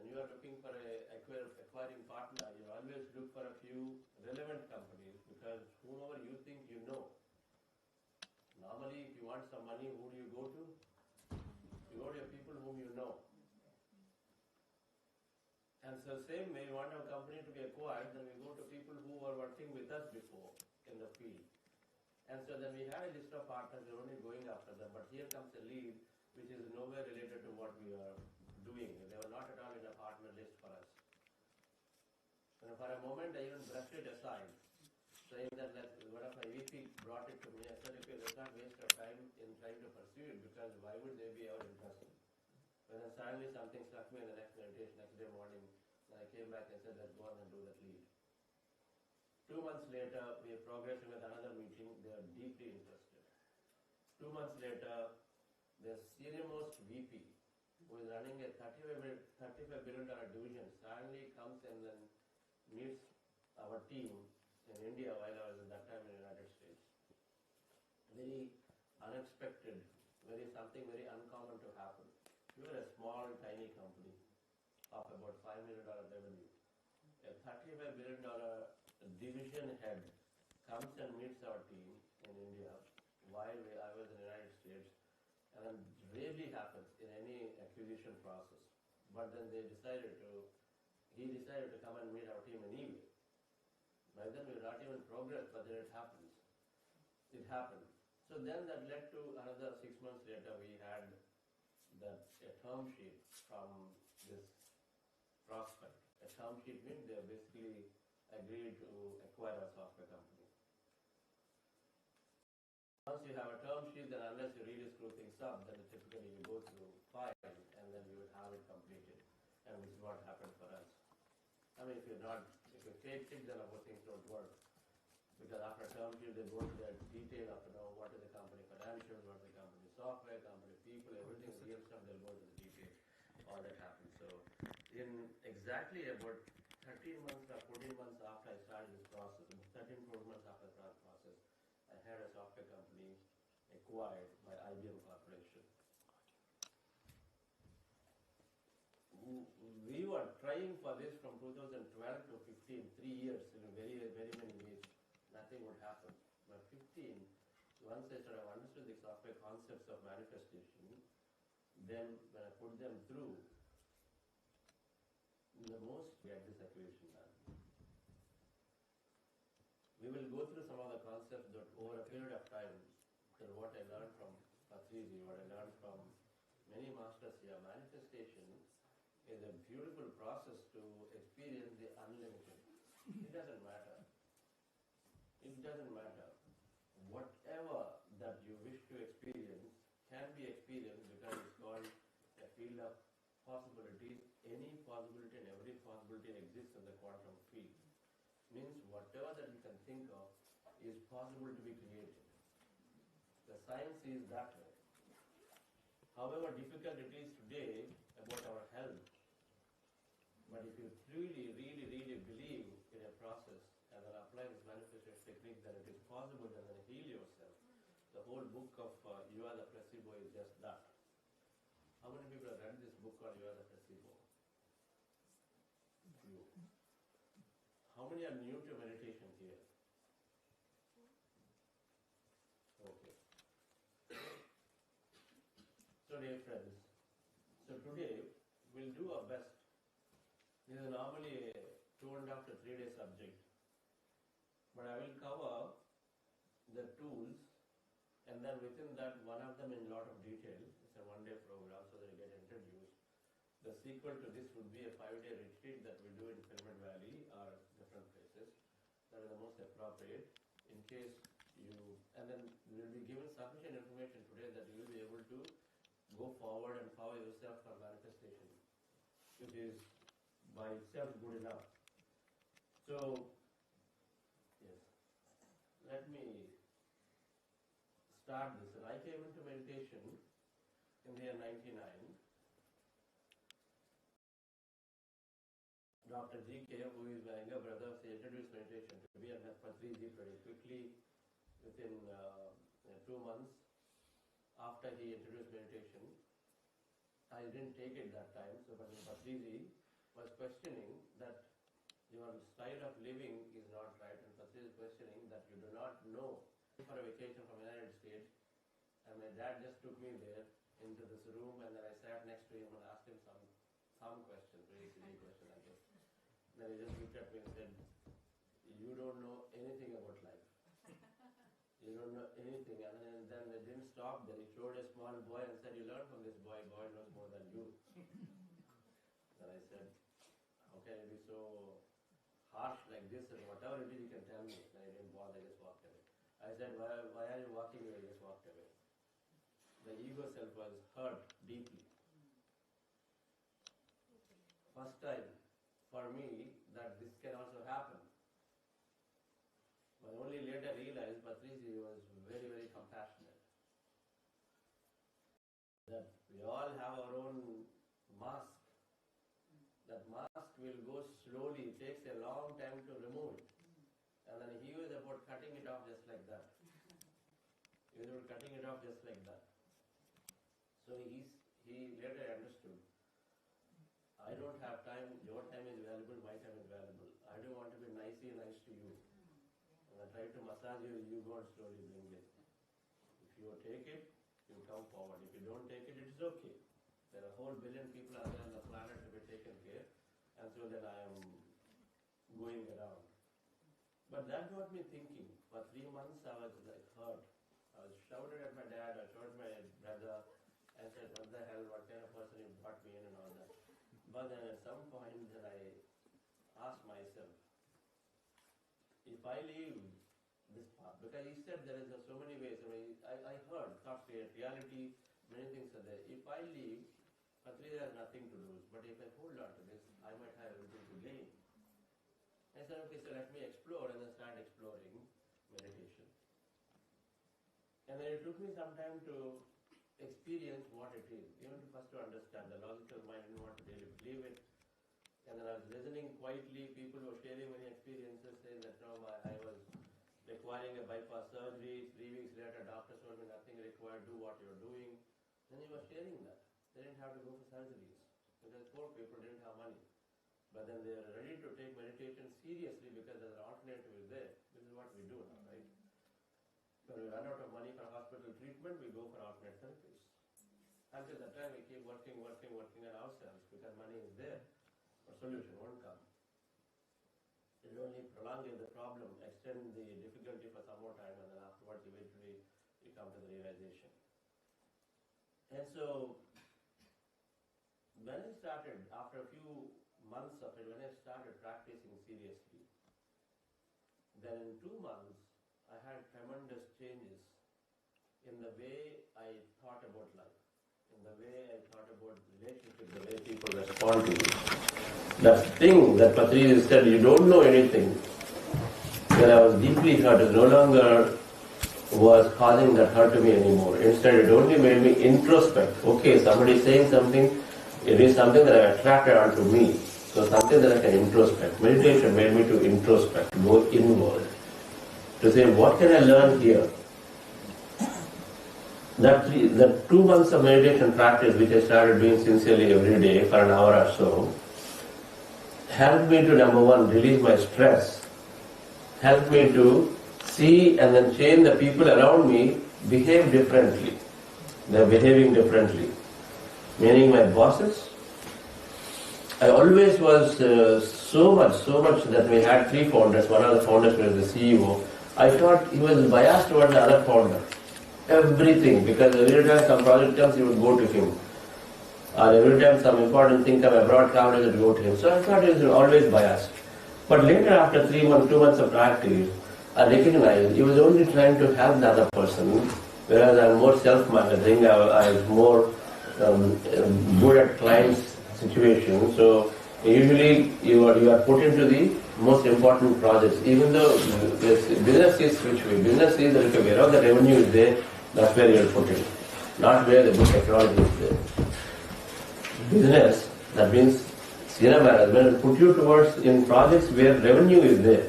when you are looking for a acquiring partner, you always look for a few relevant companies because whomever you think you know. Normally, if you want some money, who do you go to? You go to people whom you know. And so same way, you want a company to be acquired, then we go to people who were working with us before in the field. And so then we have a list of partners, we're only going after them, but here comes a lead which is nowhere related to what we are doing. They were not at all in a partner list for us. And for a moment I even brushed it aside, saying that one of my VP brought it to me. I said, okay, let's not waste our time in trying to pursue it because why would they be our interest? But then suddenly something struck me in the next meditation, next day morning, and I came back and said, let's go on and do that lead. 2 months later, we are progressing with another meeting. They are deeply interested. 2 months later, the senior-most VP, who is running a $35 billion division, suddenly comes and then meets our team in India while I was at that time in the United States. Very unexpected, something very uncommon to happen. We were a small, tiny company of about $5 million revenue. A $35 billion division head comes and meets our team in India while I was in the United States, and then rarely happens in any acquisition process. But then he decided to come and meet our team anyway. By then we were not even progress, but then it happens. It happened. So then that led to another 6 months later, we had a term sheet from this prospect. A term sheet means they basically agreed to acquire a software company. Once you have a term sheet, then unless you really screw things up, then typically you go through file and then you would have it completed. And this is what happened for us. I mean, if you take it, then of course things don't work. Because after term sheet, they go to the detail of what is the company financials, what is the company software, company people, everything, real stuff, they'll go to the detail. All that happens. So in exactly about 13 months or 14 months after I started this process, 13, 14 months after the process, I had a software company acquired by IBM Corporation. We were trying for this from 2012 to 15, 3 years in very, very many ways. Nothing would happen. But 15, once I sort of understood the software concepts of manifestation, then when I put them through, the most get this acquisition done. We will go through some of the concepts that over a period of time, what I learned from Patrizi, what I learned from many masters here, manifestation is a beautiful process to experience the unlimited. It doesn't matter. It doesn't matter. Whatever that you wish to experience can be experienced because it's called a field of possibilities. Any possibility and every possibility exists in the quantum field. Means whatever that you can think of is possible to be created. The science is that way. However difficult it is today about our health, but if you really, really, really believe in a process and then apply this manifestation technique, then it is possible to then heal yourself. The whole book of You Are the Placebo is just that. How many people have read this book called You Are the Placebo? You. How many are new to meditation here? Okay. So dear friends, so today we'll do our best. This is normally a 2.5 to 3 day subject, but I will cover the tools and then within that one of them in a lot of detail. It's a 1 day program so that you get introduced. The sequel to this would be a 5-day retreat that we do in Pyramid Valley or different places. That is the most appropriate in case you, and then we will be given sufficient information today that you will be able to go forward and power yourself for manifestation, which is by itself good enough. So, yes, let me start this. And I came into meditation in the year 99. Dr. G.K., who is my younger brother, he introduced meditation to me and met Patrizi pretty quickly. Within 2 months after he introduced meditation, I didn't take it that time, so but Patrizi was questioning that your style of living is not right, and Patri is questioning that you do not know. For a vacation from the United States, and my dad just took me there into this room, and then I sat next to him and asked him some question, very silly question, I guess. Then he just looked at me and said, "You don't know anything about life. You don't know anything." And then it didn't stop there. He showed a small boy and said, "You learn from this boy. Boy knows more than you." Then I said, "How can you be so harsh like this?" And whatever it is, you can tell me. And I didn't bother. I just walked away. I said, why are you walking away? He just walked away. The ego self was hurt deeply. First time for me that this can also happen. But only later realized Patriji was very, very compassionate. That we all have our own mask. That mask will go slowly. It takes a long time to remove it. And then he was about cutting it off just like that. He was about cutting it off just like that. So he later understood, I don't have time, your time is valuable, my time is valuable. I don't want to be nice to you. And I try to massage you, you go and slowly bring it. If you take it, you come forward. If you don't take it, it's okay. There are a whole billion people out there on the planet to be taken care, and so then I am going around. But that got me thinking. For 3 months I was like hurt. I was shouted at my dad, I shouted at my brother, and said, "What the hell, what kind of person you brought me in," and all that. But then at some point then I asked myself, if I leave this path, because he said there is so many ways. I heard, thought reality, many things are there. If I leave, Patri has nothing to lose. But if I hold on to this, I might have everything to gain. I said, okay, so let me explore, and then start exploring meditation. And then it took me some time to experience what it is. Even first to understand. The logical mind didn't want to really believe it. And then I was listening quietly. People were sharing many experiences, saying that I was requiring a bypass surgery. 3 weeks later, doctor told me nothing required, do what you're doing. Then he was sharing that. They didn't have to go for surgeries because poor people didn't have money. But then they are ready to take meditation seriously because there's an alternative is there. This is what we do now, right? When we run out of money for hospital treatment, we go for alternate therapies. Until that time, we keep working on ourselves because money is there, but solution won't come. It will only prolong the problem, extend the difficulty for some more time, and then afterwards, eventually, we come to the realization. And so, when I started, after a few months of it, when I started practicing seriously, then in 2 months, I had tremendous changes in the way I thought about life, in the way I thought about relationships, the way people respond to me. That thing that Patri said, you don't know anything, when I was deeply hurt, it no longer was causing that hurt to me anymore. Instead, it only made me introspect. Okay, somebody is saying something, it is something that I attracted onto me. So something that I can introspect. Meditation made me to introspect, go inward. To say, what can I learn here? That 2 months of meditation practice, which I started doing sincerely every day for an hour or so, helped me to, number one, release my stress, helped me to see and then change the people around me behave differently. They're behaving differently. Meaning my bosses, I always was so much that we had 3 founders. One of the founders was the CEO. I thought he was biased towards the other founder. Everything, because every time some project comes, he would go to him. Or every time some important thing comes, abroad travel, he would go to him. So I thought he was always biased. But later, after 2 months of practice, I recognized he was only trying to help the other person, whereas I'm more self-managing, I was more good at clients' situations. So usually you are put into the most important projects. Even though business is which way? Business is that okay, wherever the revenue is there, that's where you are put in. Not where the good technology is there. Business, that means senior management will put you towards in projects where revenue is there.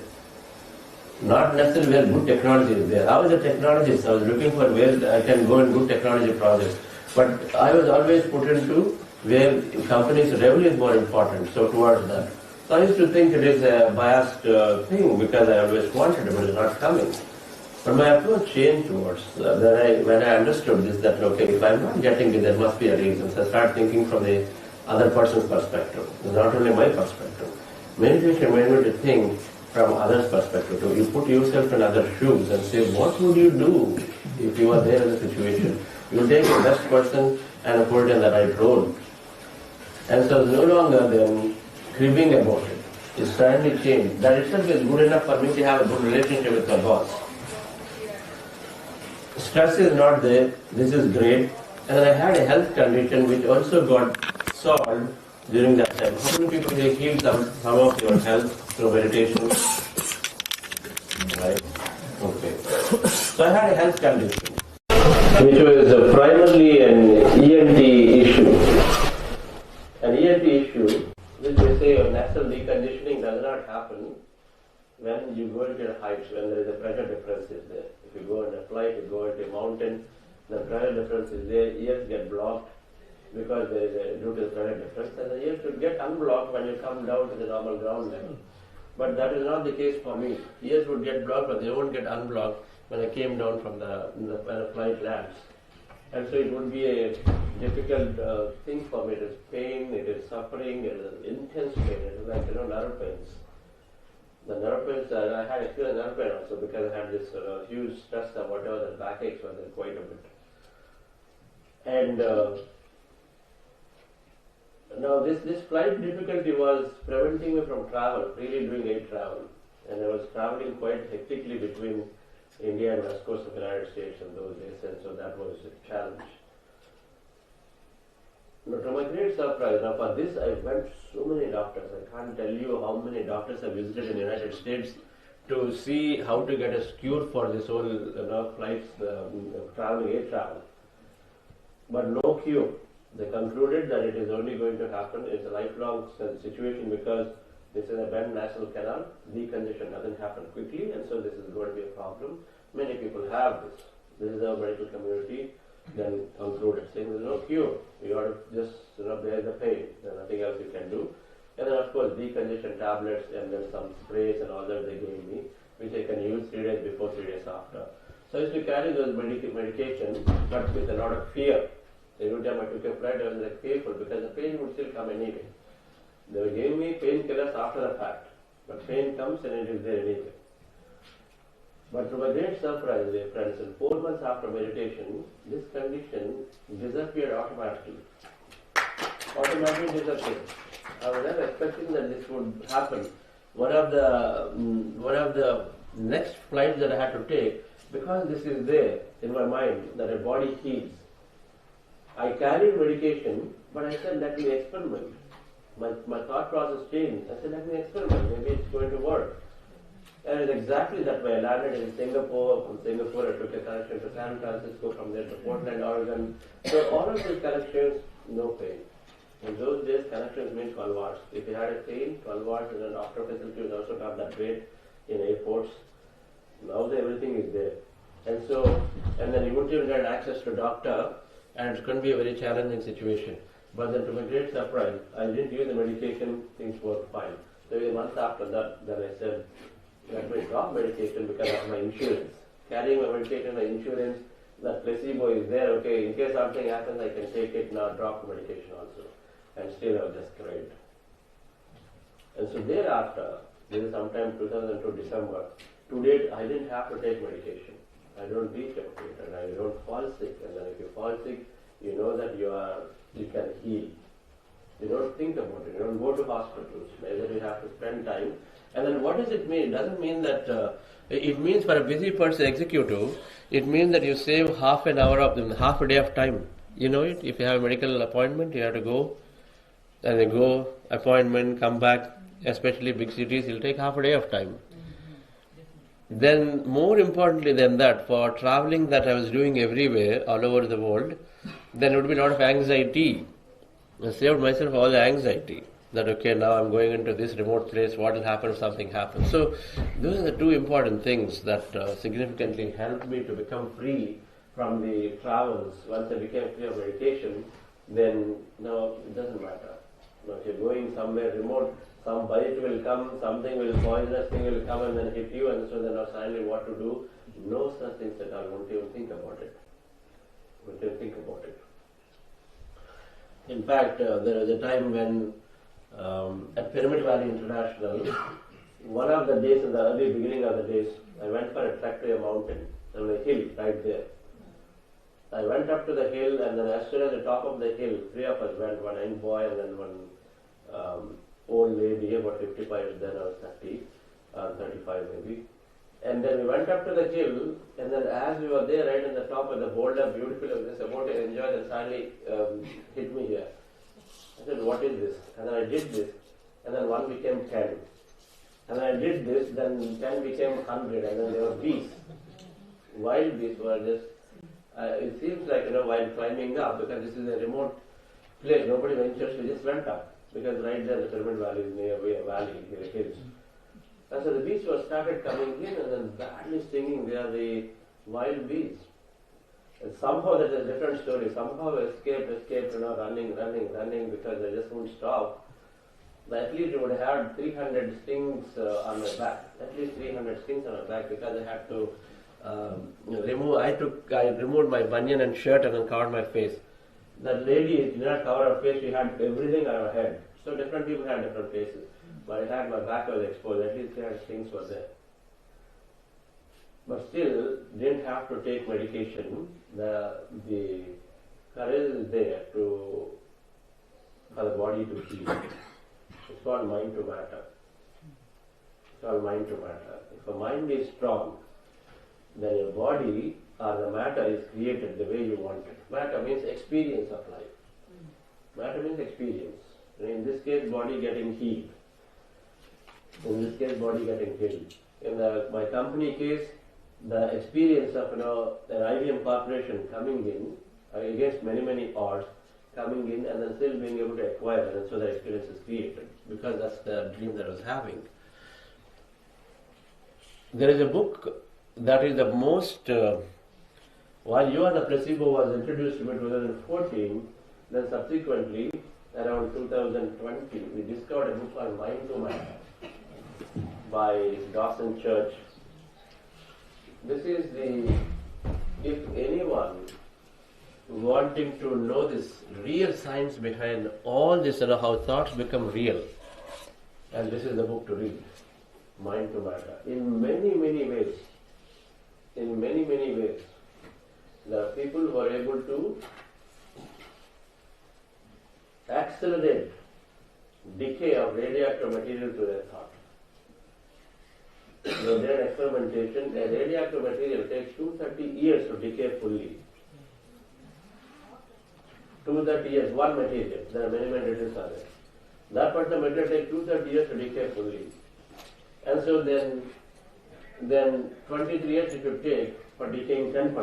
Not necessarily where good technology is there. I was a technologist. I was looking for where I can go in good technology projects. But I was always put into where companies' revenue is more important, so towards that. So I used to think it is a biased thing because I always wanted it, but it's not coming. But my approach changed towards when I understood this, that okay, if I'm not getting it, there must be a reason. So I started thinking from the other person's perspective, not only my perspective. Meditation made me to think from others' perspective. So you put yourself in other shoes and say, what would you do if you are there in the situation? You take the best person and put it in the right role. And so it's no longer then cribbing about it. It's trying to change. That itself is good enough for me to have a good relationship with my boss. Stress is not there. This is great. And then I had a health condition which also got solved during that time. How many people they heal some of your health through meditation? Right? Okay. So I had a health condition which was primarily an ENT issue. An ENT issue, which we say your nasal deconditioning does not happen when you go into the heights, when there is a pressure difference is there. If you go on a flight, you go into a mountain, the pressure difference is there, ears get blocked because there is due to the pressure difference, and the ears should get unblocked when you come down to the normal ground level. But that is not the case for me. Ears would get blocked, but they won't get unblocked when I came down from when the flight lands. And so it would be a difficult thing for me. It is pain, it is suffering, it is intense pain. It is like, nerve pains. The nerve pains, I had experienced nerve pain also because I had this huge stress or whatever, the backaches were there quite a bit. And now this flight difficulty was preventing me from travel, really doing air travel. And I was traveling quite hectically between India and West Coast of the United States in those days, and so that was a challenge. Now, to my great surprise, now for this I went so many doctors. I can't tell you how many doctors I visited in the United States to see how to get a cure for this whole flights, traveling, air travel. But no cure. They concluded that it is only going to happen. It's a lifelong situation because this is a bent nasal canal, decongestion doesn't happen quickly, and so this is going to be a problem. Many people have this. This is our medical community then concluded, saying there's no cure. You ought to just bear the pain. There's nothing else you can do. And then of course decongestion tablets and then some sprays and all that they gave me, which I can use 3 days before, 3 days after. So I used to carry those medications, but with a lot of fear. Every time I took a flight, I was like fearful because the pain would still come anyway. They gave me painkillers after the fact, but pain comes and it is there anyway. But to my great surprise, dear friends, in 4 months after meditation, this condition disappeared automatically. Automatically disappeared. I was never expecting that this would happen. One of the next flights that I had to take, because this is there in my mind that a body heals. I carried medication, but I said, let me experiment. My thought process changed. I said, let me experiment. Maybe it's going to work. And it's exactly that way. I landed in Singapore. From Singapore, I took a connection to San Francisco. From there to Portland, Oregon. So all of these connections, no pain. In those days, connections mean 12 hours. If you had a pain, 12 hours in an doctor facility was also not that great in airports. Now everything is there. And then you wouldn't even get access to a doctor, and it's going to be a very challenging situation. But then to my great surprise, I didn't use the medication, things worked fine. So a month after that, then I said, let me drop medication because of my insurance. Carrying my medication, my insurance, that placebo is there, okay, in case something happens, I can take it now, drop the medication also. And still I was just cried. And so thereafter, this is sometime 2002 December, to date I didn't have to take medication. I don't reach up to it and I don't fall sick. And then if you fall sick, you know that you can heal. You don't think about it. You don't go to hospitals. Maybe you have to spend time. And then what does it mean? It doesn't mean that, it means for a busy person executive, it means that you save half a day of time. You know it? If you have a medical appointment, you have to go, and you go, appointment, come back, especially big cities, it'll take half a day of time. Then more importantly than that, for traveling that I was doing everywhere, all over the world, then it would be a lot of anxiety. I saved myself all the anxiety. That okay, now I'm going into this remote place, what will happen if something happens? So those are the two important things that significantly helped me to become free from the travels. Once I became free of medication, then no, it doesn't matter. No, if you're going somewhere remote, some bite will come, something will, poisonous thing will come and then hit you, and so then now suddenly what to do? No such things at all. Don't even think about it. Don't even think about it. In fact, there was a time when at Pyramid Valley International, one of the days in the early beginning of the days, I went for a trek to a mountain on a hill right there. I went up to the hill, and then as soon as the top of the hill, three of us went, one young boy and then one old lady, about 55, then I was 30, 35 maybe. And then we went up to the hill, and then as we were there right in the top of the boulder, beautiful, I was just about to enjoy, and suddenly hit me here. I said, what is this? And then I did this, and then 1 became 10. And then I did this, then 10 became 100, and then there were bees. Wild bees were just, it seems like, while climbing up, because this is a remote place, nobody ventures, we just went up, because right there the Pyramid Valley is nearby a valley, here hills. And so the bees were started coming in and then badly stinging. They are the wild bees. And somehow that is a different story. Somehow escaped, running, because they just won't stop. But at least you would have 300 stings on my back. At least 300 stings on my back, because I had to I removed my banian and shirt and then covered my face. That lady did not cover her face, she had everything on her head. So different people had different faces. But I had my back was exposed, at least 300 stings were there. But still, didn't have to take medication. The courage is there for the body to heal. It's called mind to matter. It's called mind to matter. If a mind is strong, then your body or the matter is created the way you want it. Matter means experience of life. Matter means experience. In this case, body getting healed. In this case, body getting healed. In my company case, the experience of an IBM corporation coming in against many odds, coming in and then still being able to acquire, and so the experience is created, because that's the dream that I was having. There is a book that is the most, while You Are the Placebo was introduced in 2014, then subsequently around 2020 we discovered a book called Mind to Matter by Dawson Church. This is if anyone wanting to know this real science behind all this, how thoughts become real, and this is the book to read, Mind to Matter. In many ways, there are people who are able to accelerate decay of radioactive material to their thought. They did an experimentation. A radioactive material takes 230 years to decay fully. 230 years, one material. There are many materials are there. That particular material takes 230 years to decay fully. And so then 23 years it would take for decaying 10%.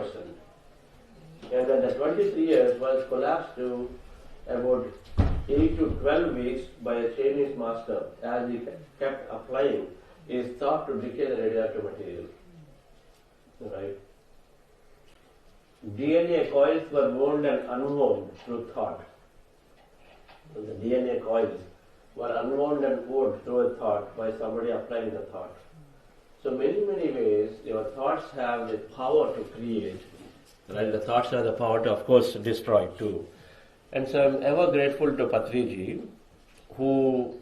And then the 23 years was collapsed to about 8 to 12 weeks by a Chinese master, as he kept applying his thought to decay the radioactive material. Right? DNA coils were wound and unwound through thought. So the DNA coils were unwound and wound through a thought by somebody applying the thought. So many ways, your thoughts have the power to create. Right? The thoughts have the power to, of course, destroy too. And so I'm ever grateful to Patriji, who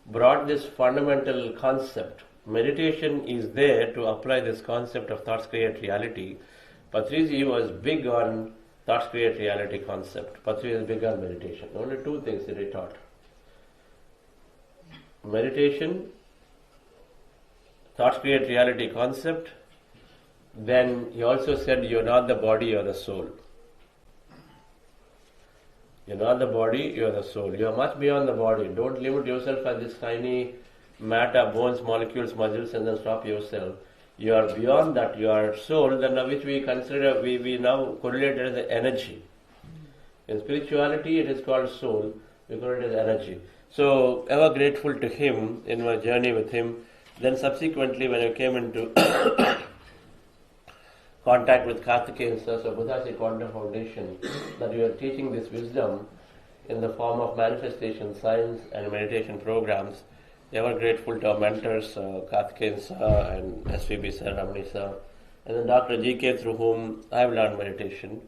brought this fundamental concept. Meditation is there to apply this concept of thoughts create reality. Patriji was big on thoughts create reality concept. Patriji is big on meditation. Only two things that he taught. Meditation, thoughts create reality concept. Then he also said, you're not the body, you're the soul. You're not the body, you're the soul. You're much beyond the body. Don't limit yourself at this tiny matter, bones, molecules, muscles, and then stop yourself. You are beyond that. You are soul, then which we consider, we now correlate it as the energy. In spirituality, it is called soul. We correlate it as energy. So, ever grateful to him in my journey with him. Then subsequently, when I came into contact with Karthikeyan sir, so Buddhasi Quantum Foundation, that you are teaching this wisdom in the form of manifestation science and meditation programs. Ever grateful to our mentors, Karthikeyan sir and SVB sir, Ramani sir, and then Dr. GK, through whom I have learned meditation.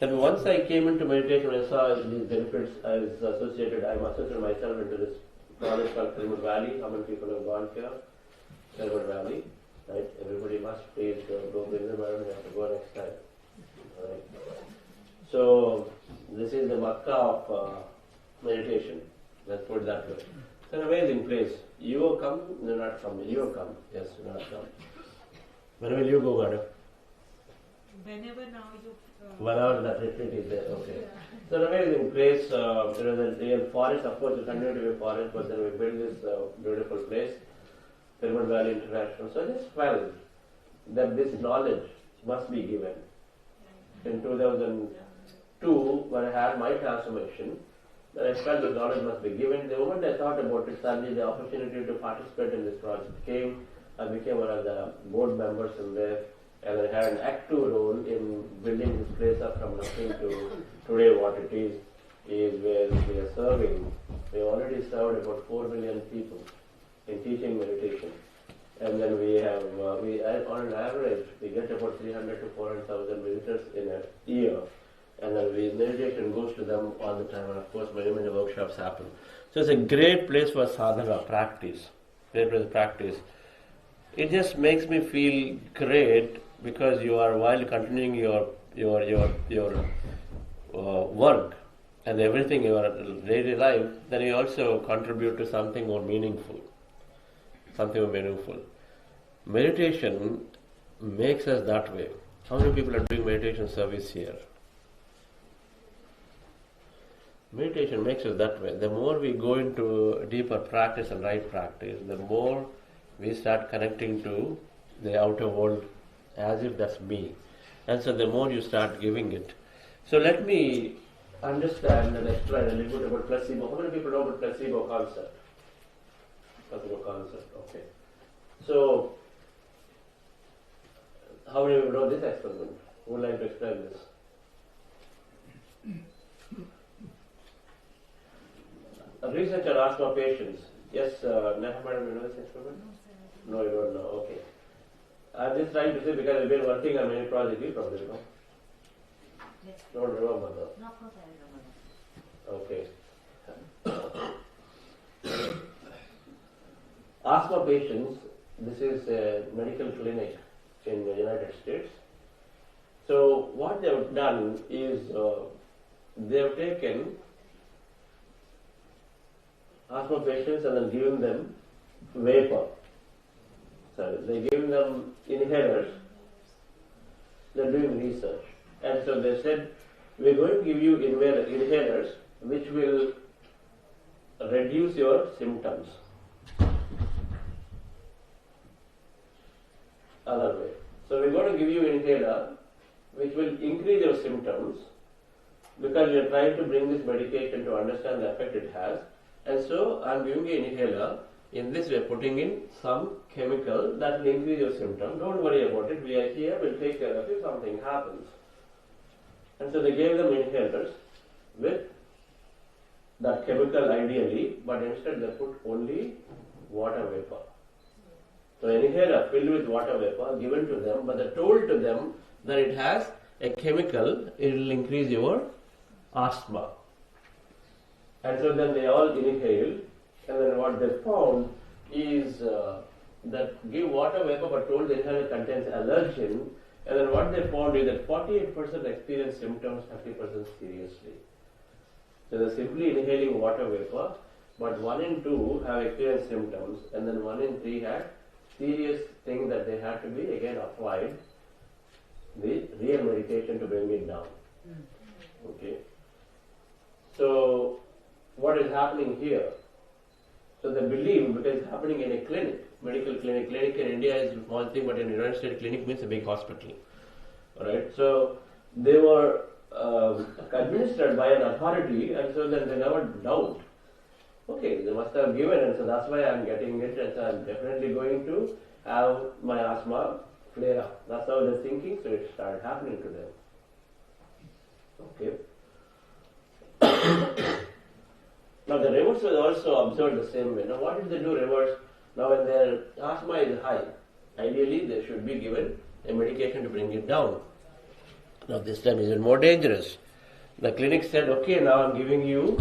Then once I came into meditation, I saw these benefits. I'm associated myself into this project called Pilgrim Valley. How many people have gone here? Pilgrim Valley, right? Everybody must please go Pilgrim Valley. We have to go next time. Right? So this is the Makkah of meditation. Let's put it that way. It's an amazing place. You will come, do not come. You will come. Yes, do not come. When will you go, madam? Whenever now you. Whenever that retreat is there, okay. Yeah. It's an amazing place. The real forest, of course, will continue to be a forest, but then we build this beautiful place, Pilgrim Valley International. So I just felt that this knowledge must be given. In 2002, when I had my transformation, that I felt the knowledge must be given. The moment I thought about it, suddenly the opportunity to participate in this project came. I became one of the board members in there, and I had an active role in building this place up from nothing to today what it is where we are serving. We already served about 4 million people in teaching meditation. And then we have, on an average, we get about 300 to 400,000 visitors in a year. And then meditation goes to them all the time. And of course, many workshops happen. So it's a great place for sadhana, practice. Great place to practice. It just makes me feel great because you are, while continuing your work and everything in your daily life, then you also contribute to something more meaningful. Something more meaningful. Meditation makes us that way. How many people are doing meditation service here? Meditation makes us that way. The more we go into deeper practice and right practice, the more we start connecting to the outer world as if that's me. And so the more you start giving it. So let me understand and explain a little bit about placebo. How many people know about placebo concept? Placebo concept, okay. So, how many people know this experiment? Who would like to explain this? A researcher asked our patients. Yes, Neha madam, you know this experiment? No, you don't know. Okay. I'm just trying to say because we've been working on many projects, you probably know. Yes. Don't remember though. No, of course I remember. Okay. Asthma patients, this is a medical clinic in the United States. So what they have done is they have taken asthma patients and then given them vapor. Sorry, they give them inhalers. They're doing research. And so they said, we're going to give you inhalers which will reduce your symptoms. Other way. So we're going to give you inhaler which will increase your symptoms because we are trying to bring this medication to understand the effect it has. And so I'm giving you inhaler. In this we are putting in some chemical that will increase your symptom. Don't worry about it. We are here. We'll take care of it. Something happens. And so they gave them inhalers with that chemical ideally, but instead they put only water vapor. So an inhaler filled with water vapor given to them, but they told to them that it has a chemical, it will increase your asthma. And so then they all inhaled, and then what they found is that give water vapor but told the inhaler contains allergen, and then what they found is that 48% experience symptoms, 30% seriously. So they're simply inhaling water vapor, but 1 in 2 have experienced symptoms, and then 1 in 3 had serious thing that they had to be again applied the real meditation to bring it down. Okay. So what is happening here? So they believe, because it's happening in a clinic, medical clinic. Clinic in India is a small thing, but in the United States, clinic means a big hospital. Alright, so they were administered by an authority, and so then they never doubt. Okay, they must have given, and so that's why I'm getting it, and so I'm definitely going to have my asthma flare up. That's how they're thinking, so it started happening to them. Okay. Now the reverse was also observed the same way. Now what did they do reverse? Now when their asthma is high, ideally they should be given a medication to bring it down. Now this time is more dangerous. The clinic said, okay, now I'm giving you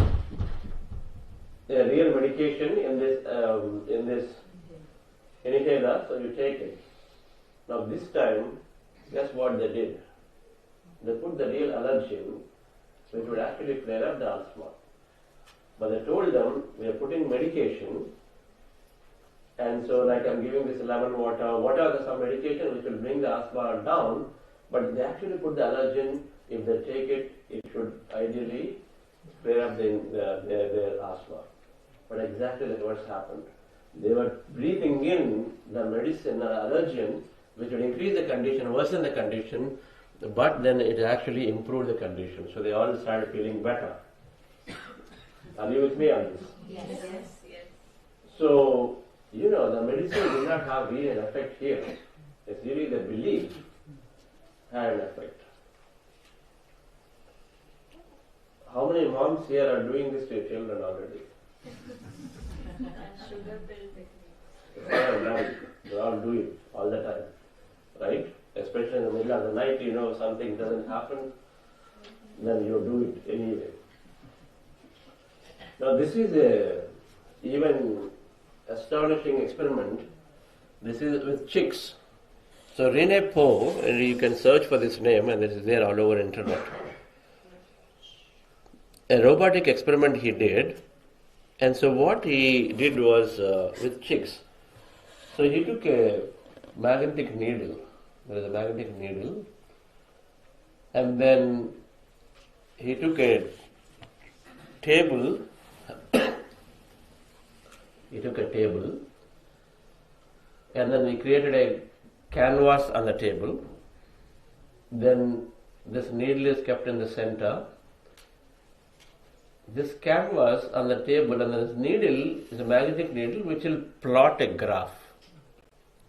a real medication in this inhaler, so you take it. Now this time, guess what they did? They put the real allergen, which would actually flare up the asthma. But they told them, we are putting medication, and so like I'm giving this lemon water, whatever some medication which will bring the asthma down, but they actually put the allergen. If they take it, it should ideally flare up their asthma. But exactly the reverse happened. They were breathing in the medicine, allergen, which would increase the condition, worsen the condition, but then it actually improved the condition. So they all started feeling better. Are you with me on this? Yes. Yes. So, the medicine did not have really an effect here. It's really the belief had an effect. How many moms here are doing this to your children already? Sugar pill technique. They all do it all the time, right? Especially in the middle of the night, something doesn't happen, then you do it anyway. Now this is a even astonishing experiment. This is with chicks. So Rene Poe, and you can search for this name, and this is there all over internet. A robotic experiment he did, and so what he did was with chicks. So he took a magnetic needle. There is a magnetic needle, and then he took a table. And then we created a canvas on the table. Then this needle is kept in the center. This canvas on the table and this needle is a magnetic needle which will plot a graph.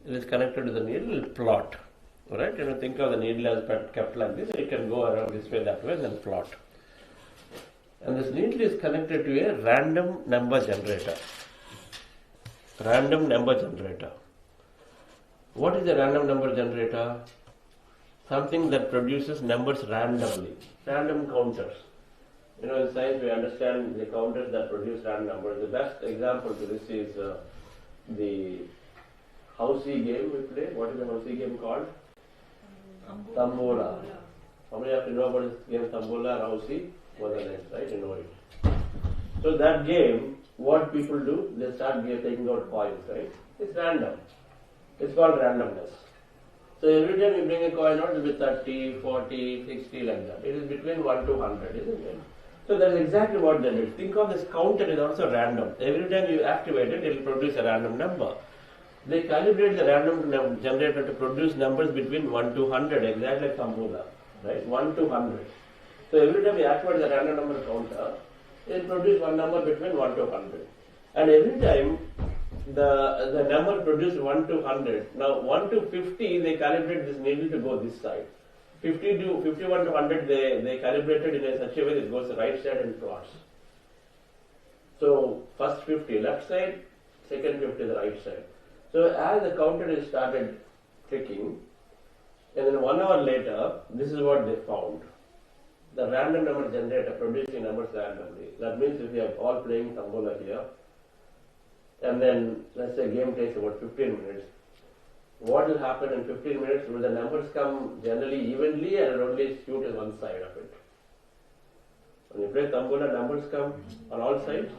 It is connected to the needle, it will plot. Alright, think of the needle as kept like this, it can go around this way, that way, and then plot. And this needle is connected to a random number generator. Random number generator. What is a random number generator? Something that produces numbers randomly. Random counters. In science we understand the counters that produce random numbers. The best example to this is the housey game we play. What is the housey game called? Tambola. How many have to know about this game, Tambola or housey? More than less, right? You know it. So that game, what people do, they start taking out coins, right? It's random. It's called randomness. So every time you bring a coin out, it will be 30, 40, 60 like that. It is between 1 to 100, isn't it? So that is exactly what they did. Think of this counter is also random. Every time you activate it, it will produce a random number. They calibrate the random generator to produce numbers between 1 to 100, exactly like Sambola, right? 1 to 100. So every time you activate the random number counter, it will produce one number between 1 to 100. And every time the number produced 1 to 100. Now 1 to 50, they calibrate this needle to go this side. 50 to 51 to 100, they calibrated in such a way that it goes the right side and plots. So first 50 left side, second 50 the right side. So as the counter is started clicking, and then 1 hour later, this is what they found. The random number generator producing numbers randomly. That means if you are all playing Tambola here, and then let's say game takes about 15 minutes, what will happen in 15 minutes? Will the numbers come generally evenly and only shoot on one side of it? When you play Tambola, numbers come on all sides?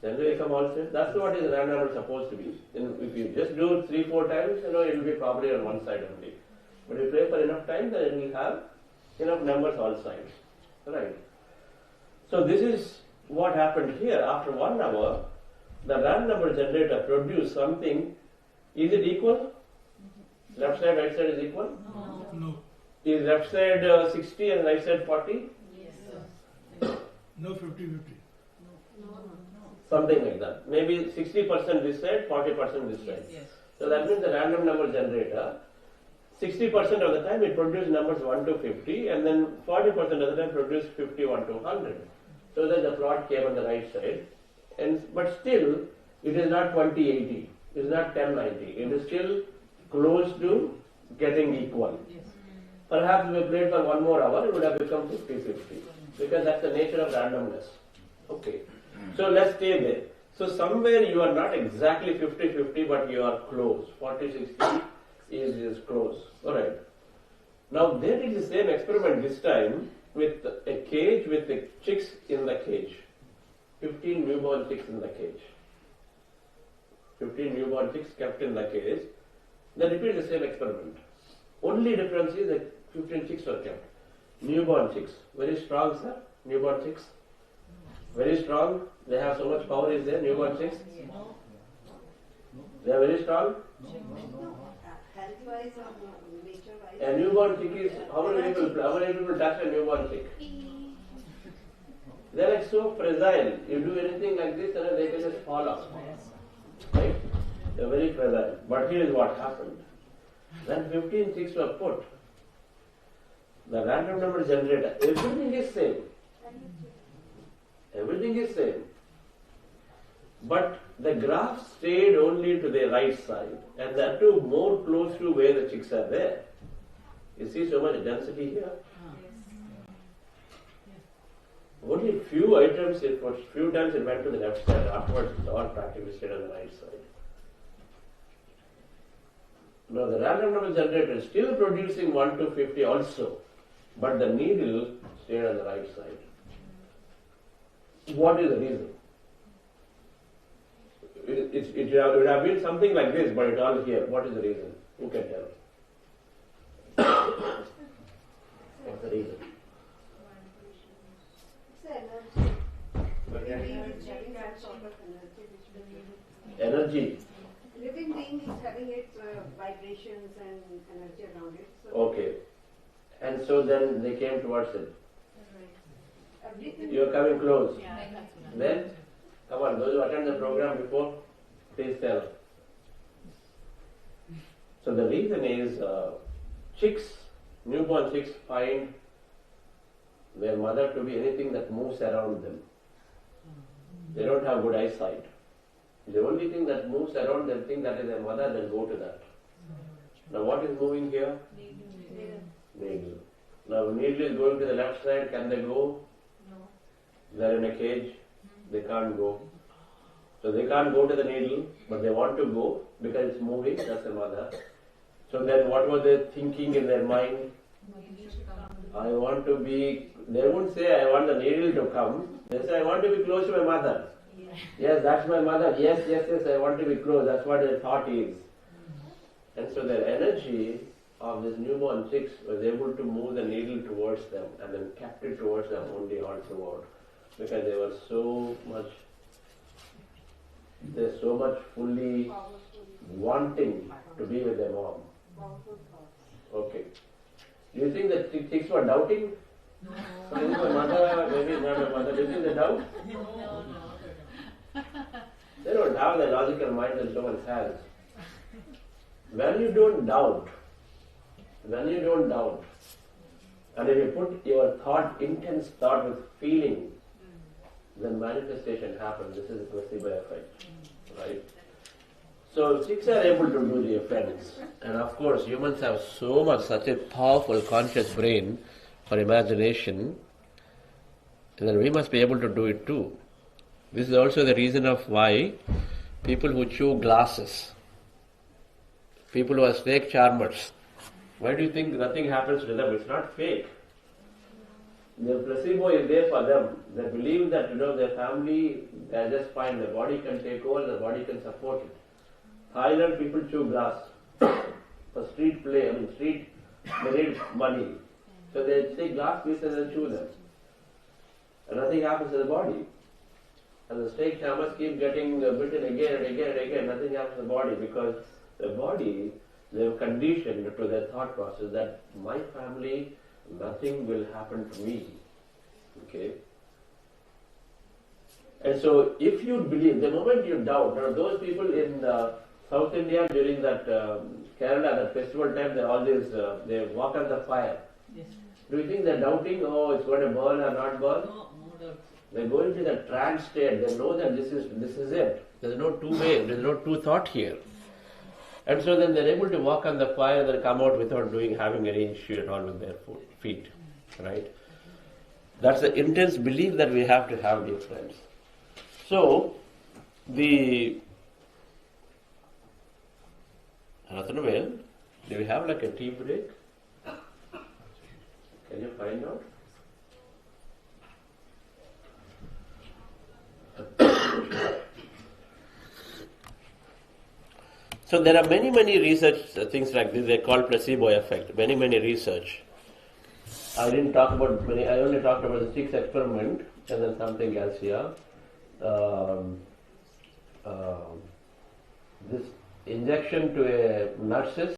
Generally they come all sides. That's what is random number supposed to be. If you just do 3-4 times, it will be probably on one side only. But if you play for enough time, then it will have enough numbers all sides. Right? So this is what happened here. After 1 hour, the random number generator produced something. Is it equal? Left side, right side is equal? No. Is left side 60 and right side 40? Yes. No 50-50. No. Something like that. Maybe 60% this side, 40% this side. Yes. So that means the random number generator 60% of the time it produces numbers 1 to 50, and then 40% of the time produced 51 to 100. So that the plot came on the right side. But still, it is not 20/80. It is not 10/90. It is still close to getting equal. Perhaps if we played for 1 more hour, it would have become 50/50. Because that's the nature of randomness. Okay. So let's stay there. So somewhere you are not exactly 50/50, but you are close. 40/60 is close. Alright. Now they did the same experiment this time with a cage with the chicks in the cage. 15 newborn chicks in the cage. 15 newborn chicks kept in the cage. They repeat the same experiment. Only difference is that 15 chicks were kept. Newborn chicks. Very strong, sir. Newborn chicks. Very strong. They have so much power is there. Newborn chicks. They are very strong. Health-wise or nature-wise? A newborn chick is, how many people touch a newborn chick? They are like so fragile. You do anything like this and they can just fall off. Right? They are very fragile. But here is what happened. When 15 chicks were put, the random number generator, everything is same. Everything is same. But the graph stayed only to the right side, and that too more close to where the chicks are there. You see so much density here? Only few items, few times it went to the left side, afterwards it's all practically stayed on the right side. Now the random number generator is still producing 1 to 50 also, but the needle stayed on the right side. What is the reason? It would have been something like this, but it's all here. What is the reason? Who can tell? What's the reason? It's the energy. Living being is having that sort of energy which Energy. living being is having its vibrations and energy around it. So Okay. And so then they came towards it. everything. You are coming close. Then, come on, those who attended the program before, please tell. So the reason is chicks, newborn chicks find their mother to be anything that moves around them. They don't have good eyesight. The only thing that moves around them think that is their mother, they'll go to that. Now what is moving here? Needle. Now needle is going to the left side, can they go? No. They're in a cage, they can't go. So they can't go to the needle, but they want to go because it's moving, that's the mother. So then what were they thinking in their mind? I want to be, they won't say I want the needle to come, they say I want to be close to my mother. Yes, that's my mother, yes, I want to be close, that's what their thought is. And so their energy of this newborn chicks was able to move the needle towards them and then kept it towards them only all throughout. Because they were so much fully wanting to be with their mom. Okay. Do you think that chicks were doubting? No. Maybe my mother, maybe not my mother. Do you think they doubt? No. They don't have the logical mind that someone has. When you don't doubt, and if you put your thought, intense thought with feeling, then manifestation happens. This is the placebo effect, right? So chicks are able to do the effects, and of course humans have such a powerful conscious brain for imagination, and then we must be able to do it too. This is also the reason of why people who chew glasses, people who are snake charmers, why do you think nothing happens to them? It's not fake. The placebo is there for them. They believe that their family, they are just fine. The body can take over, the body can support it. Thailand people chew glass for street play. They need money. So they take glass pieces and chew them. And nothing happens to the body. And the snake charmers keep getting bitten again and again and again. Nothing happens to the body because the body, they have conditioned to their thought process that my family, nothing will happen to me. Okay? And so if you believe, the moment you doubt, now those people in South India during that Kerala, that festival time, they always they walk on the fire. Yes. Do you think they're doubting, oh, it's going to burn or not burn? No, no doubt. They go into the trance state. They know that this is it. There's no two way. There's no two thought here. And so then they're able to walk on the fire and then come out without having any issue at all with their feet, right? That's the intense belief that we have to have, dear friends. So the Ratanavel, do we have like a tea break? Can you find out? So there are many research things like this. They call placebo effect. Many research. I didn't talk about many. I only talked about the 6 experiment and then something else here. This injection to a nurses.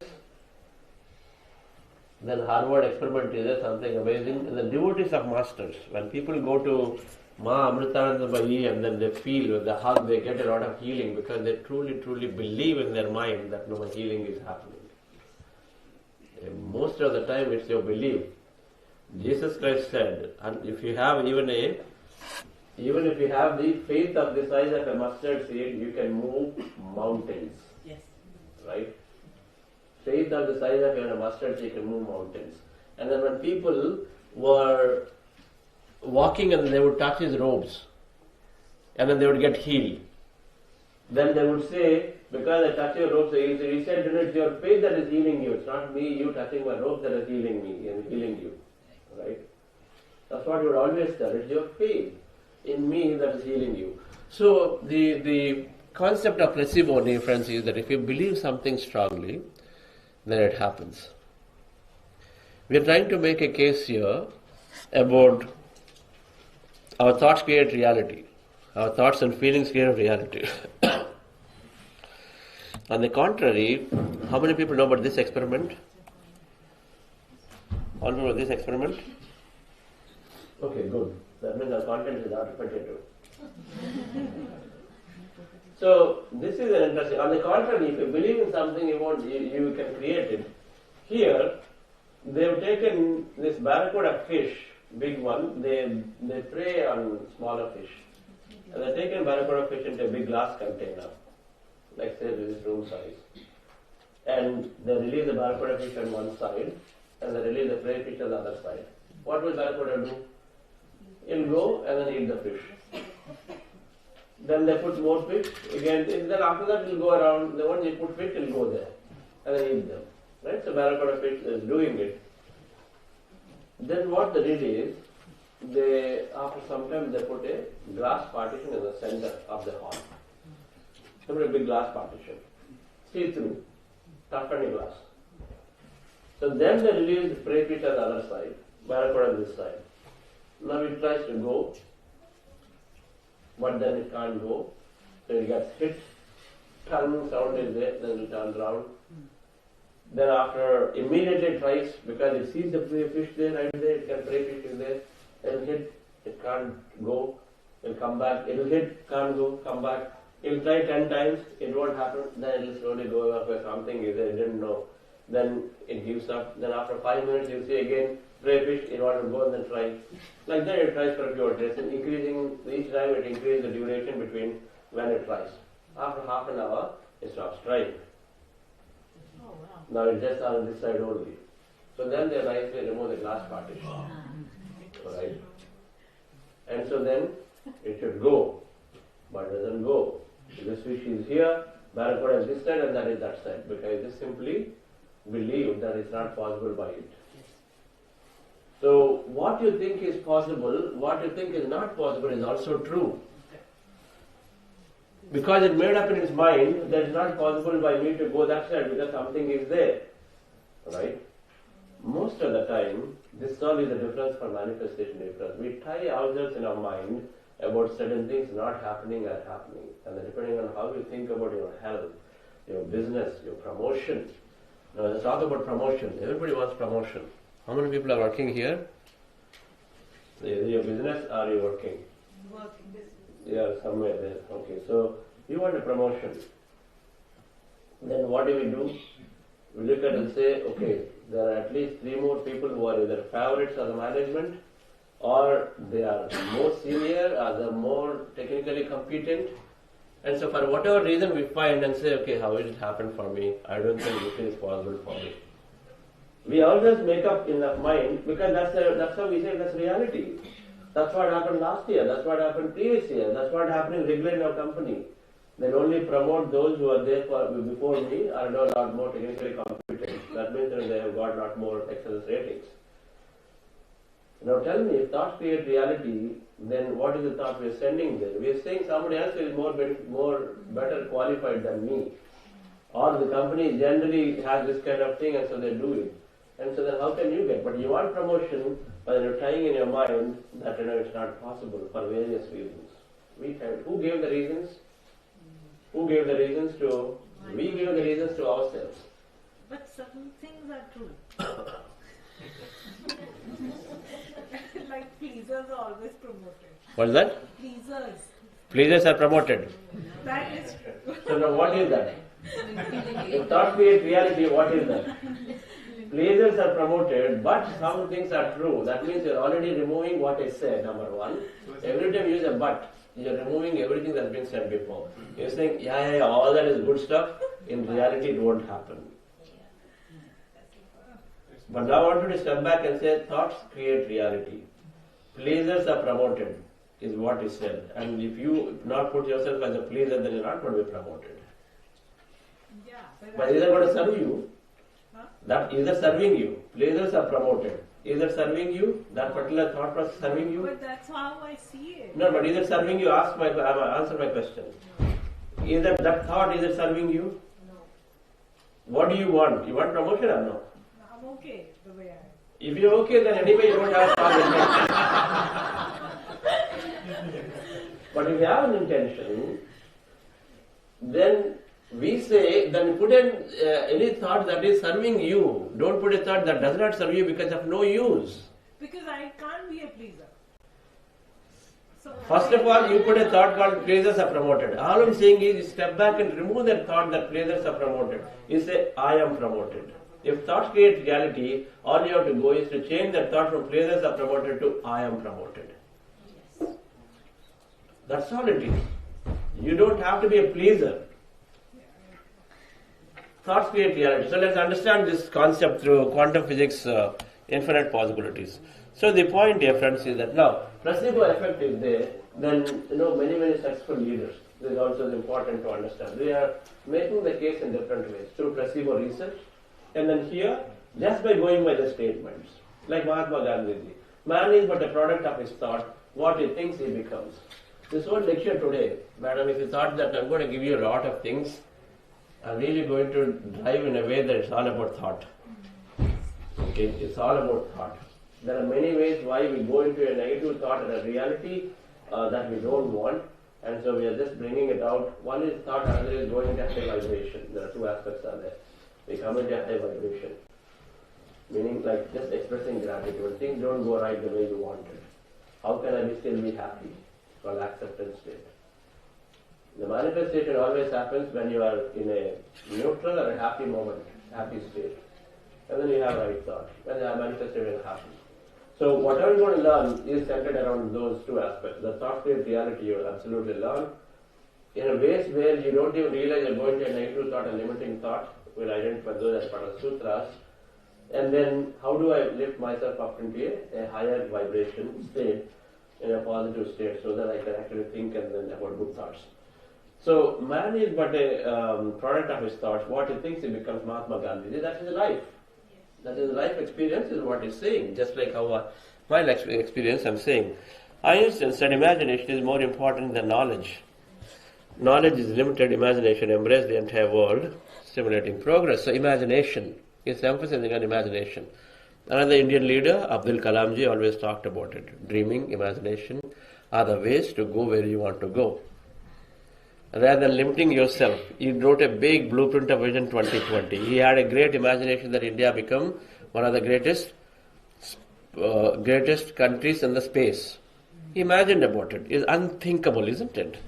Then Harvard experiment is there, something amazing. And the devotees of masters, when people go to Ma Amritananda Bayi and then they feel with the hug, they get a lot of healing because they truly believe in their mind that no healing is happening. And most of the time it's your belief. Jesus Christ said, and if you have even if you have the faith of the size of a mustard seed, you can move mountains. Yes. Right? Faith of the size of a mustard seed can move mountains. And then when people were walking and they would touch his robes and then they would get healed. Then they would say, because I touch your robes, he said, it's your faith that is healing you. It's not me, you touching my robes that is healing me and healing you. Right? That's what he would always tell. It's your faith in me that is healing you. So the concept of placebo, dear friends, is that if you believe something strongly, then it happens. We are trying to make a case here about our thoughts create reality. Our thoughts and feelings create reality. On the contrary, how many people know about this experiment? All know about this experiment? Okay, good. That means our content is not repetitive. So this is an interesting. On the contrary, if you believe in something, you can create it. Here, they have taken this barracuda fish, big one. They prey on smaller fish, and they've taken barracuda fish into a big glass container, like say this room size, and they release the barracuda fish on one side, and they release the prey fish on the other side. What will barracuda do? It'll go and then eat the fish. Then they put more fish again. Then after that, it'll go around. The one you put fish, it'll go there and then eat them. Right? So barracuda fish is doing it. Then what they did is, after some time, they put a glass partition in the center of the hall. They put a big glass partition, see-through, toughened glass. So then they release the prey fish on the other side, barracuda on this side. Now it tries to go, but then it can't go. So it gets hit, tongue sound is there, then it turns around. Then after, immediately it tries, because it sees the prey fish there, right there, it can prey fish is there, it'll hit, it can't go, it'll come back, it'll hit, can't go, come back. It'll try 10 times, it won't happen, then it'll slowly go up where something is there, it didn't know. Then it gives up, then after 5 minutes you'll see again, prey fish, it wants to go and then try. Like that it tries for a few days, and increasing, each time it increases the duration between when it tries. After half an hour, it stops trying. Oh, wow. Now it's just on this side only. So then they nicely remove the glass partition. Right? And so then it should go, but it doesn't go. This fish is here, barracuda is this side and that is that side, because they simply believe that it's not possible by it. So what you think is possible, what you think is not possible is also true. Because it made up in its mind that it's not possible by me to go that side because something is there. Right? Most of the time, this all is the difference for manifestation difference. We tie ourselves in our mind about certain things not happening or happening. And then depending on how you think about your health, your business, your promotion. Now let's talk about promotion. Everybody wants promotion. How many people are working here? Either your business or you're working? Working business. Yeah, somewhere there. Okay, so you want a promotion. then what do? We look at and say, okay, there are at least 3 more people who are either favorites of the management, or they are more senior, or they are more technically competent. And so for whatever reason we find and say, okay, how did it happen for me? I don't think this is possible for me. We always make up in our mind, because that's how we say that's reality. That's what happened last year, that's what happened previous year, that's what happening regularly in our company. They'll only promote those who are there before me are a lot more technically competent. That means that they have got a lot more excellence ratings. Now tell me, if thoughts create reality, then what is the thought we are sending there? We are saying somebody else is more better qualified than me. Or the company generally has this kind of thing and so they do it. And so then how can you get? But you want promotion, but you're trying in your mind that it's not possible for various reasons. Who gave the reasons? Who gave the reasons to? We gave the reasons to ourselves. But certain things are true. Like pleasers are always promoted. What is that? Pleasers. Pleasers are promoted. That is true. So now what is that? If thought creates reality, what is that? Pleasures are promoted, but some things are true. That means you're already removing what I said, number one. Every time you use a but, you're removing everything that's been said before. You're saying, yeah, all that is good stuff. In reality, it won't happen. But now I want you to step back and say, thoughts create reality. Pleasures are promoted, is what is said. And if you not put yourself as a pleaser, then you're not going to be promoted. Yeah, but is that going to serve you? Huh? That is that serving you. Pleasures are promoted. Is it serving you? That particular thought process serving you? But that's how I see it. No, but is it serving you? Answer my question. Is that thought, is it serving you? No. What do you want? You want promotion or no? I'm okay the way I am. If you're okay, then anyway you don't have a thought intention. But if you have an intention, then we say, then put in any thought that is serving you. Don't put a thought that does not serve you because of no use. Because I can't be a pleaser. So First of all, you put a thought called pleasures are promoted. All I'm saying is you step back and remove that thought that pleasures are promoted. You say, I am promoted. If thoughts create reality, all you have to go is to change that thought from pleasures are promoted to I am promoted. yes. That's all it is. You don't have to be a pleaser. Thoughts create reality. So let's understand this concept through quantum physics, infinite possibilities. So the point, dear friends, is that now placebo effect is there. Then many successful leaders. This is also important to understand. They are making the case in different ways through placebo research, and then here just by going by the statements, like Mahatma Gandhi. Man is but a product of his thought. What he thinks, he becomes. This whole lecture today, madam, if you thought that I'm going to give you a lot of things, I'm really going to drive in a way that it's all about thought. Okay, it's all about thought. There are many ways why we go into a negative thought and a reality that we don't want, and so we are just bringing it out. One is thought, another is going into high vibration. There are two aspects are there. We come into high vibration, meaning like just expressing gratitude. When things don't go right the way you wanted, how can I still be happy? It's called acceptance state. The manifestation always happens when you are in a neutral or a happy moment, happy state. And then you have right thought. When the manifestation happens. So whatever you want to learn is centered around those two aspects. The thought creates reality, you will absolutely learn. In a ways where you don't even realize you're going to a negative thought, a limiting thought, we'll identify those as part of sutras. And then how do I lift myself up into a higher vibration state, in a positive state, so that I can actually think and then about good thoughts. So man is but a product of his thoughts. What he thinks, he becomes. Mahatma Gandhi. That is life. That is life experience is what he's saying. Just like how my experience I'm saying. Einstein said imagination is more important than knowledge. Knowledge is limited, imagination embraces the entire world, stimulating progress. So imagination is emphasizing on imagination. Another Indian leader, Abdul Kalamji, always talked about it. Dreaming, imagination are the ways to go where you want to go. Rather than limiting yourself, he wrote a big blueprint of Vision 2020. He had a great imagination that India become one of the greatest countries in the space. He imagined about it. It's unthinkable, isn't it?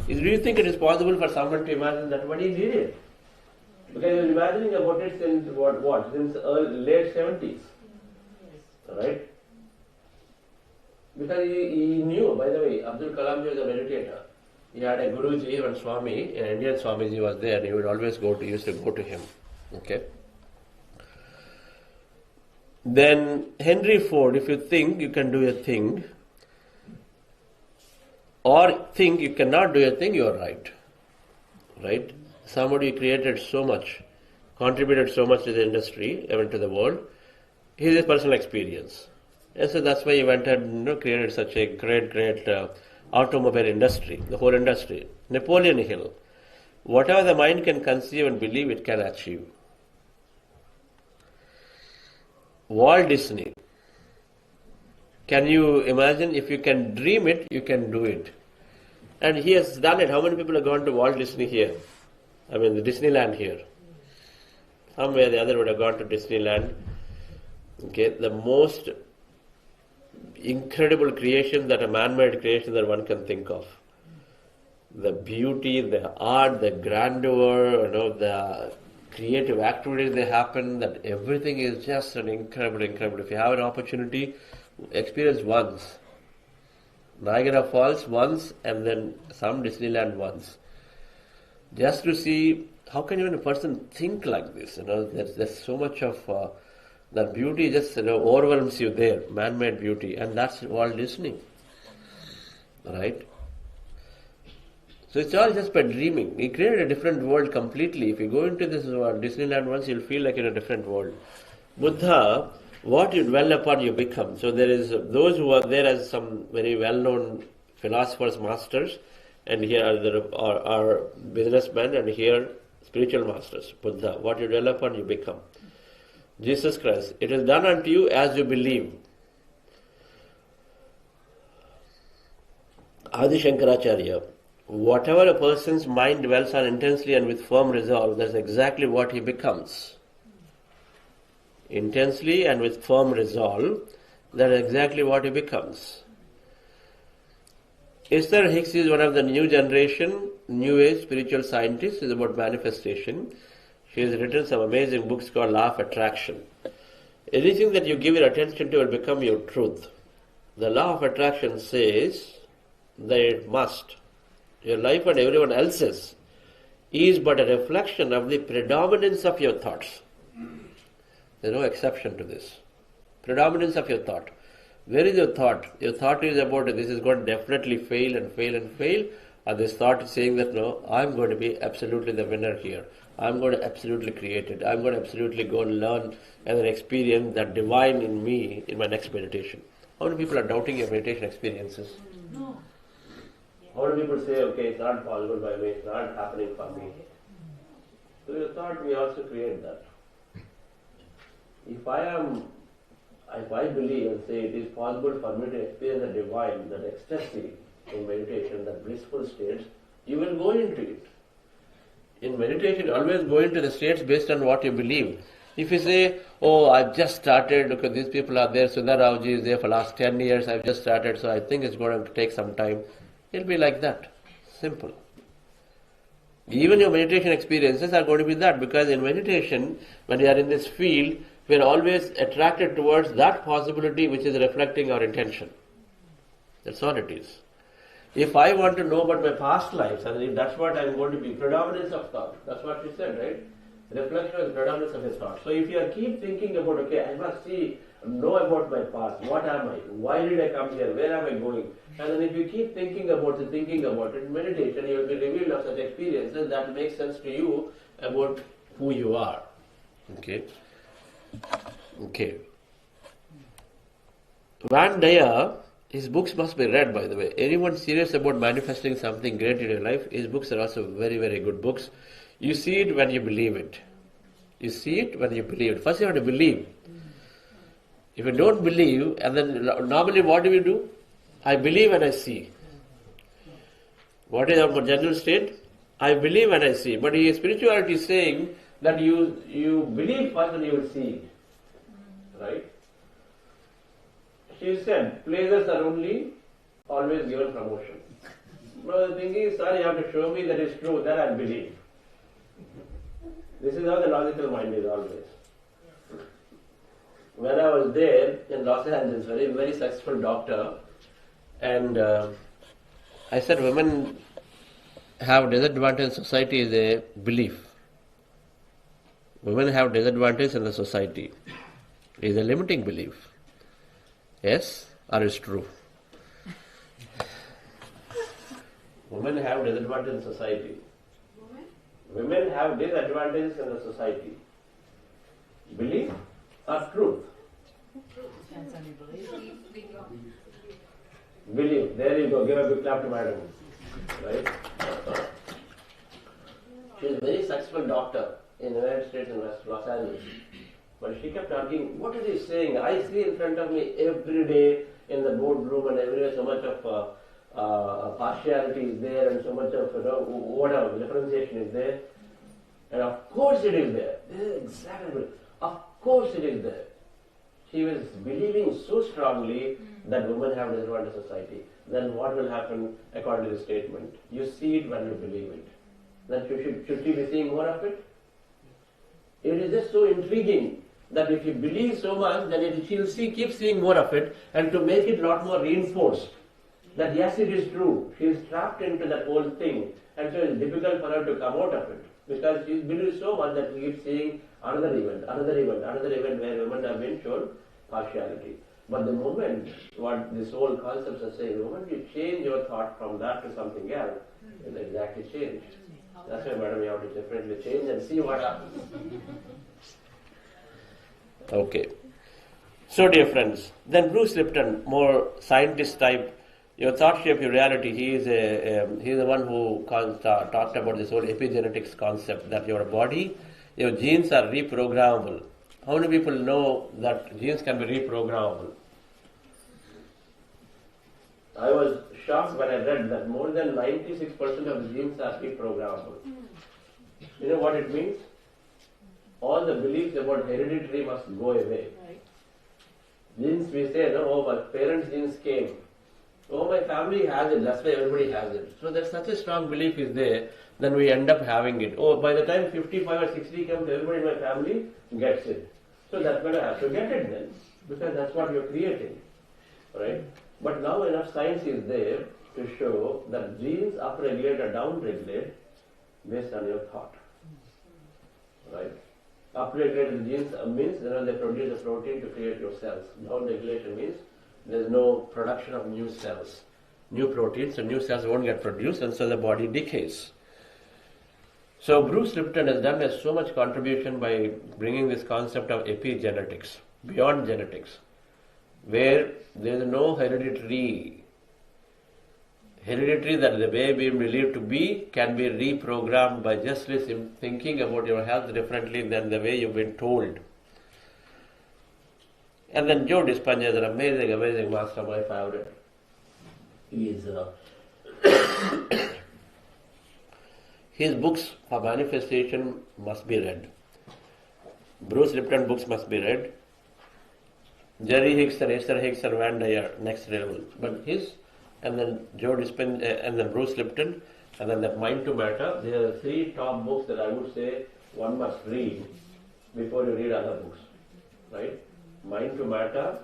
Do you think it is possible for someone to imagine that? But he did it. Because he was imagining about it since since late 70s. Right? Because he knew, by the way, Abdul Kalam was a meditator. He had a Guruji and Swami, an Indian Swamiji was there, and he would always used to go to him. Okay? Then Henry Ford, if you think you can do a thing, or think you cannot do a thing, you are right. Right? Somebody created so much, contributed so much to the industry, even to the world. His personal experience. And so that's why he went and created such a great automobile industry, the whole industry. Napoleon Hill. Whatever the mind can conceive and believe, it can achieve. Walt Disney. Can you imagine? If you can dream it, you can do it. And he has done it. How many people have gone to Walt Disney here? I mean, the Disneyland here. Somewhere or the other would have gone to Disneyland. Okay, the most incredible creation, that a man-made creation that one can think of. The beauty, the art, the grandeur, the creative activities that happen, that everything is just an incredible. If you have an opportunity, experience once. Niagara Falls once, and then some Disneyland once. Just to see how can even a person think like this. There's so much of that beauty just overwhelms you there, man-made beauty, and that's Walt Disney. Right? So it's all just by dreaming. He created a different world completely. If you go into this Disneyland once, you'll feel like in a different world. Buddha, what you dwell upon, you become. So there is those who are there as some very well-known philosophers, masters, and here are businessmen, and here spiritual masters. Buddha, what you dwell upon, you become. Jesus Christ, it is done unto you as you believe. Adi Shankaracharya, whatever a person's mind dwells on intensely and with firm resolve, that's exactly what he becomes. Intensely and with firm resolve, that is exactly what he becomes. Esther Hicks is one of the new generation, new age spiritual scientists. It's about manifestation. She has written some amazing books called Law of Attraction. Anything that you give your attention to will become your truth. The law of attraction says that it must. Your life and everyone else's is but a reflection of the predominance of your thoughts. There is no exception to this. Predominance of your thought. Where is your thought? Your thought is about this is going to definitely fail and fail and fail. Or this thought is saying that no, I'm going to be absolutely the winner here. I'm going to absolutely create it. I'm going to absolutely go and learn and experience that divine in me in my next meditation. How many people are doubting your meditation experiences? No. How many people say, okay, it's not possible by me, it's not happening for me? So your thought, we also create that. If I believe and say it is possible for me to experience the divine, that ecstasy in meditation, that blissful states, you will go into it. In meditation, always go into the states based on what you believe. If you say, oh, I've just started, look at these people are there, Sundar Rauji is there for the last 10 years, I've just started, so I think it's going to take some time. It'll be like that. Simple. Even your meditation experiences are going to be that, because in meditation, when you are in this field, we are always attracted towards that possibility which is reflecting our intention. That's all it is. If I want to know about my past lives, and if that's what I'm going to be, predominance of thought. That's what you said, right? Reflection is predominance of his thought. So if you keep thinking about, okay, I must know about my past. What am I? Why did I come here? Where am I going? And then if you keep thinking about it, in meditation, you will be revealed of such experiences that make sense to you about who you are. Okay. Van Dyer, his books must be read, by the way. Anyone serious about manifesting something great in your life, his books are also very, very good books. You see it when you believe it. You see it when you believe it. First you have to believe. If you don't believe, and then normally what do? I believe and I see. What is our general state? I believe and I see. But spirituality is saying that you believe first and you will see it. Right? She said, pleasures are only always given promotion. But the thing is, sir, you have to show me that it's true, then I'll believe. This is how the logical mind is always. When I was there in Los Angeles, very successful doctor, and I said women have disadvantage in society is a belief. Women have disadvantage in the society is a limiting belief. Yes, or is true? Women have disadvantage in society. Women have disadvantages in the society. Belief or truth? Depends on your belief. Belief. There you go. Give a big clap to madam. Right? She is a very successful doctor in the United States in Los Angeles. But she kept asking, what is he saying? I see in front of me every day in the boardroom and everywhere so much of partiality is there and so much of whatever differentiation is there. And of course it is there. This is exactly. Of course it is there. She was believing so strongly that women have disadvantage in society. Then what will happen according to the statement? You see it when you believe it. Then should she be seeing more of it? It is just so intriguing that if you believe so much, then she'll keep seeing more of it, and to make it a lot more reinforced that yes, it is true. She is trapped into that whole thing, and so it's difficult for her to come out of it because she believes so much that she keeps seeing another event where women have been shown partiality. But the moment what this whole concepts are saying, the moment you change your thought from that to something else, it's exactly changed. That's why, madam, you have to definitely change and see what happens. Okay. So, dear friends, then Bruce Lipton, more scientist type, your thought shape your reality. He is the one who talked about this whole epigenetics concept that your body, your genes are reprogrammable. How many people know that genes can be reprogrammable? I was shocked when I read that more than 96% of the genes are reprogrammable. You know what it means? All the beliefs about hereditary must go away. Right. Genes, we say, no, oh, my parents' genes came. Oh, my family has it, that's why everybody has it. So there's such a strong belief is there, then we end up having it. Oh, by the time 55 or 60 comes, everybody in my family gets it. So that's going to have to get it then, because that's what you're creating. Right? But now enough science is there to show that genes upregulate or downregulate based on your thought. Right? Upregulated genes means they produce a protein to create your cells. Downregulation means there's no production of new cells, new proteins, so new cells won't get produced, and so the body decays. So Bruce Lipton has done so much contribution by bringing this concept of epigenetics, beyond genetics, where there is no hereditary that the way we believe to be can be reprogrammed by just thinking about your health differently than the way you've been told. And then Joe Dispenza is an amazing master, my favorite. He is his books for manifestation must be read. Bruce Lipton books must be read. Jerry Hicks and Esther Hicks and Van Dyer, next level. But his, and then Joe Dispenza, and then Bruce Lipton, and then that Mind to Matter. There are three top books that I would say one must read before you read other books. Right? Mind to Matter,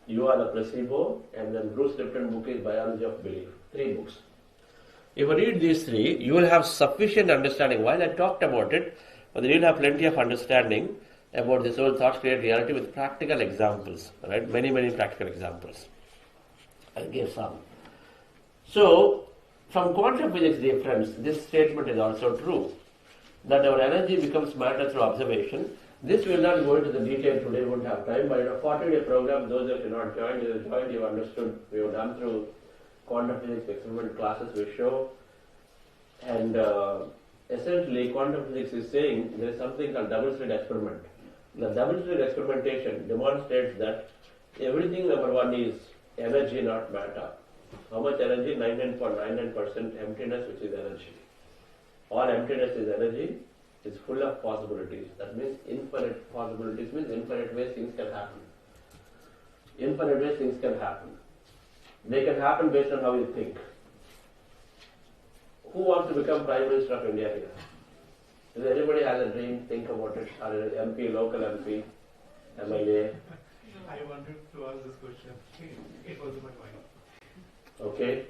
You Are the Placebo, and then Bruce Lipton book is Biology of Belief. 3 books. If you read these 3, you will have sufficient understanding. While I talked about it, but you will have plenty of understanding about this whole thought create reality with practical examples. Right? Many practical examples. I'll give some. So, from quantum physics, dear friends, this statement is also true. That our energy becomes matter through observation. This will not go into the detail today, we won't have time, but in a 40-day program, those of you not joined, you've understood, we have done through quantum physics experiment classes we show. And essentially, quantum physics is saying there is something called double-slit experiment. The double-slit experimentation demonstrates that everything, number one, is energy, not matter. How much energy? 99.99% emptiness, which is energy. All emptiness is energy. It's full of possibilities. That means infinite possibilities means infinite ways things can happen. Infinite ways things can happen. They can happen based on how you think. Who wants to become Prime Minister of India here? If anybody has a dream, think about it. Or an MP, local MP, MLA. I wanted to ask this question. It was in my mind. Okay.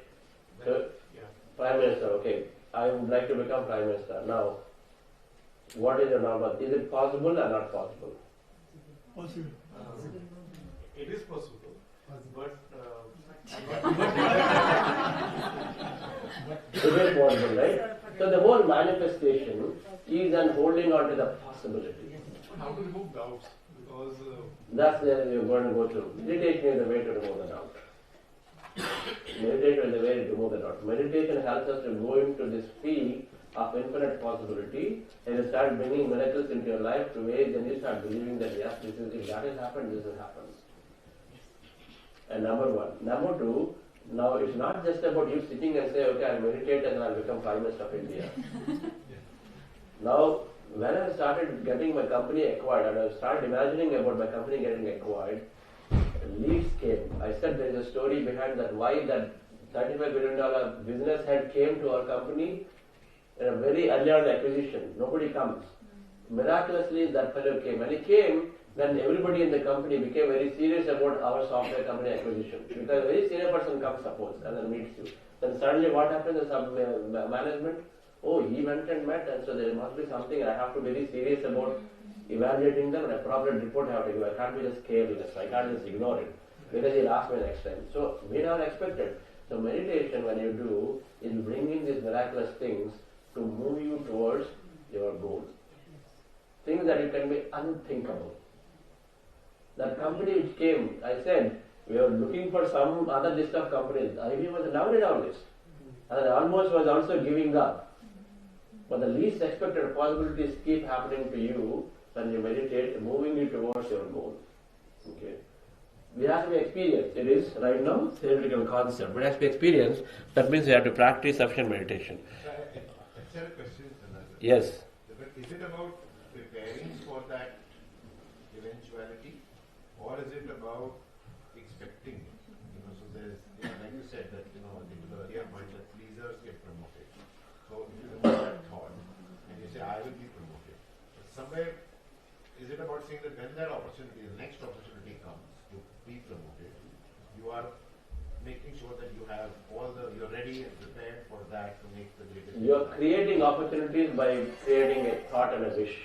So, Yeah. Prime Minister, okay. I would like to become Prime Minister. Now, what is your number? Is it possible or not possible? Possible. It is possible, but It is possible, right? So the whole manifestation is on holding on to the possibility. how to remove doubts? Because That's where you're going to go through. Meditation is the way to remove the doubt. Meditation is the way to remove the doubt. Meditation helps us to go into this field of infinite possibility and you start bringing miracles into your life to ways and you start believing that yes, this is, if that has happened, this has happened. And number one. Number two, now it's not just about you sitting and say, okay, I'll meditate and I'll become Prime Minister of India. Now, when I started getting my company acquired and I started imagining about my company getting acquired, leads came. I said there is a story behind that why that $35 billion business head came to our company in a very early on acquisition. Nobody comes. Miraculously, that fellow came. When he came, then everybody in the company became very serious about our software company acquisition. Because a very senior person comes, suppose, and then meets you. Then suddenly what happens in some management? Oh, he went and met, and so there must be something. I have to be very serious about evaluating them, and a proper report I have to give. I can't be just careless. I can't just ignore it because he'll ask me next time. So we never expected. So meditation, when you do, is bringing these miraculous things to move you towards your goal. Things that you can be unthinkable. That company which came, I said, we were looking for some other list of companies. IBM was never in our list. And I almost was also giving up. But the least expected possibilities keep happening to you when you meditate, moving you towards your goal. Okay. We have to be experienced. It is right now theoretical concept, but it has to be experienced. That means you have to practice sufficient meditation. I have a question. Yes. Is it about preparing for that eventuality, or is it about expecting it? So there's, like you said, that the earlier point that pleasers get promoted. So if you remove that thought and you say, I will be promoted, but somewhere, is it about saying that when that opportunity, the next opportunity comes to be promoted, you are making sure that you have you're ready and prepared for that to make the greatest. You are creating opportunities by creating a thought and a wish.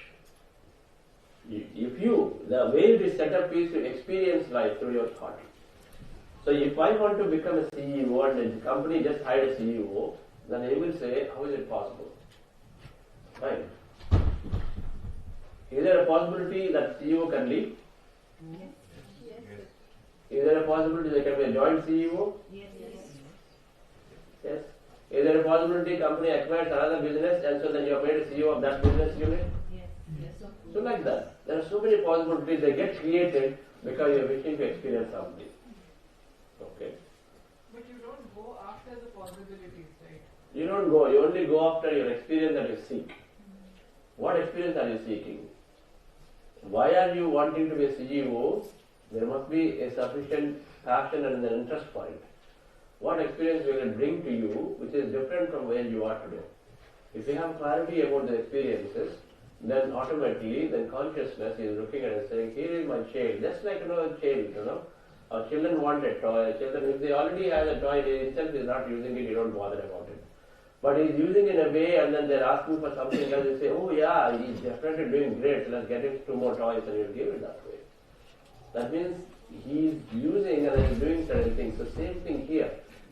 The way it is set up is to experience life through your thought. So if I want to become a CEO and the company just hired a CEO, then they will say, how is it possible? Fine. Is there a possibility that CEO can leave? Yes. Is there a possibility there can be a joint CEO? Yes. Yes. Is there a possibility company acquires another business and so then you are made a CEO of that business unit? Yes. So like that. There are so many possibilities that get created because you are wishing to experience something. Okay. But you don't go after the possibilities, right? You don't go, you only go after your experience that you seek. What experience are you seeking? Why are you wanting to be a CEO? There must be a sufficient passion and an interest for it. What experience will it bring to you which is different from where you are today? If you have clarity about the experiences, then automatically, then consciousness is looking at it and saying, here is my child. Just like a child, Our children want a toy. Children, if they already have a toy, they itself is not using it, you don't bother about it. But he's using it in a way and then they're asking for something else, they say, oh yeah, he's definitely doing great, so let's get him 2 more toys and you'll give it that way. That means he's using and he's doing certain things. So same thing here.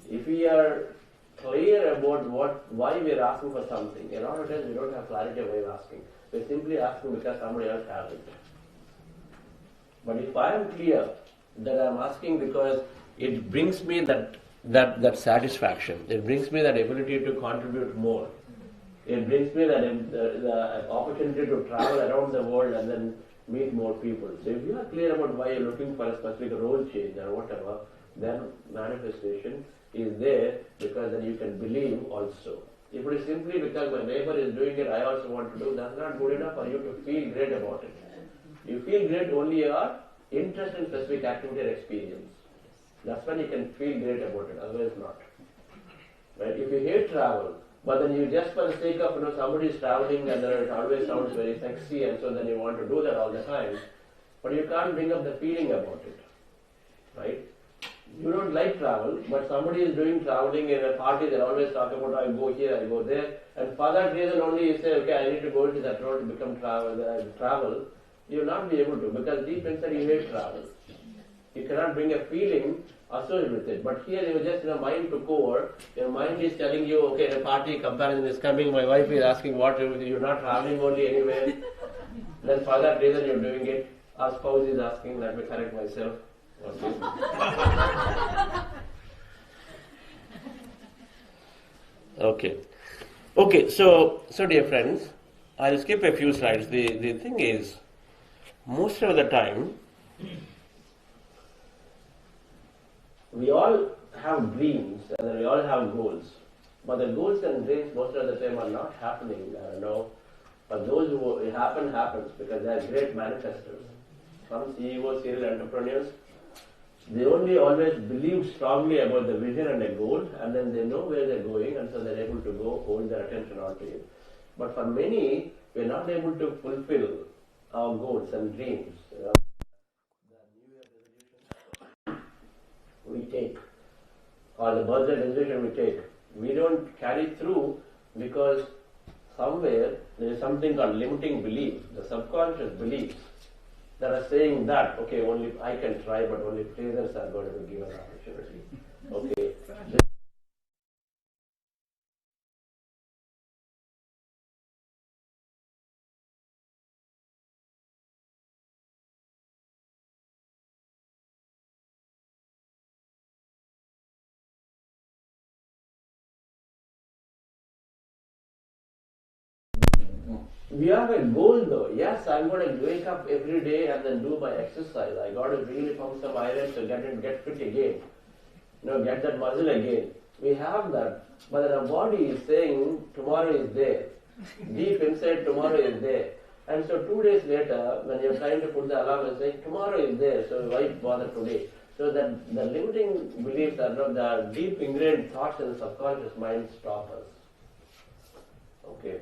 If we are clear about why we are asking for something, a lot of times we don't have clarity of why we're asking. We're simply asking because somebody else has it. But if I am clear that I'm asking because it brings me that satisfaction, it brings me that ability to contribute more, it brings me that the opportunity to travel around the world and then meet more people. So if you are clear about why you're looking for a specific role change or whatever, then manifestation is there because then you can believe also. If it is simply because my neighbor is doing it, I also want to do, that's not good enough for you to feel great about it. You feel great only your interest in specific activity or experience. That's when you can feel great about it, otherwise not. Right? If you hate travel, But then you just for the sake of, somebody is traveling and then it always sounds very sexy and so then you want to do that all the time. But you can't bring up the feeling about it. Right? You don't like travel, but somebody is doing traveling in a party, they always talk about I go here, I go there. And for that reason only you say, okay, I need to go to that road to become travel. You will not be able to because deep inside you hate travel. You cannot bring a feeling associated with it. But here you just mind to core, your mind is telling you, okay, the party comparison is coming, my wife is asking what you're not traveling only anywhere. Then for that reason you're doing it. Our spouse is asking, let me correct myself. Okay. Okay, so dear friends, I'll skip a few slides. The thing is, most of the time, we all have dreams and we all have goals. But the goals and dreams most of the time are not happening. But those who happens because they are great manifestors. Some CEOs, serial entrepreneurs, they only always believe strongly about the vision and the goal, and then they know where they're going, and so they're able to go hold their attention onto it. But for many, we're not able to fulfill our goals and dreams. The New Year resolution we take, or the birthday resolution we take, we don't carry through because somewhere there is something called limiting belief, the subconscious beliefs that are saying that, okay, only I can try, but only trainers are going to be given an opportunity. Okay. We have a goal though. Yes, I'm going to wake up every day and then do my exercise. I got to really pump some iron to get fit again. Get that muscle again. We have that. But then our body is saying tomorrow is there. Deep inside tomorrow is there. And so 2 days later, when you're trying to put the alarm and saying tomorrow is there, so why bother today? So that the limiting beliefs are not the deep ingrained thoughts in the subconscious mind stop us. Okay.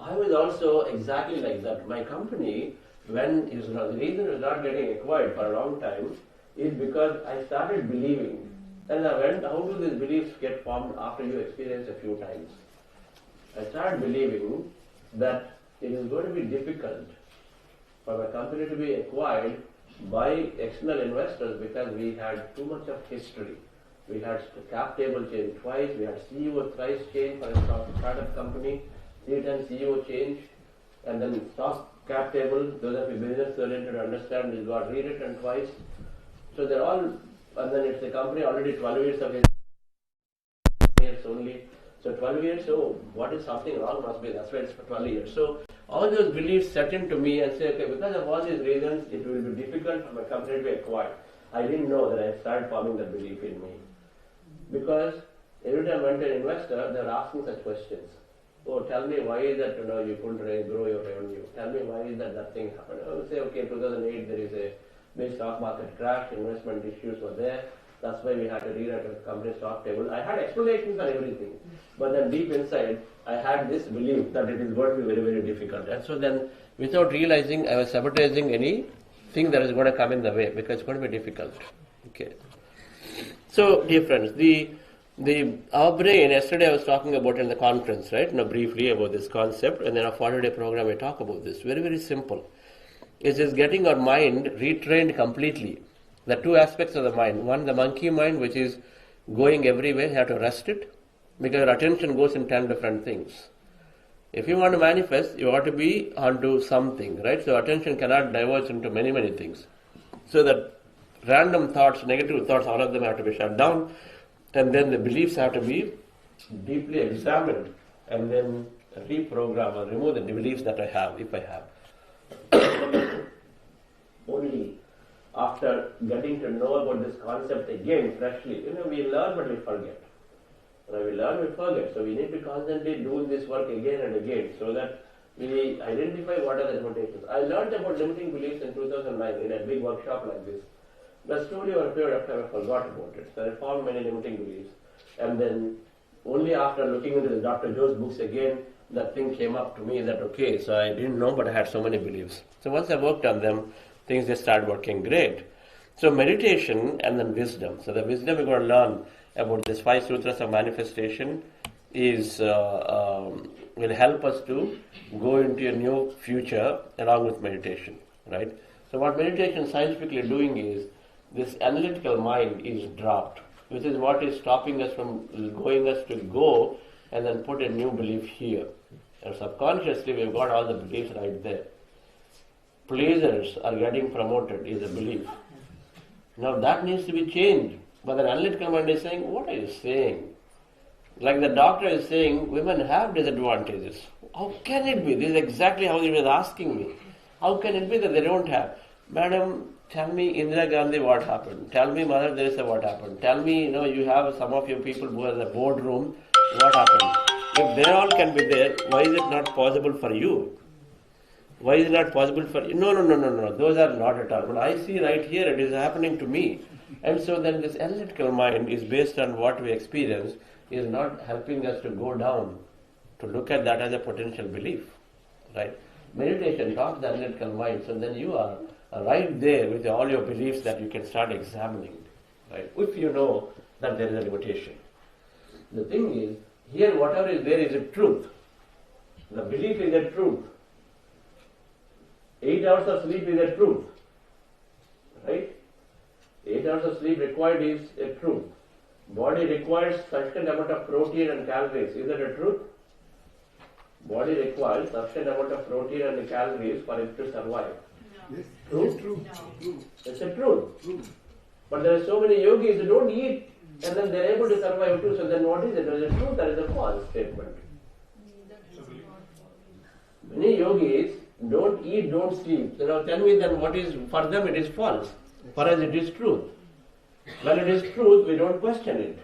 I was also exactly like that. My company, when the reason it was not getting acquired for a long time is because I started believing. And I went, how do these beliefs get formed after you experience a few times? I started believing that it is going to be difficult for a company to be acquired by external investors because we had too much of history. We had cap table change twice, we had CEO thrice change for a startup company. 3 times CEO change, and then stock cap table, those of you business oriented understand it got rewritten twice. So they're all, and then it's a company already 12 years of years only. So 12 years, so what is something wrong must be, that's why it's for 12 years. So all those beliefs set into me and say, okay, because of all these reasons, it will be difficult for my company to be acquired. I didn't know that I started forming that belief in me. Because every time I went to an investor, they were asking such questions. Oh, tell me why is that you couldn't grow your revenue? Tell me why is that thing happened? I would say, okay, 2008 there is a big stock market crash, investment issues were there. That's why we had to rewrite the company stock table. I had explanations for everything, but then deep inside, I had this belief that it is going to be very, very difficult. And so then, without realizing, I was sabotaging anything that is going to come in the way because it's going to be difficult. Okay. So, dear friends, our brain, yesterday I was talking about in the conference, right? Briefly about this concept, and then a 40-day program I talk about this. Very, very simple. It's just getting our mind retrained completely. The 2 aspects of the mind. One, the monkey mind, which is going everywhere, you have to rest it, because your attention goes in 10 different things. If you want to manifest, you ought to be onto something, right? So attention cannot diverge into many, many things. So that random thoughts, negative thoughts, all of them have to be shut down. And then the beliefs have to be deeply examined and then reprogram or remove the beliefs that I have, if I have. Only after getting to know about this concept again freshly, we learn but we forget. When we learn, we forget. So we need to constantly do this work again and again so that we identify what are the limitations. I learned about limiting beliefs in 2009 in a big workshop like this. But slowly over a period of time I forgot about it. So I found many limiting beliefs. And then Only after looking into the Dr. Joe's books again, that thing came up to me that, okay, so I didn't know, but I had so many beliefs. So once I worked on them, things just started working great. So meditation and then wisdom. So the wisdom we're going to learn about these 5 sutras of manifestation is will help us to go into a new future along with meditation, right? So what meditation is scientifically doing is this analytical mind is dropped, which is what is stopping us from going us to go and then put a new belief here. And subconsciously we've got all the beliefs right there. Pleasures are getting promoted is a belief. Now that needs to be changed. But the analytical mind is saying, what are you saying? Like the doctor is saying, women have disadvantages. How can it be? This is exactly how he was asking me. How can it be that they don't have? Madam, tell me Indira Gandhi what happened. Tell me Mother Teresa what happened. Tell me, you have some of your people who are in the boardroom, what happened? If they all can be there, why is it not possible for you? Why is it not possible for you? No. Those are not at all. But I see right here, it is happening to me. And so then this analytical mind is based on what we experience, is not helping us to go down, to look at that as a potential belief. Right? Meditation talks the analytical mind, so then you are right there with all your beliefs that you can start examining. Right? If you know that there is a limitation. The thing is, here whatever is there is a truth. The belief is a truth. 8 hours of sleep is a truth. Right? 8 hours of sleep required is a truth. Body requires sufficient amount of protein and calories. Is that a truth? Body requires sufficient amount of protein and calories for it to survive. No. Yes, True? it's true. True. It's a truth. True. But there are so many yogis who don't eat and then they're able to survive too. So then what is it? There is a truth, there is a false statement. Many yogis don't eat, don't sleep. So now tell me then what is, for them it is false. For us it is truth. When it is truth, we don't question it.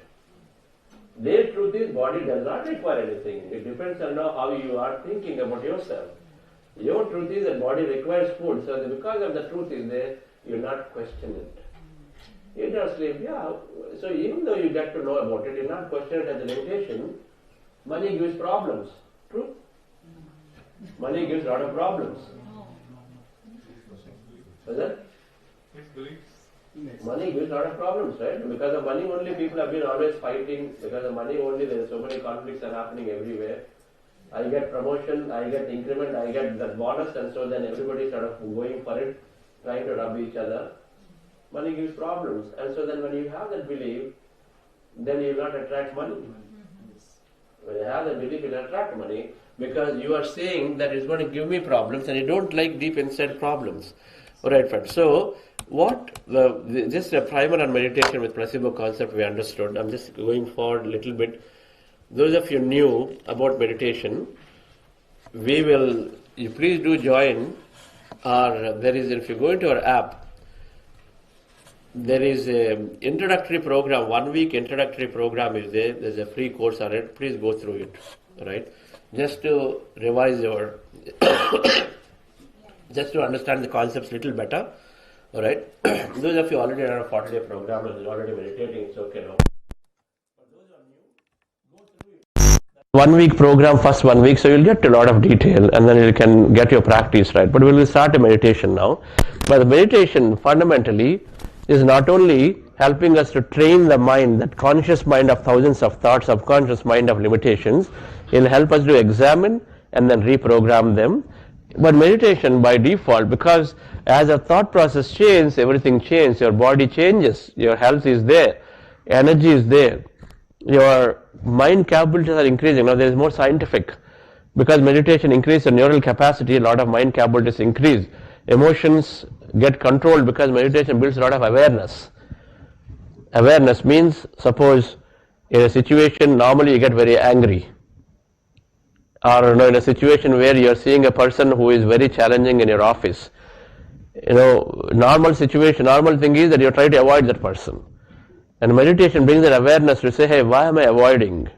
Their truth is body does not require anything. It depends on how you are thinking about yourself. Your truth is that body requires food. So because of the truth is there, you not question it. Eat or sleep, yeah. So even though you get to know about it, you not question it as a limitation. Money gives problems. True? Money gives a lot of problems. Is it? It's beliefs. Money gives a lot of problems, right? Because of money only people have been always fighting. Because of money only there are so many conflicts are happening everywhere. I get promotion, I get increment, I get that bonus, and so then everybody sort of going for it, trying to rub each other. Money gives problems. And so then when you have that belief, then you will not attract money. When you have that belief, you will attract money because you are saying that it's going to give me problems and you don't like deep inside problems. Alright friends, so just a primer on meditation with placebo concept we understood. I'm just going forward a little bit. Those of you new about meditation, you please do join if you go into our app, there is an introductory program, 1 week introductory program is there. There's a free course on it. Please go through it, right? Just to revise just to understand the concepts a little better, alright? Those of you already are on a 40-day program and you're already meditating, it's okay now. But those are new, go through it. 1 week program, first 1 week, so you'll get a lot of detail and then you can get your practice right. But we'll start a meditation now. But the meditation fundamentally is not only helping us to train the mind, that conscious mind of thousands of thoughts, subconscious mind of limitations. It will help us to examine and then reprogram them. But meditation by default, because as a thought process changes, everything changes. Your body changes, your health is there, energy is there, your mind capabilities are increasing. Now there is more scientific. Because meditation increases your neural capacity, a lot of mind capabilities increase. Emotions get controlled because meditation builds a lot of awareness. Awareness means, suppose in a situation normally you get very angry, or in a situation where you are seeing a person who is very challenging in your office. Normal thing is that you try to avoid that person. And meditation brings that awareness to say, hey, why am I avoiding?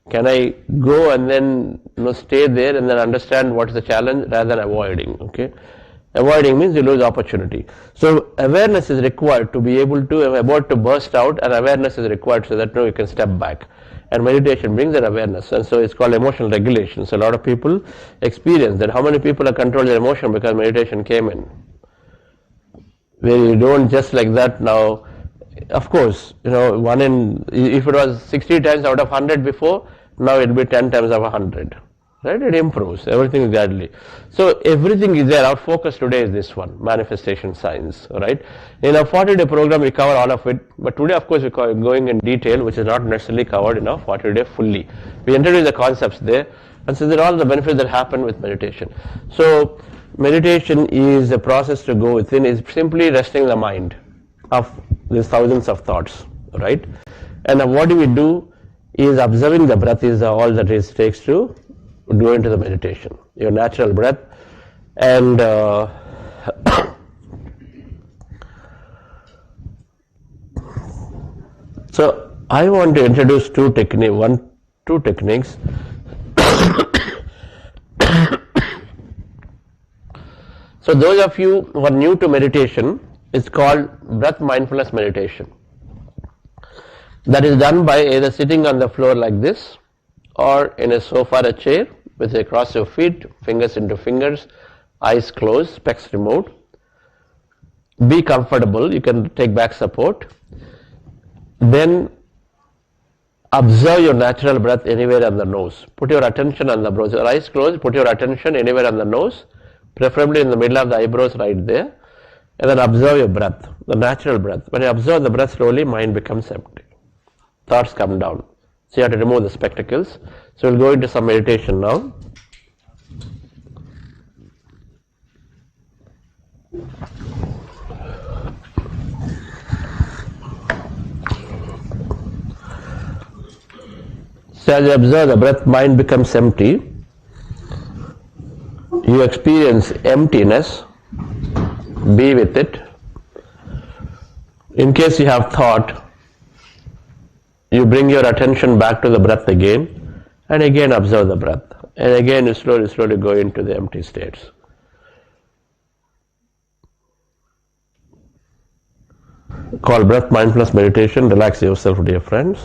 Can I go and then stay there and then understand what is the challenge rather than avoiding? Okay. Avoiding means you lose opportunity. So awareness is required to be able to, about to burst out, and awareness is required so that you can step back. And meditation brings that awareness, and so it's called emotional regulation. So a lot of people experience that. How many people are controlling their emotion because meditation came in? Where you don't just like that now. Of course, if it was 60 times out of 100 before, now it will be 10 times out of 100. Right? It improves. Everything is gradually. So everything is there. Our focus today is this one, manifestation science. Right? In our 40-day program, we cover all of it. But today, of course, we're going in detail, which is not necessarily covered in our 40-day fully. We introduce the concepts there. And so there are all the benefits that happen with meditation. So meditation is a process to go within. It's simply resting the mind of these thousands of thoughts. Right? And what do we do is observing the breath is all that it takes to go into the meditation, your natural breath. And so I want to introduce two techniques. So those of you who are new to meditation, it's called breath mindfulness meditation. That is done by either sitting on the floor like this, or in a sofa or a chair, with a cross your feet, fingers into fingers, eyes closed, specs removed. Be comfortable, you can take back support. Then observe your natural breath anywhere on the nose. Put your attention on the nose. Your eyes closed, put your attention anywhere on the nose, preferably in the middle of the eyebrows right there. And then observe your breath, the natural breath. When you observe the breath slowly, mind becomes empty. Thoughts come down. So you have to remove the spectacles. So we'll go into some meditation now. So as you observe the breath, mind becomes empty. You experience emptiness. Be with it. In case you have thought, you bring your attention back to the breath again, and again observe the breath. And again you slowly go into the empty states. Called breath mindfulness meditation. Relax yourself, dear friends.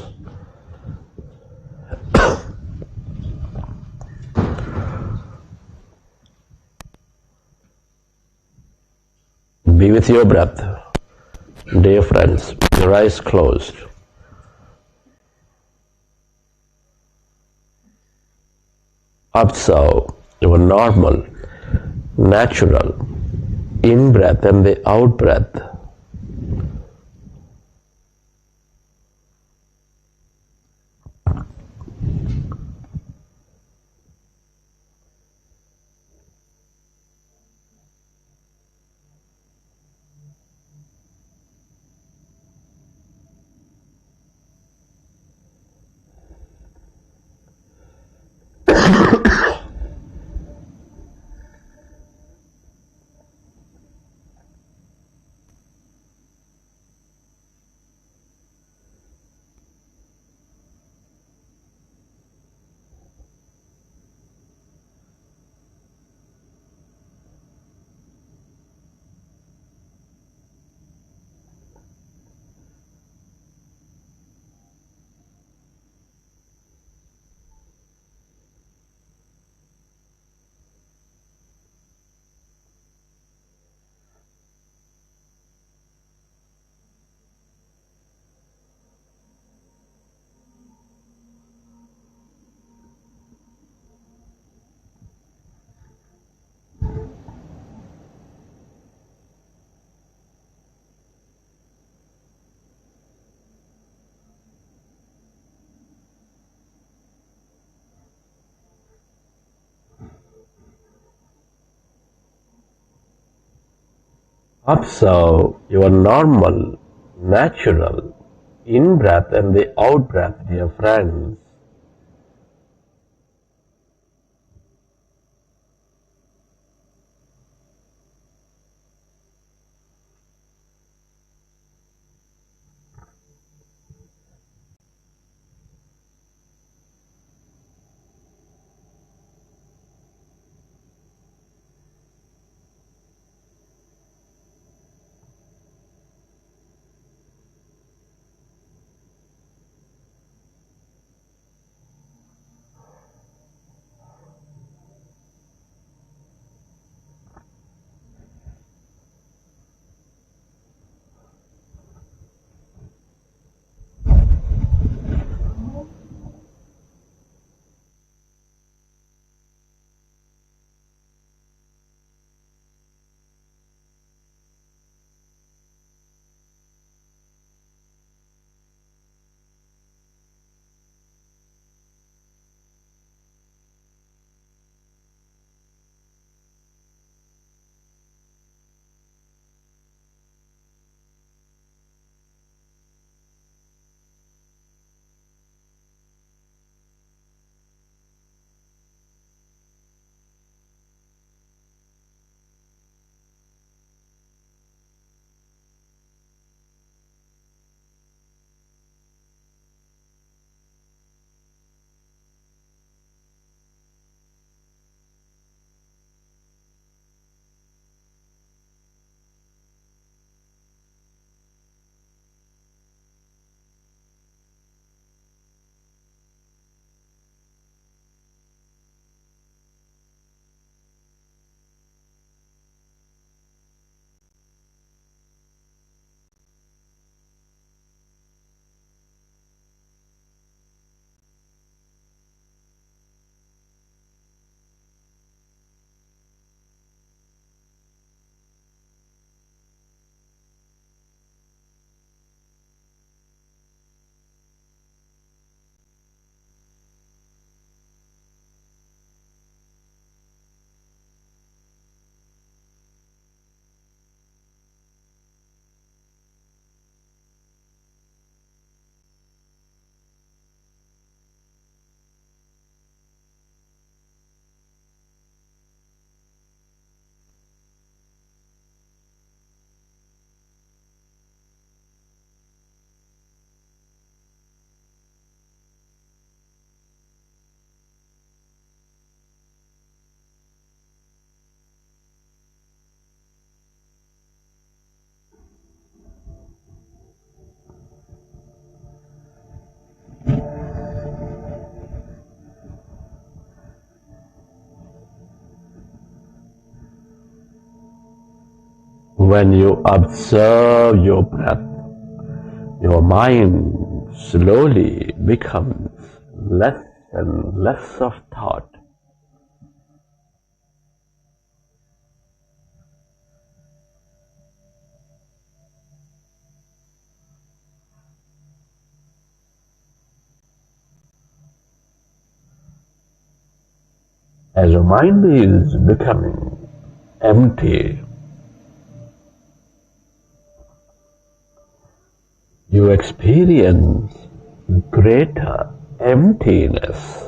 Be with your breath, dear friends, your eyes closed. Observe your normal, natural in-breath and the out-breath. Observe your normal, natural in-breath and the out-breath, dear friends. When you observe your breath, your mind slowly becomes less and less of thought. As your mind is becoming empty, you experience greater emptiness.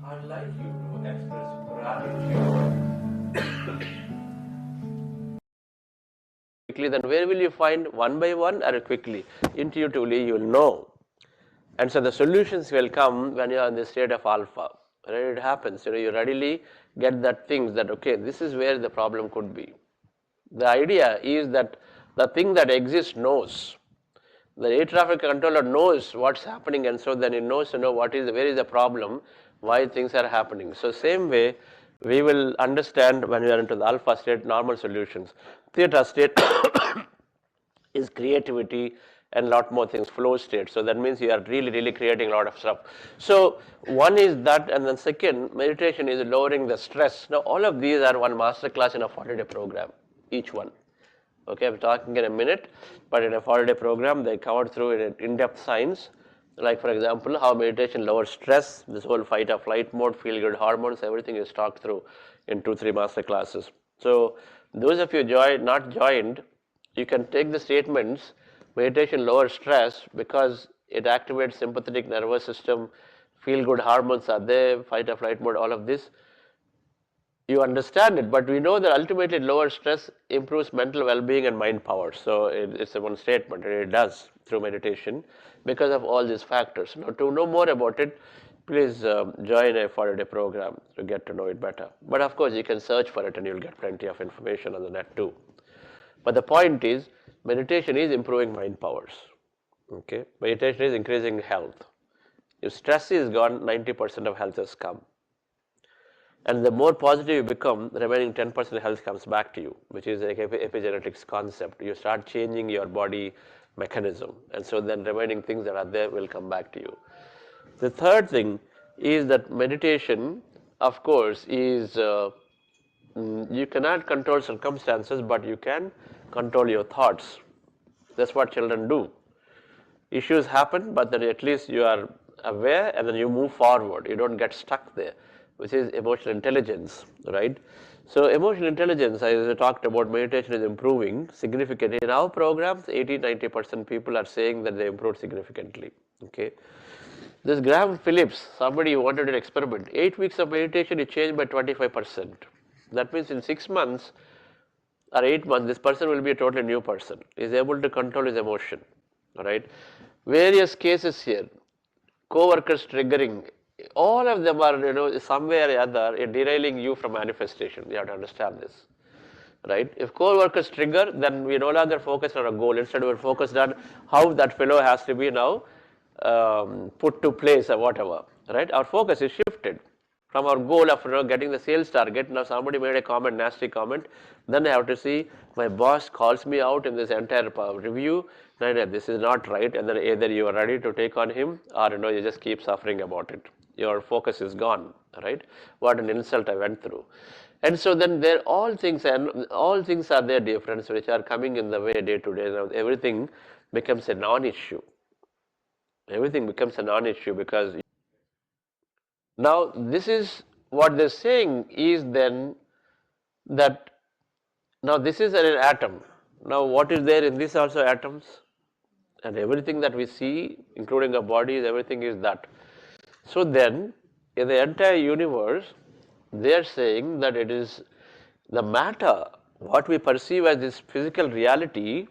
I'd like you to express gratitude. Quickly, then where will you find one by one or quickly? Intuitively, you will know. And so the solutions will come when you are in the state of alpha. Right? It happens. You readily get that things that, okay, this is where the problem could be. The idea is that the thing that exists knows. The air traffic controller knows what's happening, and so then it knows what is where is the problem, why things are happening. So same way we will understand when we are into the alpha state, normal solutions. Theta state is creativity and lot more things, flow state. So that means you are really creating a lot of stuff. So one is that, and then second, meditation is lowering the stress. Now all of these are one master class in a 40-day program, each one. Okay, I'm talking in a minute, but in a 40-day program, they covered through in-depth science, like for example, how meditation lowers stress, this whole fight or flight mode, feel-good hormones, everything is talked through in 2-3 master classes. So those of you not joined, you can take the statements, meditation lowers stress because it activates sympathetic nervous system, feel-good hormones are there, fight or flight mode, all of this. You understand it, but we know that ultimately lower stress improves mental well-being and mind power. So it's a one statement, and it does through meditation because of all these factors. Now to know more about it, please join a 40-day program to get to know it better. But of course you can search for it and you'll get plenty of information on the net too. But the point is, meditation is improving mind powers. Okay, meditation is increasing health. If stress is gone, 90% of health has come. And the more positive you become, the remaining 10% health comes back to you, which is like epigenetics concept. You start changing your body mechanism, and so then remaining things that are there will come back to you. The third thing is that meditation, of course, is you cannot control circumstances, but you can control your thoughts. That's what children do. Issues happen, but then at least you are aware and then you move forward. You don't get stuck there, which is emotional intelligence, right? So emotional intelligence, as I talked about, meditation is improving significantly. In our programs, 80-90% people are saying that they improved significantly, okay? This Graham Phillips, somebody who wanted an experiment, 8 weeks of meditation, he changed by 25%. That means in 6 months or 8 months, this person will be a totally new person. He is able to control his emotion, right? Various cases here, co-workers triggering, all of them are, some way or other, derailing you from manifestation. You have to understand this, right? If co-workers trigger, then we no longer focus on a goal. Instead, we're focused on how that fellow has to be now put to place or whatever, right? Our focus is shifted. from our goal of getting the sales target. Now somebody made a comment, nasty comment, then I have to see my boss calls me out in this entire review, and this is not right, and then either you are ready to take on him or you just keep suffering about it. Your focus is gone, right? What an insult I went through. And so then there all things are there difference which are coming in the way day to day. Now everything becomes a non-issue. Everything becomes a non-issue because now this is what they're saying is then that now this is an atom. Now what is there in this also atoms? And everything that we see, including our bodies, everything is that. So then in the entire universe, they are saying that it is the matter, what we perceive as this physical reality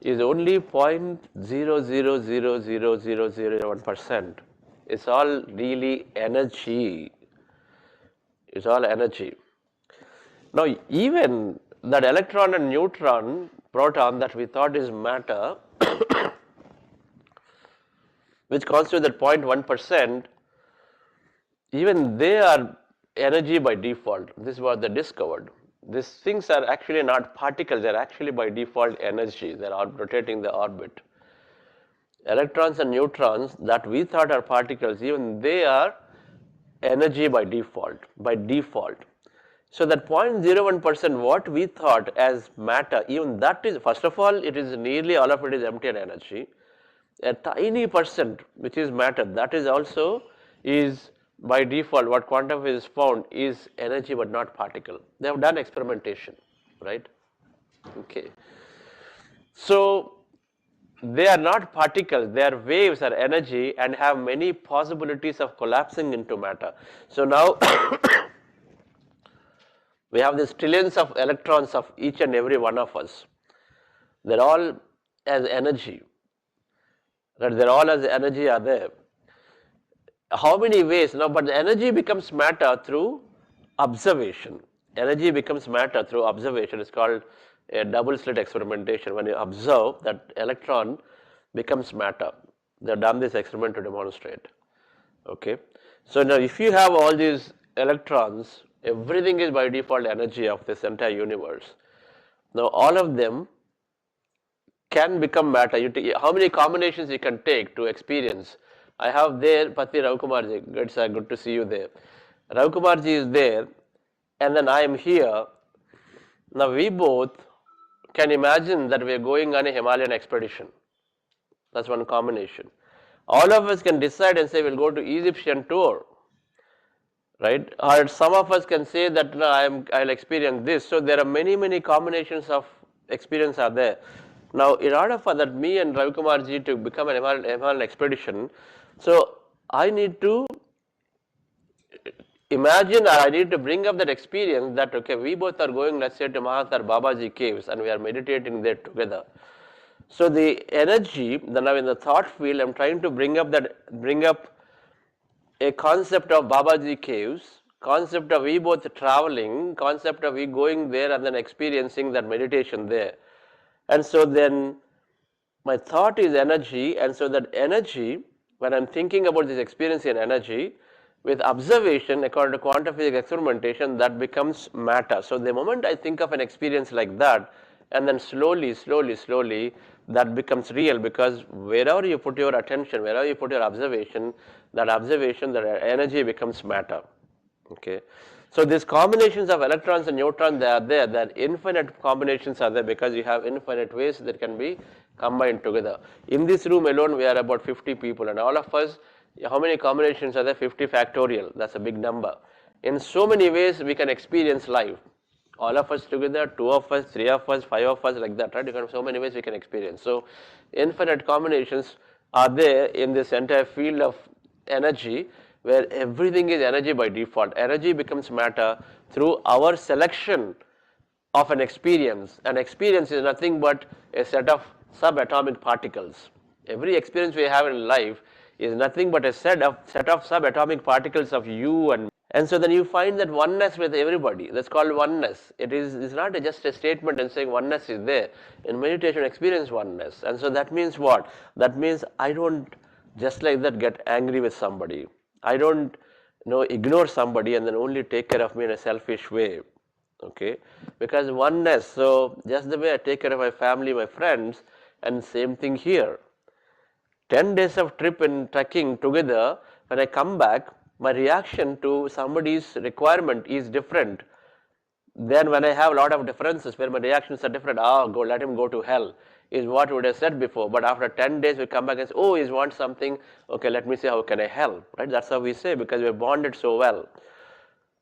is only 0.0000001%. It's all really energy. It's all energy. Now even that electron and neutron, proton that we thought is matter, which constitute that 0.1%, even they are energy by default. This is what they discovered. These things are actually not particles, they are actually by default energy. They are rotating the orbit. Electrons and neutrons that we thought are particles, even they are energy by default. So that 0.01% what we thought as matter, even that is, first of all, it is nearly all of it is empty energy. A tiny percent which is matter, that is also is by default what quantum physics found is energy but not particle. They have done experimentation, right? Okay. So they are not particles, they are waves or energy and have many possibilities of collapsing into matter. So now we have these trillions of electrons of each and every one of us. They're all as energy. Right? They're all as energy are there. How many ways? Now, but the energy becomes matter through observation. Energy becomes matter through observation. It's called a double slit experimentation. When you observe, that electron becomes matter. They've done this experiment to demonstrate. Okay. So now if you have all these electrons, everything is by default energy of this entire universe. Now all of them can become matter. How many combinations you can take to experience? I have there Pati Ravkumarji, good to see you there. Ravkumarji is there and then I am here. Now we both can imagine that we are going on a Himalayan expedition. That's one combination. All of us can decide and say we'll go to Egyptian tour. Right? Or some of us can say that no, I'll experience this. So there are many combinations of experience are there. Now in order for that me and Ravkumarji to become an Himalayan expedition, so I need to imagine or I need to bring up that experience that okay, we both are going, let's say, to Mahathar Babaji caves and we are meditating there together. So the energy, then now in the thought field, I'm trying to bring up a concept of Babaji caves, concept of we both traveling, concept of we going there and then experiencing that meditation there. And so then my thought is energy, and so that energy, when I'm thinking about this experience in energy, with observation according to quantum physics experimentation, that becomes matter. So the moment I think of an experience like that, and then slowly that becomes real, because wherever you put your attention, wherever you put your observation, that energy becomes matter. Okay. So these combinations of electrons and neutrons, they are there, that infinite combinations are there because you have infinite ways that can be combined together. In this room alone we are about 50 people and all of us, how many combinations are there? 50 factorial, that's a big number. In so many ways we can experience life. All of us together, 2 of us, 3 of us, 5 of us, like that, right? Because so many ways we can experience. So infinite combinations are there in this entire field of energy, where everything is energy by default. Energy becomes matter through our selection of an experience. An experience is nothing but a set of subatomic particles. Every experience we have in life is nothing but a set of subatomic particles of you and so then you find that oneness with everybody. That's called oneness. It's not just a statement and saying oneness is there. In meditation, experience oneness. And so that means what? That means I don't just like that get angry with somebody. I don't ignore somebody and then only take care of me in a selfish way. Okay, because oneness, so just the way I take care of my family, my friends, and same thing here. 10 days of trip in trekking together, when I come back, my reaction to somebody's requirement is different. Then when I have a lot of differences where my reactions are different, go, let him go to hell, is what we would have said before. But after 10 days we come back and say, oh, he wants something, okay, let me see how can I help, right? That's how we say, because we're bonded so well.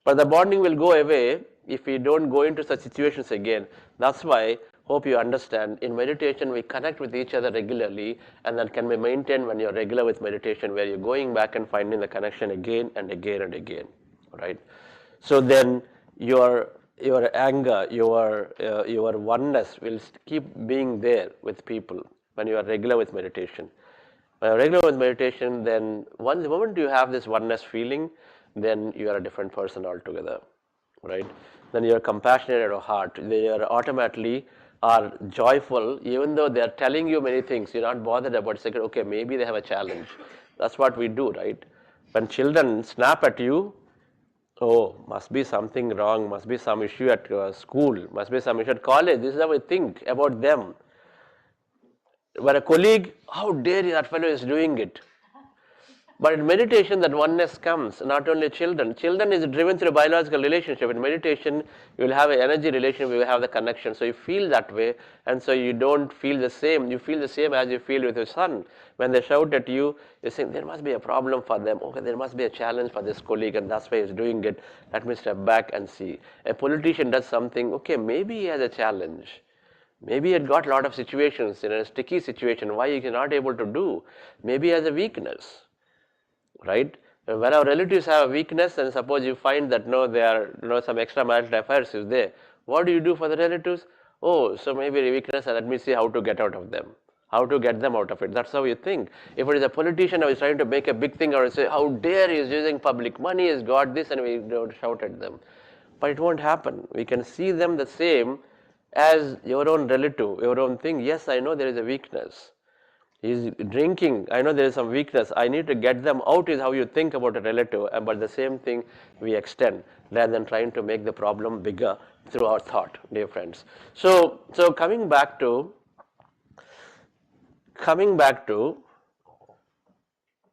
But the bonding will go away if we don't go into such situations again. That's why, hope you understand, in meditation we connect with each other regularly, and that can be maintained when you're regular with meditation, where you're going back and finding the connection again and again and again, right? So then your anger, your oneness will keep being there with people when you are regular with meditation. When you're regular with meditation, then the moment you have this oneness feeling, then you are a different person altogether, right? Then you are compassionate at your heart. They are automatically are joyful, even though they are telling you many things. You're not bothered about it. Okay, maybe they have a challenge. That's what we do, right? When children snap at you, oh, must be something wrong, must be some issue at school, must be some issue at college. This is how we think about them. When a colleague, how dare you, that fellow is doing it. But in meditation, that oneness comes, not only children. Children is driven through a biological relationship. In meditation, you will have an energy relationship, you will have the connection. So you feel that way, and so you don't feel the same. You feel the same as you feel with your son. When they shout at you, you think there must be a problem for them. Okay, there must be a challenge for this colleague, and that's why he's doing it. Let me step back and see. A politician does something, okay, maybe he has a challenge. Maybe he had got a lot of situations in a sticky situation, why he is not able to do. Maybe he has a weakness. Right? When our relatives have a weakness, and suppose you find that there are some extramarital affairs is there, what do you do for the relatives? Oh, so maybe a weakness, and let me see how to get out of them, how to get them out of it. That's how you think. If it is a politician who is trying to make a big thing, or say, how dare he is using public money, he's got this, and we don't shout at them. But it won't happen. We can see them the same as your own relative, your own thing. Yes, I know there is a weakness. He's drinking, I know there is some weakness, I need to get them out, is how you think about a relative, but the same thing we extend, rather than trying to make the problem bigger through our thought, dear friends. So coming back to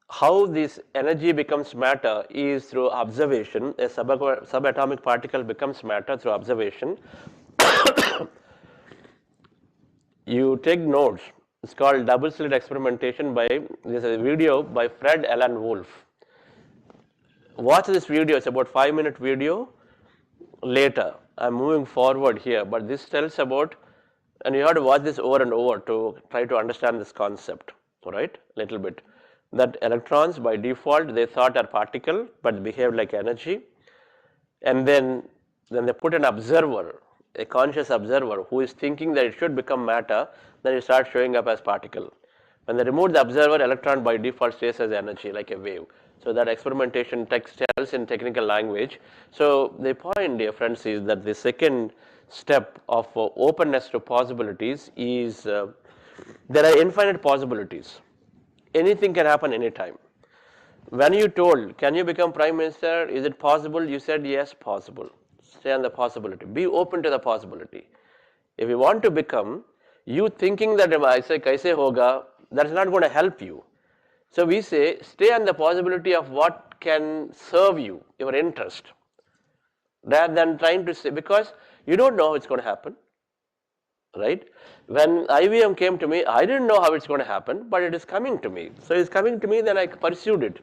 how this energy becomes matter is through observation. A subatomic particle becomes matter through observation. You take notes. It's called double slit experimentation this is a video by Fred Alan Wolf. Watch this video, it's about 5-minute video. Later, I'm moving forward here, but this tells about, and you have to watch this over and over to try to understand this concept, alright, little bit. That electrons by default, they thought are particle, but behave like energy. And then they put an observer, a conscious observer who is thinking that it should become matter, then it starts showing up as particle. When they remove the observer, electron by default stays as energy, like a wave. So that experimentation tells in technical language. So the point, dear friends, is that the second step of openness to possibilities is there are infinite possibilities. Anything can happen anytime. When you told, can you become Prime Minister? Is it possible? You said yes, possible. Stay on the possibility. Be open to the possibility. If you want to become, you thinking that aise kaise hoga, that is not going to help you. So we say, stay on the possibility of what can serve you, your interest, rather than trying to say, because you don't know how it's going to happen, right? When IVM came to me, I didn't know how it's going to happen, but it is coming to me. So it's coming to me, then I pursued it.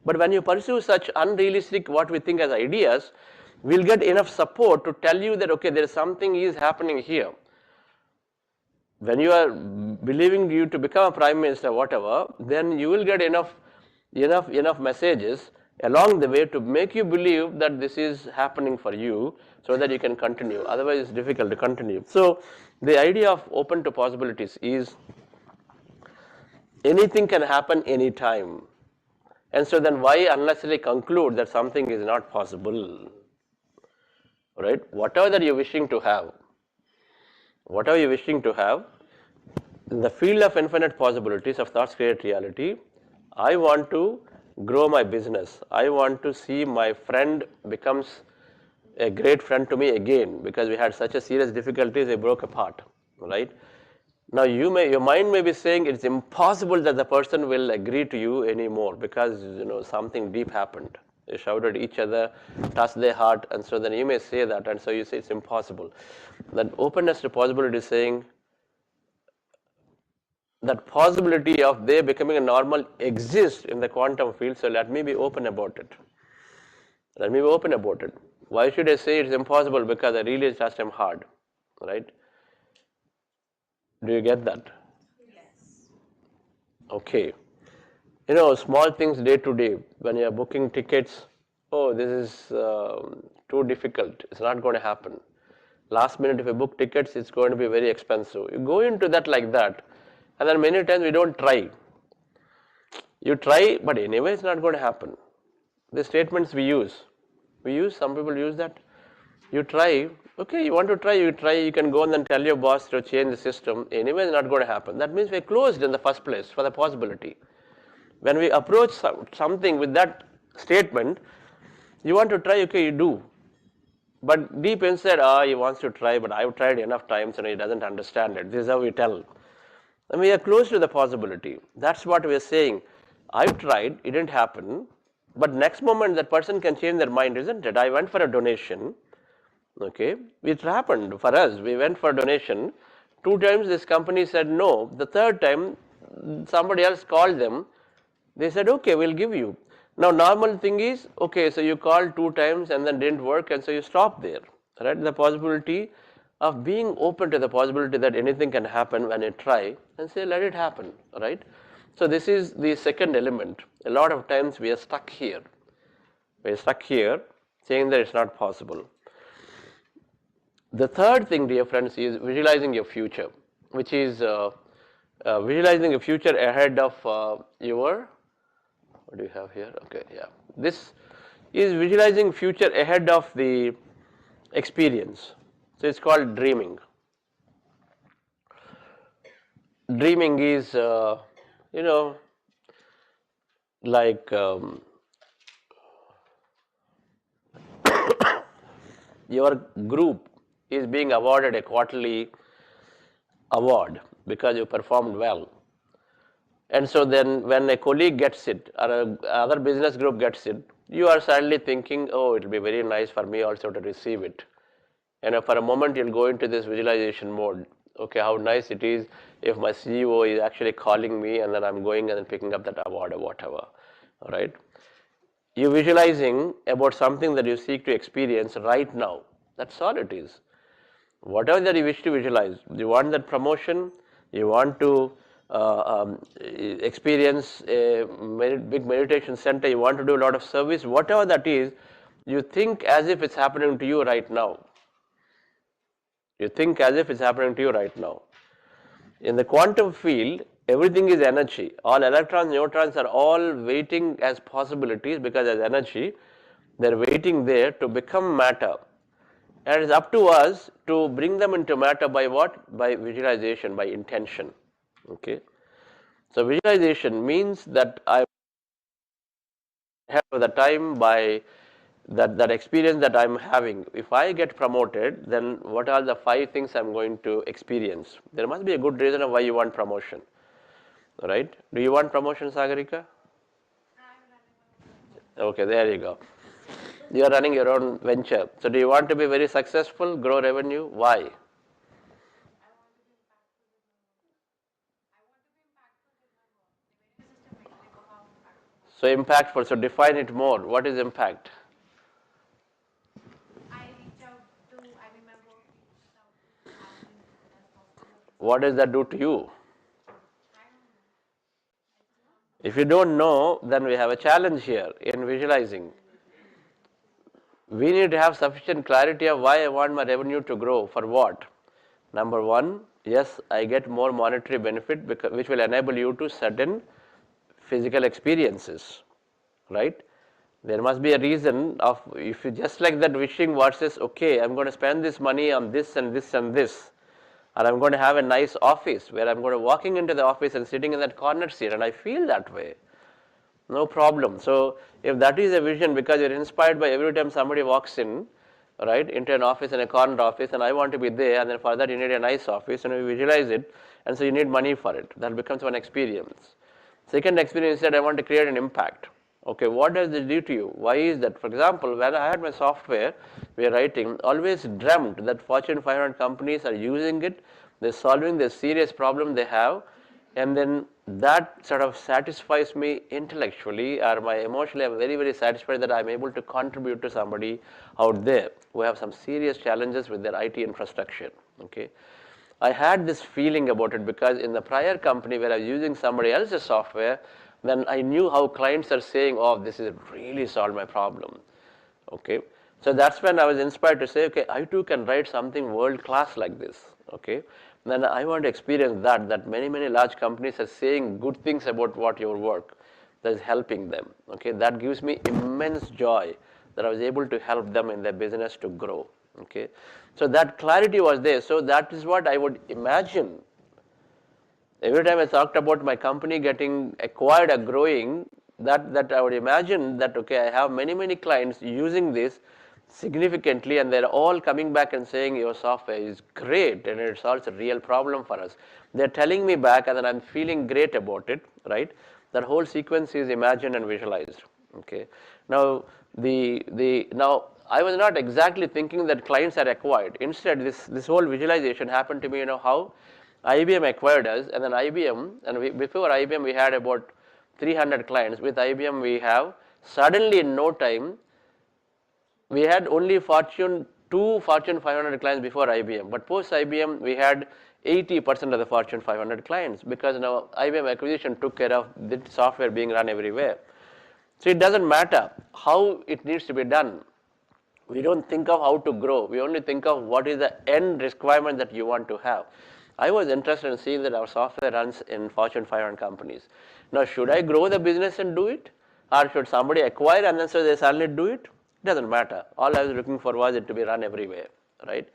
But when you pursue such unrealistic, what we think as ideas, we'll get enough support to tell you that, okay, there is something is happening here. When you are believing you to become a Prime Minister, whatever, then you will get enough messages along the way to make you believe that this is happening for you, so that you can continue. Otherwise, it's difficult to continue. So the idea of open to possibilities is anything can happen anytime. And so then why unnecessarily conclude that something is not possible? Right? Whatever that you're wishing to have, in the field of infinite possibilities of thoughts create reality, I want to grow my business. I want to see my friend becomes a great friend to me again because we had such a serious difficulties, we broke apart, right? Now your mind may be saying it's impossible that the person will agree to you anymore because something deep happened. They shouted at each other, touched their heart, and so then you may say that, and so you say it's impossible. That openness to possibility is saying that possibility of they becoming a normal exists in the quantum field, so let me be open about it. Let me be open about it. Why should I say it's impossible? Because I really just am hard, right? Do you get that? Yes. Okay. Small things day to day, when you are booking tickets, oh, this is too difficult, it's not going to happen. Last minute, if you book tickets, it's going to be very expensive. You go into that like that, and then many times we don't try. You try, but anyway, it's not going to happen. The statements we use, some people use that. You try, okay, you want to try, you can go and then tell your boss to change the system. Anyway, it's not going to happen. That means we're closed in the first place for the possibility. When we approach something with that statement, you want to try, okay, you do. But deep inside, he wants to try, but I've tried enough times and he doesn't understand it. This is how we tell. And we are close to the possibility. That's what we are saying. I've tried, it didn't happen, but next moment that person can change their mind, isn't it? I went for a donation, okay, it happened for us. We went for a donation. 2 times this company said no. The 3rd time, somebody else called them. They said, okay, we'll give you. Now, normal thing is, okay, so you called 2 times and then didn't work, and so you stop there, right? The possibility of being open to the possibility that anything can happen when you try and say, let it happen, right? So this is the second element. A lot of times we are stuck here. We are stuck here saying that it's not possible. The third thing, dear friends, is visualizing your future, which is visualizing a future ahead of your, what do you have here? Okay, yeah. This is visualizing future ahead of the experience. So it's called dreaming. Dreaming is, like your group is being awarded a quarterly award because you performed well. And so then when a colleague gets it or other business group gets it, you are suddenly thinking, oh, it will be very nice for me also to receive it. And for a moment you'll go into this visualization mode. Okay, how nice it is if my CEO is actually calling me and then I'm going and then picking up that award or whatever, all right? You're visualizing about something that you seek to experience right now. That's all it is. Whatever that you wish to visualize, you want that promotion, you want to experience a big meditation center, you want to do a lot of service, whatever that is, you think as if it's happening to you right now. You think as if it's happening to you right now. In the quantum field, everything is energy. All electrons, neutrons are all waiting as possibilities because as energy, they're waiting there to become matter. And it's up to us to bring them into matter by what? By visualization, by intention. Okay. So visualization means that I have the time by that experience that I'm having. If I get promoted, then what are the 5 things I'm going to experience? There must be a good reason of why you want promotion. Right? Do you want promotion, Sagarika? Okay, there you go. You are running your own venture. So do you want to be very successful, grow revenue? Why? So impactful. So define it more. What is impact? What does that do to you? If you don't know, then we have a challenge here in visualizing. We need to have sufficient clarity of why I want my revenue to grow. For what? Number 1, yes, I get more monetary benefit which will enable you to certain physical experiences, right? There must be a reason of, if you just like that wishing what says, okay, I'm going to spend this money on this and this and this, and I'm going to have a nice office where I'm going to walking into the office and sitting in that corner seat, and I feel that way. No problem. So if that is a vision, because you're inspired by every time somebody walks in, right, into an office, in a corner office, and I want to be there, and then for that you need a nice office, and you visualize it, and so you need money for it. That becomes one experience. Second experience is that I want to create an impact. Okay, what does this do to you? Why is that? For example, when I had my software we are writing, always dreamt that Fortune 500 companies are using it, they're solving the serious problem they have, and then that sort of satisfies me intellectually, or my emotionally I'm very, very satisfied that I'm able to contribute to somebody out there who have some serious challenges with their IT infrastructure. Okay, I had this feeling about it because in the prior company where I was using somebody else's software, then I knew how clients are saying, oh, this is really solved my problem. Okay, so that's when I was inspired to say, okay, I too can write something world class like this. Okay, then I want to experience that many large companies are saying good things about what your work that is helping them. Okay, that gives me immense joy that I was able to help them in their business to grow. Okay, so that clarity was there. So that is what I would imagine. Every time I talked about my company getting acquired or growing, that I would imagine that, okay, I have many clients using this significantly, and they're all coming back and saying your software is great and it solves a real problem for us. They're telling me back, and then I'm feeling great about it, right? That whole sequence is imagined and visualized. Okay, now now I was not exactly thinking that clients are acquired. Instead, this whole visualization happened to me. You know how IBM acquired us, and then IBM, and before IBM we had about 300 clients. With IBM we have suddenly in no time we had only two Fortune 500 clients before IBM, but post IBM we had 80% of the Fortune 500 clients, because now IBM acquisition took care of the software being run everywhere. So it doesn't matter how it needs to be done. We don't think of how to grow. We only think of what is the end requirement that you want to have. I was interested in seeing that our software runs in Fortune 500 companies. Now, should I grow the business and do it? Or should somebody acquire and then so they suddenly do it? It doesn't matter. All I was looking for was it to be run everywhere, right?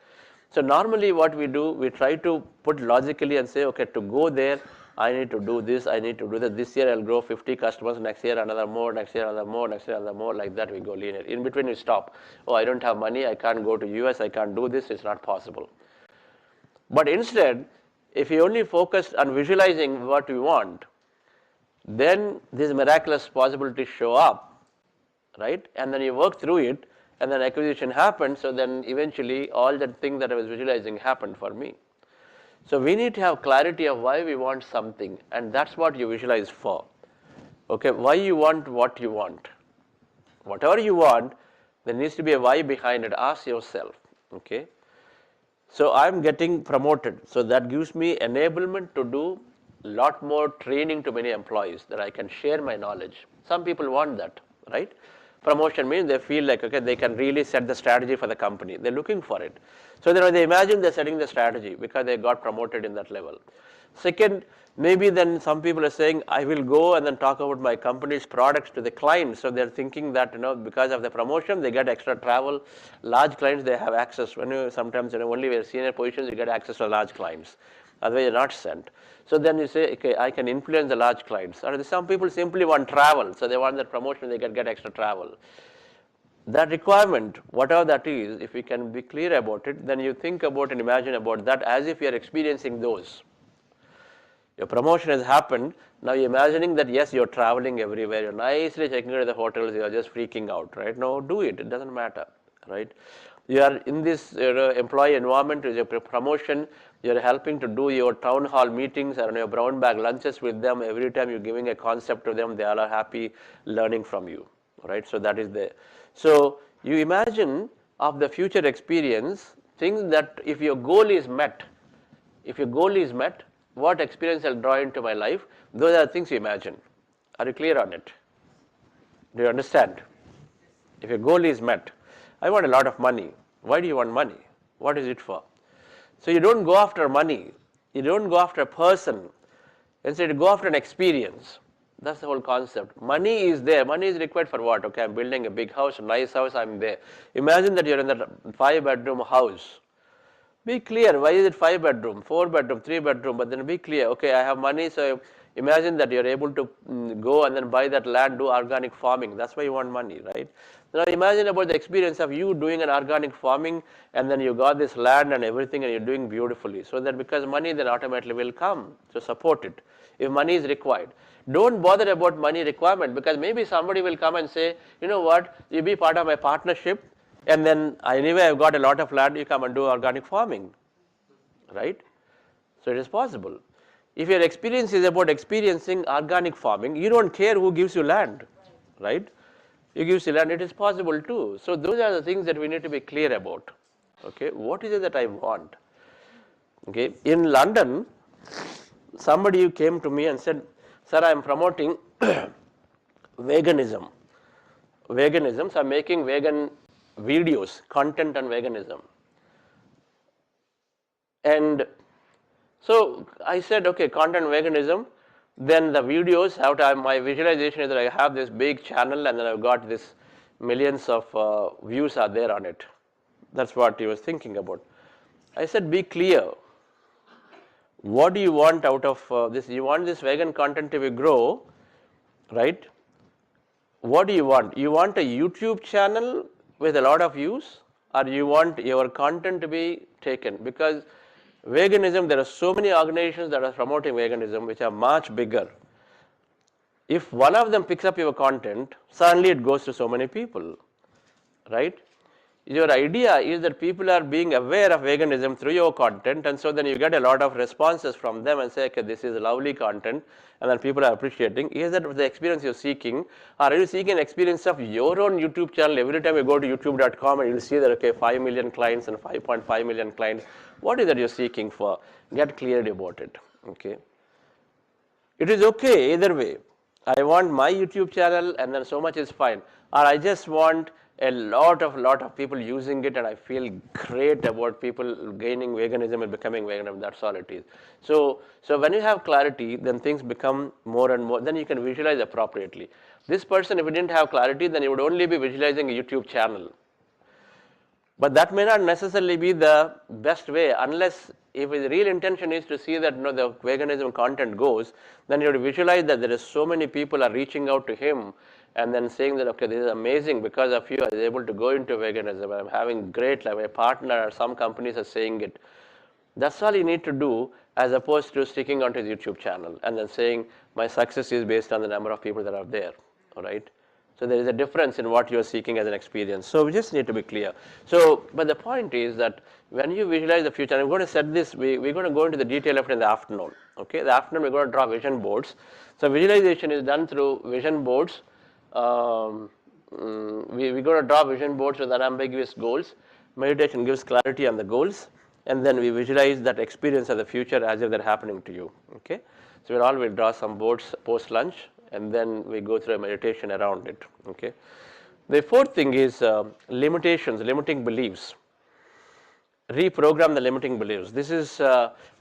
So normally what we do, we try to put logically and say, okay, to go there, I need to do this, I need to do that. This year I'll grow 50 customers, next year another more, next year another more, next year another more, like that we go linear. In between we stop. Oh, I don't have money, I can't go to US, I can't do this, it's not possible. But instead, if you only focus on visualizing what we want, then these miraculous possibilities show up, right? And then you work through it, and then acquisition happened, so then eventually all that thing that I was visualizing happened for me. So we need to have clarity of why we want something, and that's what you visualize for. Okay, why you want what you want. Whatever you want, there needs to be a why behind it. Ask yourself, okay? So I'm getting promoted, so that gives me enablement to do a lot more training to many employees, that I can share my knowledge. Some people want that, right? Promotion means they feel like, okay, they can really set the strategy for the company. They're looking for it. So then they imagine they're setting the strategy because they got promoted in that level. Second, maybe then some people are saying, I will go and then talk about my company's products to the clients. So they're thinking that, because of the promotion, they get extra travel. Large clients, they have access. When you sometimes, only with senior positions, you get access to large clients. Otherwise, you're not sent. So then you say, okay, I can influence the large clients. Or some people simply want travel. So they want that promotion, they can get extra travel. That requirement, whatever that is, if we can be clear about it, then you think about and imagine about that as if you are experiencing those. Your promotion has happened, now you're imagining that yes, you're traveling everywhere, you're nicely checking into the hotels, you're just freaking out, right? No, do it, it doesn't matter, right? You are in this employee environment with your promotion, you're helping to do your town hall meetings or your brown bag lunches with them. Every time you're giving a concept to them, they all are happy learning from you, right? So that is there. So you imagine of the future experience, things that if your goal is met, what experience I'll draw into my life, those are things you imagine. Are you clear on it? Do you understand? If your goal is met, I want a lot of money. Why do you want money? What is it for? So you don't go after money, you don't go after a person, instead you go after an experience. That's the whole concept. Money is there. Money is required for what? Okay, I'm building a big house, a nice house, I'm there. Imagine that you're in that 5-bedroom house. Be clear, why is it 5-bedroom, 4-bedroom, 3-bedroom, but then be clear, okay, I have money, so Imagine that you're able to go and then buy that land, do organic farming. That's why you want money, right? Now imagine about the experience of you doing an organic farming and then you got this land and everything and you're doing beautifully. So that because money then automatically will come to support it if money is required. Don't bother about money requirement because maybe somebody will come and say, you know what, you be part of my partnership and then anyway I've got a lot of land, you come and do organic farming, right? So it is possible. If your experience is about experiencing organic farming, you don't care who gives you land, right? You gives you land, it is possible too. So those are the things that we need to be clear about. Okay, what is it that I want? Okay, in London, somebody came to me and said, sir, I am promoting veganism. Veganism, so I'm making vegan videos, content on veganism. And so I said, okay, content veganism, then the videos have to have, my visualization is that I have this big channel and then I've got this millions of views are there on it. That's what he was thinking about. I said, be clear. What do you want out of this? You want this vegan content to be grow, right? What do you want? You want a YouTube channel with a lot of views or you want your content to be taken? Because veganism, there are so many organizations that are promoting veganism which are much bigger. If one of them picks up your content, suddenly it goes to so many people, right? Your idea is that people are being aware of veganism through your content and so then you get a lot of responses from them and say, okay, this is lovely content and then people are appreciating. Is that the experience you're seeking? Or are you seeking an experience of your own YouTube channel? Every time you go to youtube.com and you'll see that, okay, 5 million clients and 5.5 million clients. What is that you're seeking for? Get clarity about it, okay? It is okay either way. I want my YouTube channel and then so much is fine. Or I just want a lot of people using it and I feel great about people gaining veganism and becoming vegan. That's all it is. So when you have clarity, then things become more and more, then you can visualize appropriately. This person, if he didn't have clarity, then he would only be visualizing a YouTube channel. But that may not necessarily be the best way unless if his real intention is to see that the veganism content goes, then you have to visualize that there is so many people are reaching out to him and then saying that, okay, this is amazing because of you I was able to go into veganism, I'm having great, like my partner or some companies are saying it. That's all you need to do as opposed to sticking onto his YouTube channel and then saying my success is based on the number of people that are there, all right? So there is a difference in what you are seeking as an experience. So we just need to be clear. So, but the point is that when you visualize the future, I'm going to set this, we're going to go into the detail of it in the afternoon. Okay, the afternoon we're going to draw vision boards. So visualization is done through vision boards. We're going to draw vision boards with unambiguous goals. Meditation gives clarity on the goals. And then we visualize that experience of the future as if they're happening to you. Okay, so we'll draw some boards post lunch and then we go through a meditation around it. Okay, the fourth thing is limitations, limiting beliefs. Reprogram the limiting beliefs. This is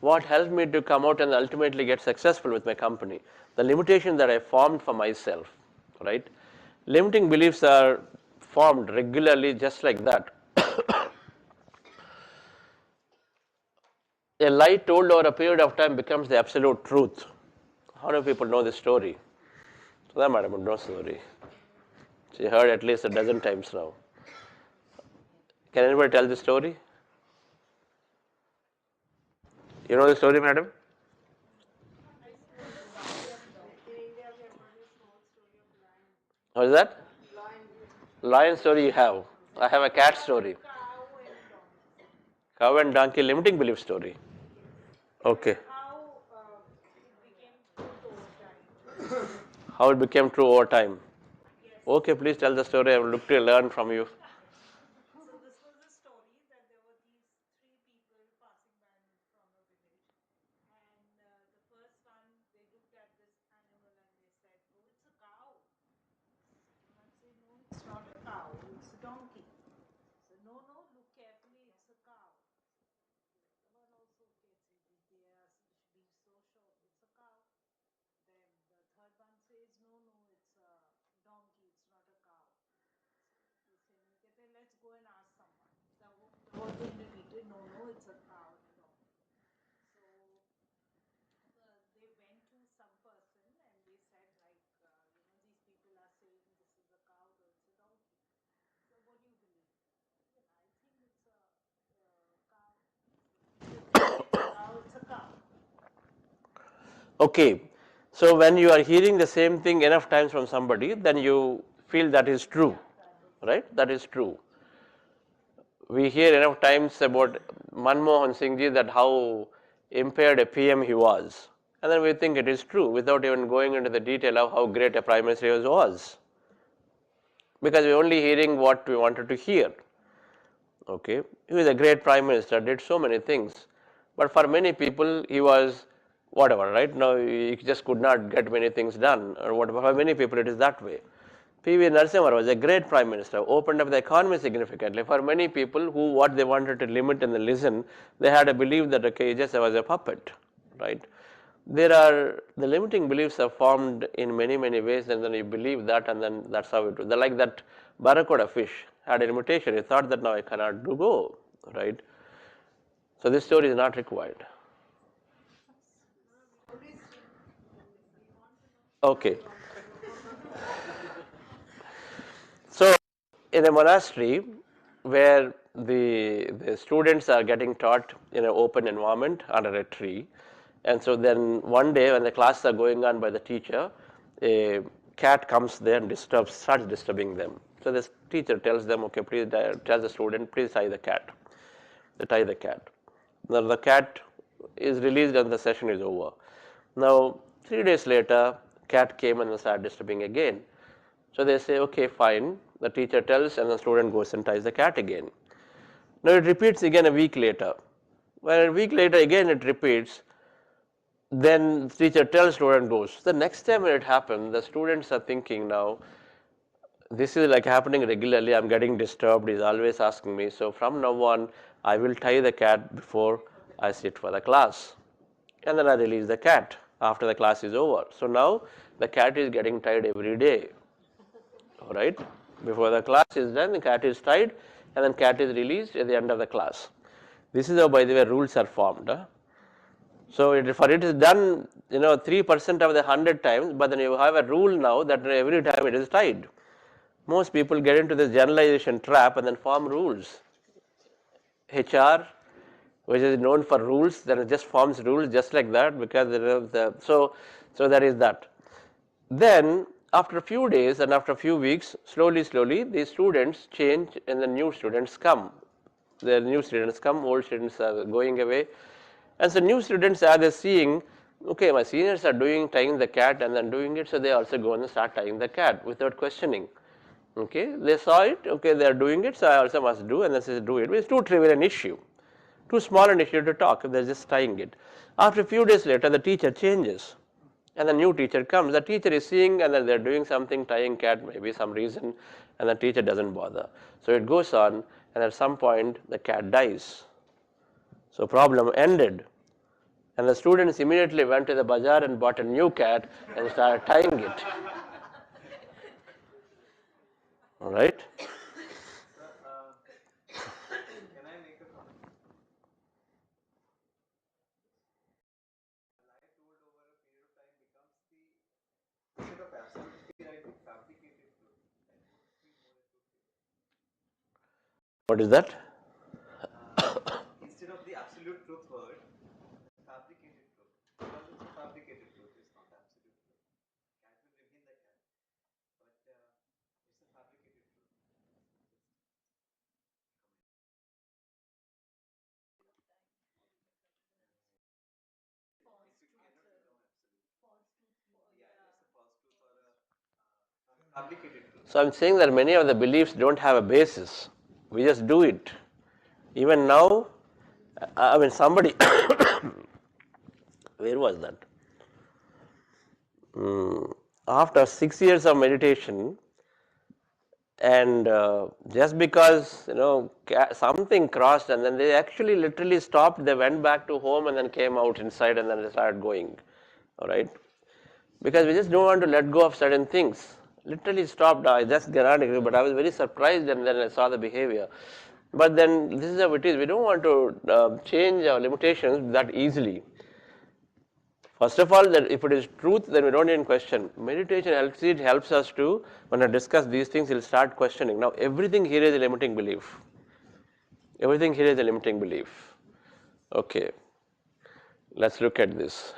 what helped me to come out and ultimately get successful with my company. The limitation that I formed for myself, right? Limiting beliefs are formed regularly just like that. A lie told over a period of time becomes the absolute truth. How many people know this story? So that madam would know story. She heard at least a dozen times now. Can anybody tell the story? You know the story, madam? What is that? Lion story you have. I have a cat story. Cow and donkey limiting belief story. Okay. How it became true over time. Okay, please tell the story. I will look to learn from you. So this was a story that there were these three people passing by from a village, and the first one they looked at this animal and they said, "Oh, it's a cow." One said, "No, it's not a cow. It's a donkey." So no, no, look carefully. It's a cow. The one also gets it. They are being so sure it's a cow. Then the third one says, "No, no, it's a donkey. It's not a cow." They say, "Okay, then let's go and ask someone." The whole thing repeated, "No, no, it's a cow and a donkey." So they went to some person Okay, so when you are hearing the same thing enough times from somebody, then you feel that is true, right? That is true. We hear enough times about Manmohan Singh ji that how impaired a PM he was, and then we think it is true without even going into the detail of how great a Prime Minister he was, because we're only hearing what we wanted to hear. Okay, he was a great Prime Minister, did so many things, but for many people he was whatever, right? Now he just could not get many things done, or whatever. For many people it is that way. P.V. Narasimha was a great Prime Minister, opened up the economy significantly. For many people who what they wanted to limit and listen, they had a belief that okay, he just was a puppet, right? There are the limiting beliefs are formed in many ways, and then you believe that, and then that's how it was. They're like that barracuda fish had a limitation. He thought that now I cannot do go, right? So this story is not required. Okay. So in a monastery where the students are getting taught in an open environment under a tree, and so then one day when the classes are going on by the teacher, a cat comes there and starts disturbing them. So this teacher tells them, okay, please tell the student, please tie the cat. They tie the cat. Now the cat is released and the session is over. Now 3 days later, cat came and started disturbing again. So they say, okay, fine. The teacher tells and the student goes and ties the cat again. Now it repeats again a week later. When a week later again it repeats, then the teacher tells, student goes. The next time when it happens, the students are thinking now, this is like happening regularly, I'm getting disturbed, he's always asking me. So from now on, I will tie the cat before I sit for the class. And then I release the cat after the class is over. So now the cat is getting tied every day. All right, before the class is done, the cat is tied, and then cat is released at the end of the class. This is how, by the way, rules are formed. So for it is done, 3% of the 100 times, but then you have a rule now that every time it is tied. Most people get into this generalization trap and then form rules. HR, which is known for rules, then it just forms rules just like that because so that is that. Then after a few days and after a few weeks, slowly, the students change and the new students come. The new students come, old students are going away. And so new students are seeing, okay, my seniors are tying the cat and then doing it, so they also go and start tying the cat without questioning. Okay, they saw it, okay, they are doing it, so I also must do, and then they do it. It's too trivial an issue, too small an issue to talk if they're just tying it. After a few days later, the teacher changes. And the new teacher comes. The teacher is seeing and then they're doing something, tying cat, maybe some reason, and the teacher doesn't bother. So it goes on, and at some point the cat dies. So problem ended. And the students immediately went to the bazaar and bought a new cat and started tying it. All right? Can I make a comment? Lie told over a period of time becomes instead of absolutely right, fabricated truth. What is that? Instead of the absolute truth word, fabricated truth. Because it's a fabricated truth, it's not absolute truth. Cat will remain the cat, but it's a fabricated truth. Fabricated truth. So I'm saying that many of the beliefs don't have a basis. We just do it. Even now, I mean, somebody, where was that? After 6 years of meditation, and just because something crossed, and then they actually literally stopped, they went back to home and then came out inside and then they started going. All right, because we just don't want to let go of certain things. Literally stopped. I just cannot agree, but I was very surprised, and then I saw the behavior. But then this is how it is. We don't want to change our limitations that easily. First of all, that if it is truth, then we don't even question. Meditation helps us to, when I discuss these things, we'll start questioning. Now, everything here is a limiting belief. Everything here is a limiting belief. Okay, let's look at this.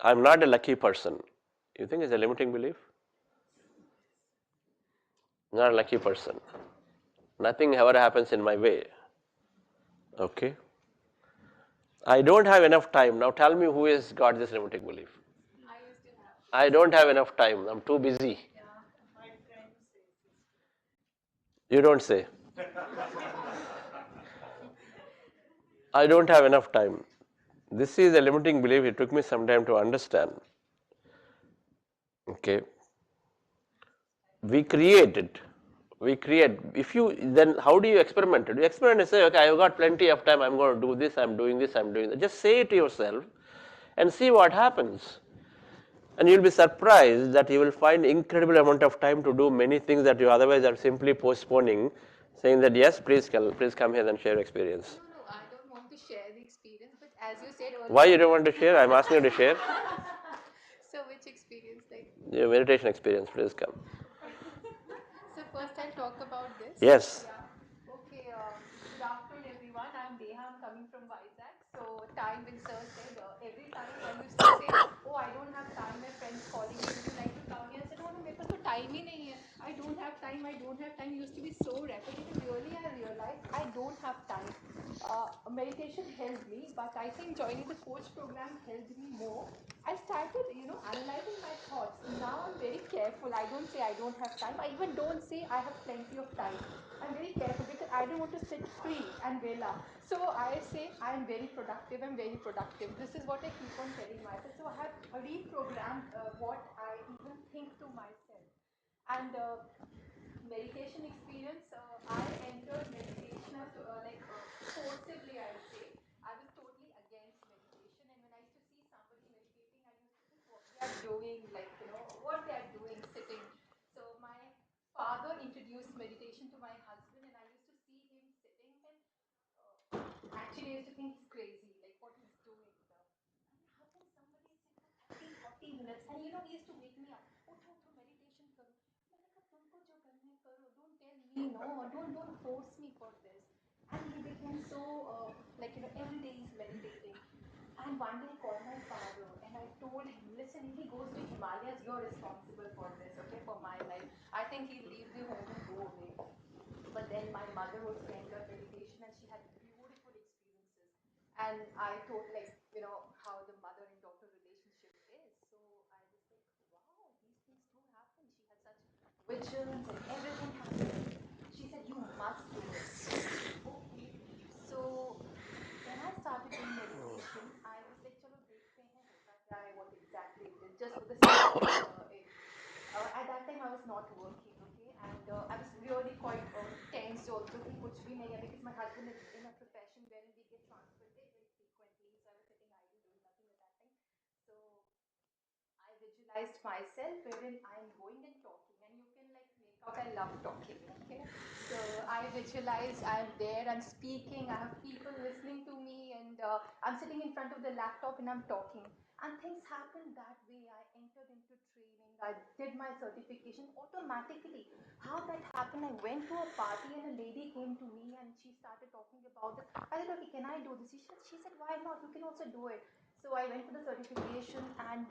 I'm not a lucky person. You think it's a limiting belief? Not a lucky person. Nothing ever happens in my way. Okay. I don't have enough time. Now tell me who has got this limiting belief. I used to have. I don't have enough time. I'm too busy. Yeah. My friend says this. You don't say. I don't have enough time. This is a limiting belief. It took me some time to understand. Okay. We create it. We create. If you then, how do you experiment it? You experiment and say, okay, I've got plenty of time. I'm going to do this. I'm doing this. I'm doing that. Just say it to yourself, and see what happens. And you'll be surprised that you will find incredible amount of time to do many things that you otherwise are simply postponing, saying that yes, please come here and share experience. No, I don't want to share the experience, but as you said earlier. Why you don't want to share? I'm asking you to share. So which experience, like? Your meditation experience, please come. So first I'll talk about this. Yes. Yeah. Okay. Good afternoon, everyone. I'm Deha. I'm coming from Vizag. So time when sir said every time I used to say, oh, I don't have time. My friends calling me, would you like to come here? I said, no, मेरे पास तो time ही नहीं है. I don't have time. I don't have time. It used to be so repetitive. Really, I realized I don't have time. Meditation helped me, but I think joining the coach program helped me more. I started, analyzing my thoughts. Now I'm very careful. I don't say I don't have time. I even don't say I have plenty of time. I'm very careful because I don't want to sit free and vela. So I say I am very productive. I'm very productive. This is what I keep on telling myself. So I have reprogrammed what I even think to myself. And meditation experience, I entered meditation as forcibly, I would say. I was totally against meditation, and when I used to see somebody meditating, I used to think what they are doing, what they are doing sitting. So my father introduced meditation to my husband, and I used to see him sitting, and actually I used to think he's crazy, like what he's doing. I mean, how can somebody sit for 30, 40 minutes? And he used to wake me up. उठो उठो meditation करो. मैंने कहा तुमको जो करना है करो. Don't tell me no. Don't force me for this. And he became so every day he's meditating. And one day I called my father and I told him, listen, if he goes to Himalayas, you're responsible for this, okay, for my life. I think he'll leave the home and go away. But then my mother also entered meditation and she had beautiful experiences. And I told how the mother and daughter relationship is. So I was like, wow, these things do happen. She had such visions and everything happened. She said, you must do it. Okay. So when I started doing meditation, I was like, chalo dekhte hain hota kya hai, what exactly it is, just for the sake of it. At that time, I was not working, okay, and I was really quite tense also कि कुछ भी नहीं है because my husband is in a profession wherein we get transferred very frequently, so I was sitting idle doing nothing at that time. So I visualized myself wherein I'm going and talking, and you can make out I love talking, okay? So I visualized I'm there, I'm speaking, I have people listening to me, and I'm sitting in front of the laptop and I'm talking. And things happened that way. I entered into training, I did my certification automatically. How that happened, I went to a party and a lady came to me and she started talking about this. I said, okay, can I do this? She said, why not? You can also do it. So I went for the certification and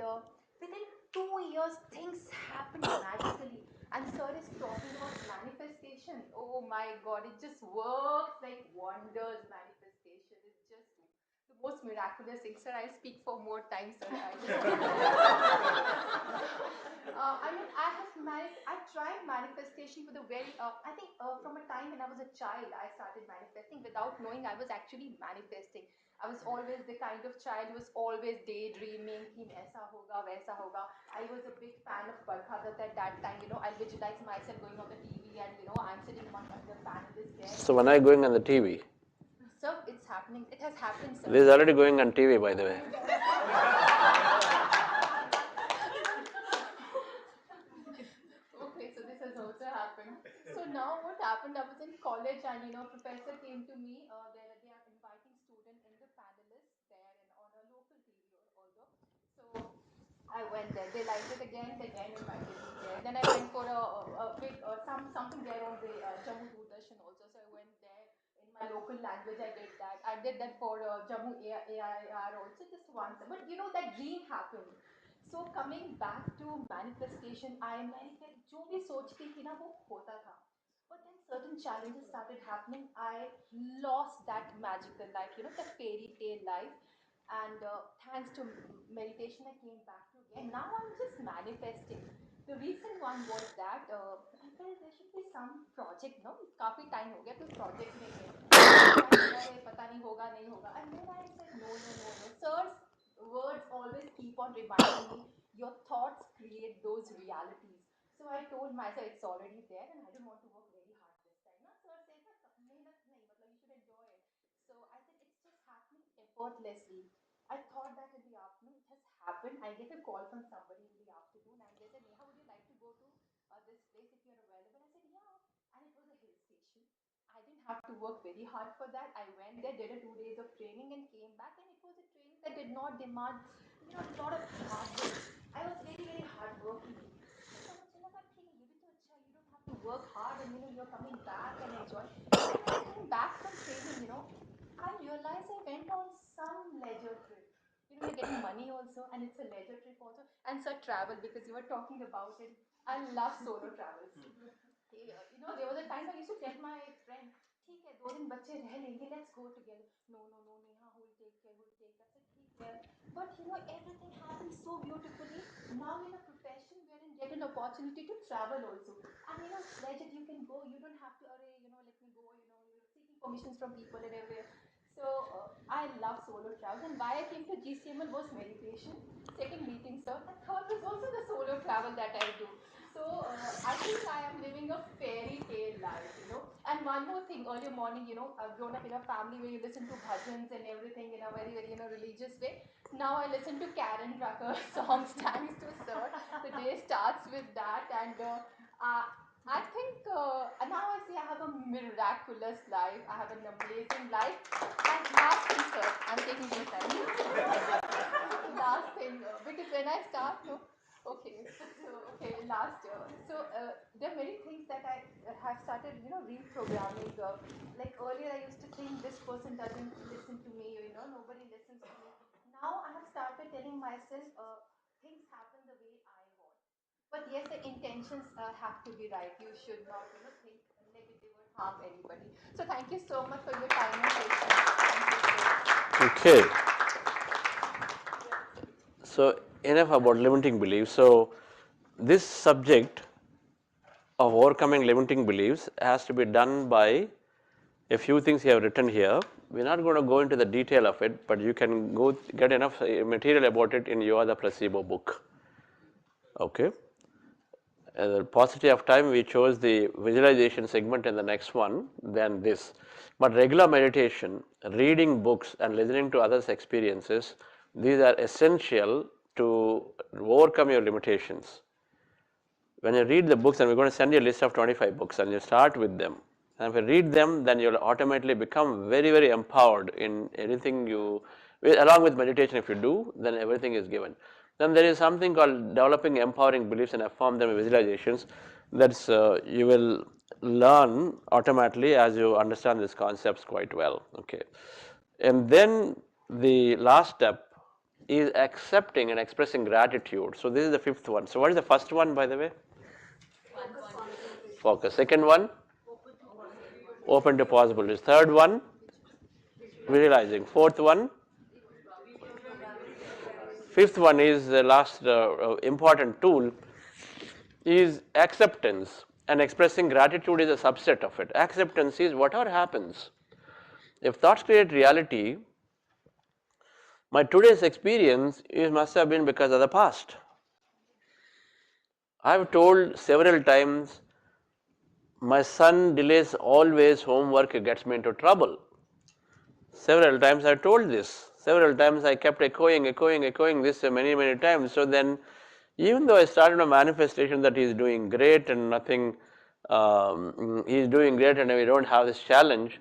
within 2 years, things happened magically. And sir is talking about manifestation. Oh my God, it just works like wonders. Manifestation is just the most miraculous thing. Sir, I'll speak for more time, sir. I tried manifestation for the very, I think from a time when I was a child, I started manifesting without knowing I was actually manifesting. I was always the kind of child who was always daydreaming, कि ऐसा होगा, वैसा होगा. I was a big fan of Barkha at that time. I visualized myself going on the TV and, I'm sitting under the panelist there. So when are you going on the TV? Sir, it's happening. It has happened, sir. This is already going on TV, by the way. Okay, so this has also happened. So now what happened, I was in college and, professor came to me. They are inviting students in the panelists there and on a local TV also. So I went there. They liked it again. They again invited me there. Then I went for a big something there on the Jammu Doordarshan also. So I went there in my local language, I did that. I did that for Jammu AIR also, just once. But you know, that dream happened. So coming back to manifestation, I manifest, जो भी सोचती थी ना वो होता था. But then certain challenges started happening. I lost that magical life, you know, the fairy tale life. And thanks to meditation, I came back to again. Now I'm just manifesting. The recent one was that I felt there should be some project, no? काफी time हो गया तो project में है. अरे पता नहीं होगा नहीं होगा. And then I said no. Sir's words always keep on reminding me. Your thoughts create those realities. So I told myself it's already there, and I don't want to work very hard this time. No, sir says that मेहनत नहीं, मतलब you should enjoy it. So I said it's just happening effortlessly. I thought that in the afternoon it has happened. I get a call from somebody in the afternoon, and they said, Neha, would you like to go to this place if you're available? I said, yeah. And it was a hill station. I didn't have to work very hard for that. I went there, did a 2 days of training, and came back. And it was a training that did not demand, you know, a lot of hard work. I was very hardworking. So Chandra, you don't have to work hard, and you know you're coming back and enjoy. And when I came back from training, you know, I realized I went on some leisure trip. You know, you're getting money also, and it's a leisure trip also. And so travel, because you were talking about it. I love solo travels. You know, there was a time I used to tell my friend, ठीक है 2 दिन बच्चे रह लेंगे, let's go together. No, Neha, who will take care? I said, ठीक है. But you know, everything happens so beautifully. Now in a profession wherein get an opportunity to travel also. And you know, pleasure you can go. You don't have to, you know, let me go. You know, you're seeking permissions from people and everywhere. So I love solo travel. And why I came to GCML was meditation. Second meeting, sir. And third was also the solo travel that I do. So I think I am living a fairy tale life, you know. And one more thing, earlier morning, you know, I've grown up in a family where you listen to bhajans and everything in a very, you know, religious way. Now I listen to Karen Drucker songs, thanks to Sir. The day starts with that, and I think now I say I have a miraculous life. I have an amazing life. And last thing, sir, I'm taking your time. Last thing, because when I start, no. Okay, last year. So there are many things that I have started, you know, reprogramming. Like earlier, I used to think this person doesn't listen to me, you know, nobody listens to me. Now I have started telling myself things happen the way I want. But yes, the intentions have to be right. You should not, you know, think negative or harm anybody. So thank you so much for your time and patience. Thank you. Okay. So enough about limiting beliefs. So this subject of overcoming limiting beliefs has to be done by a few things you have written here. We're not going to go into the detail of it, but you can go get enough material about it in your the Placebo book. Okay. As a paucity of time, we chose the visualization segment in the next one than this. But regular meditation, reading books and listening to others' experiences, these are essential to overcome your limitations. When you read the books, and we're going to send you a list of 25 books, and you start with them. And if you read them, then you'll automatically become very empowered in anything you, along with meditation, if you do, then everything is given. Then there is something called developing empowering beliefs, and I form them visualizations. That's you will learn automatically as you understand these concepts quite well. Okay, and then the last step is accepting and expressing gratitude. So this is the fifth one. So what is the first one, by the way? Focus. Second one, open to possibilities. Third one, visualizing. Fourth one, fifth one is the last important tool is acceptance, and expressing gratitude is a subset of it. Acceptance is whatever happens. If thoughts create reality, my today's experience must have been because of the past. I've told several times, my son delays always homework, gets me into trouble. Several times I told this. Several times I kept echoing this many times. So then, even though I started a manifestation that he is doing great and nothing, he is doing great and we don't have this challenge,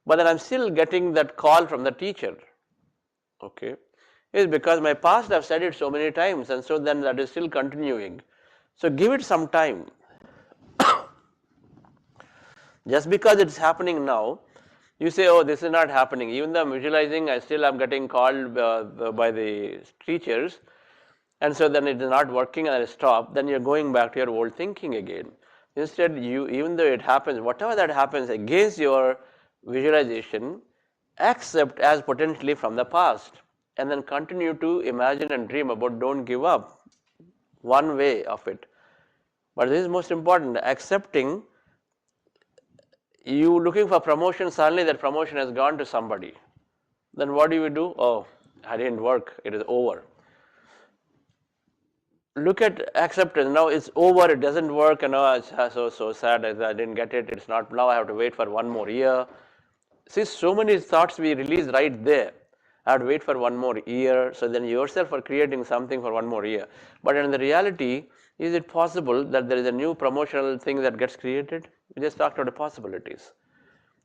but then I'm still getting that call from the teacher. Okay, it's because my past I've said it so many times, and so then that is still continuing. So give it some time. Just because it's happening now, You say, oh, this is not happening. Even though I'm visualizing, I still am getting called by the teachers, and so then it is not working and I stop, then you're going back to your old thinking again. Instead, you, even though it happens, whatever that happens against your visualization, accept as potentially from the past, and then continue to imagine and dream about, don't give up. One way of it. But this is most important, accepting. You looking for promotion, suddenly that promotion has gone to somebody. Then what do you do? Oh, I didn't work, it is over. Look at acceptance. Now it's over, it doesn't work, and now it's so sad, I didn't get it, it's not, now I have to wait for one more year. See, so many thoughts we release right there. I have to wait for one more year, so then yourself are creating something for one more year. But in the reality, is it possible that there is a new promotional thing that gets created? We just talked about the possibilities.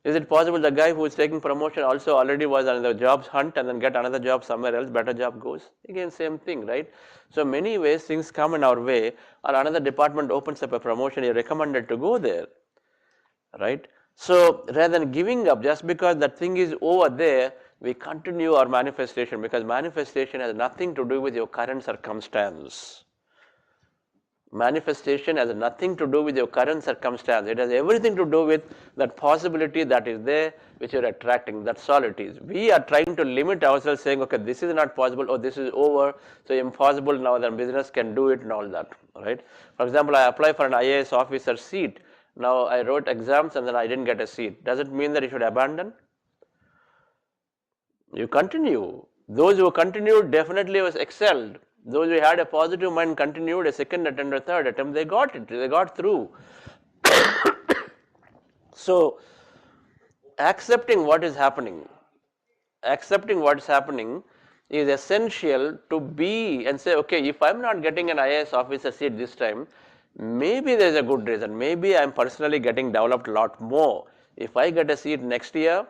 Is it possible the guy who is taking promotion also already was on the jobs hunt and then get another job somewhere else, better job goes? Again, same thing, right? So many ways things come in our way, or another department opens up a promotion, you're recommended to go there, right? So rather than giving up just because that thing is over there, we continue our manifestation, because manifestation has nothing to do with your current circumstance. Manifestation has nothing to do with your current circumstance. It has everything to do with that possibility that is there, which you're attracting. That's all it is. We are trying to limit ourselves, saying, okay, this is not possible, or this is over, so impossible now, then business can do it and all that, right? For example, I apply for an IAS officer seat. Now I wrote exams and then I didn't get a seat. Does it mean that you should abandon? You continue. Those who continued definitely was excelled. Those who had a positive mind continued a second attempt or third attempt, they got it, they got through. So, accepting what is happening is essential to be and say, okay, if I'm not getting an IAS officer seat this time, maybe there's a good reason. Maybe I'm personally getting developed a lot more. If I get a seat next year,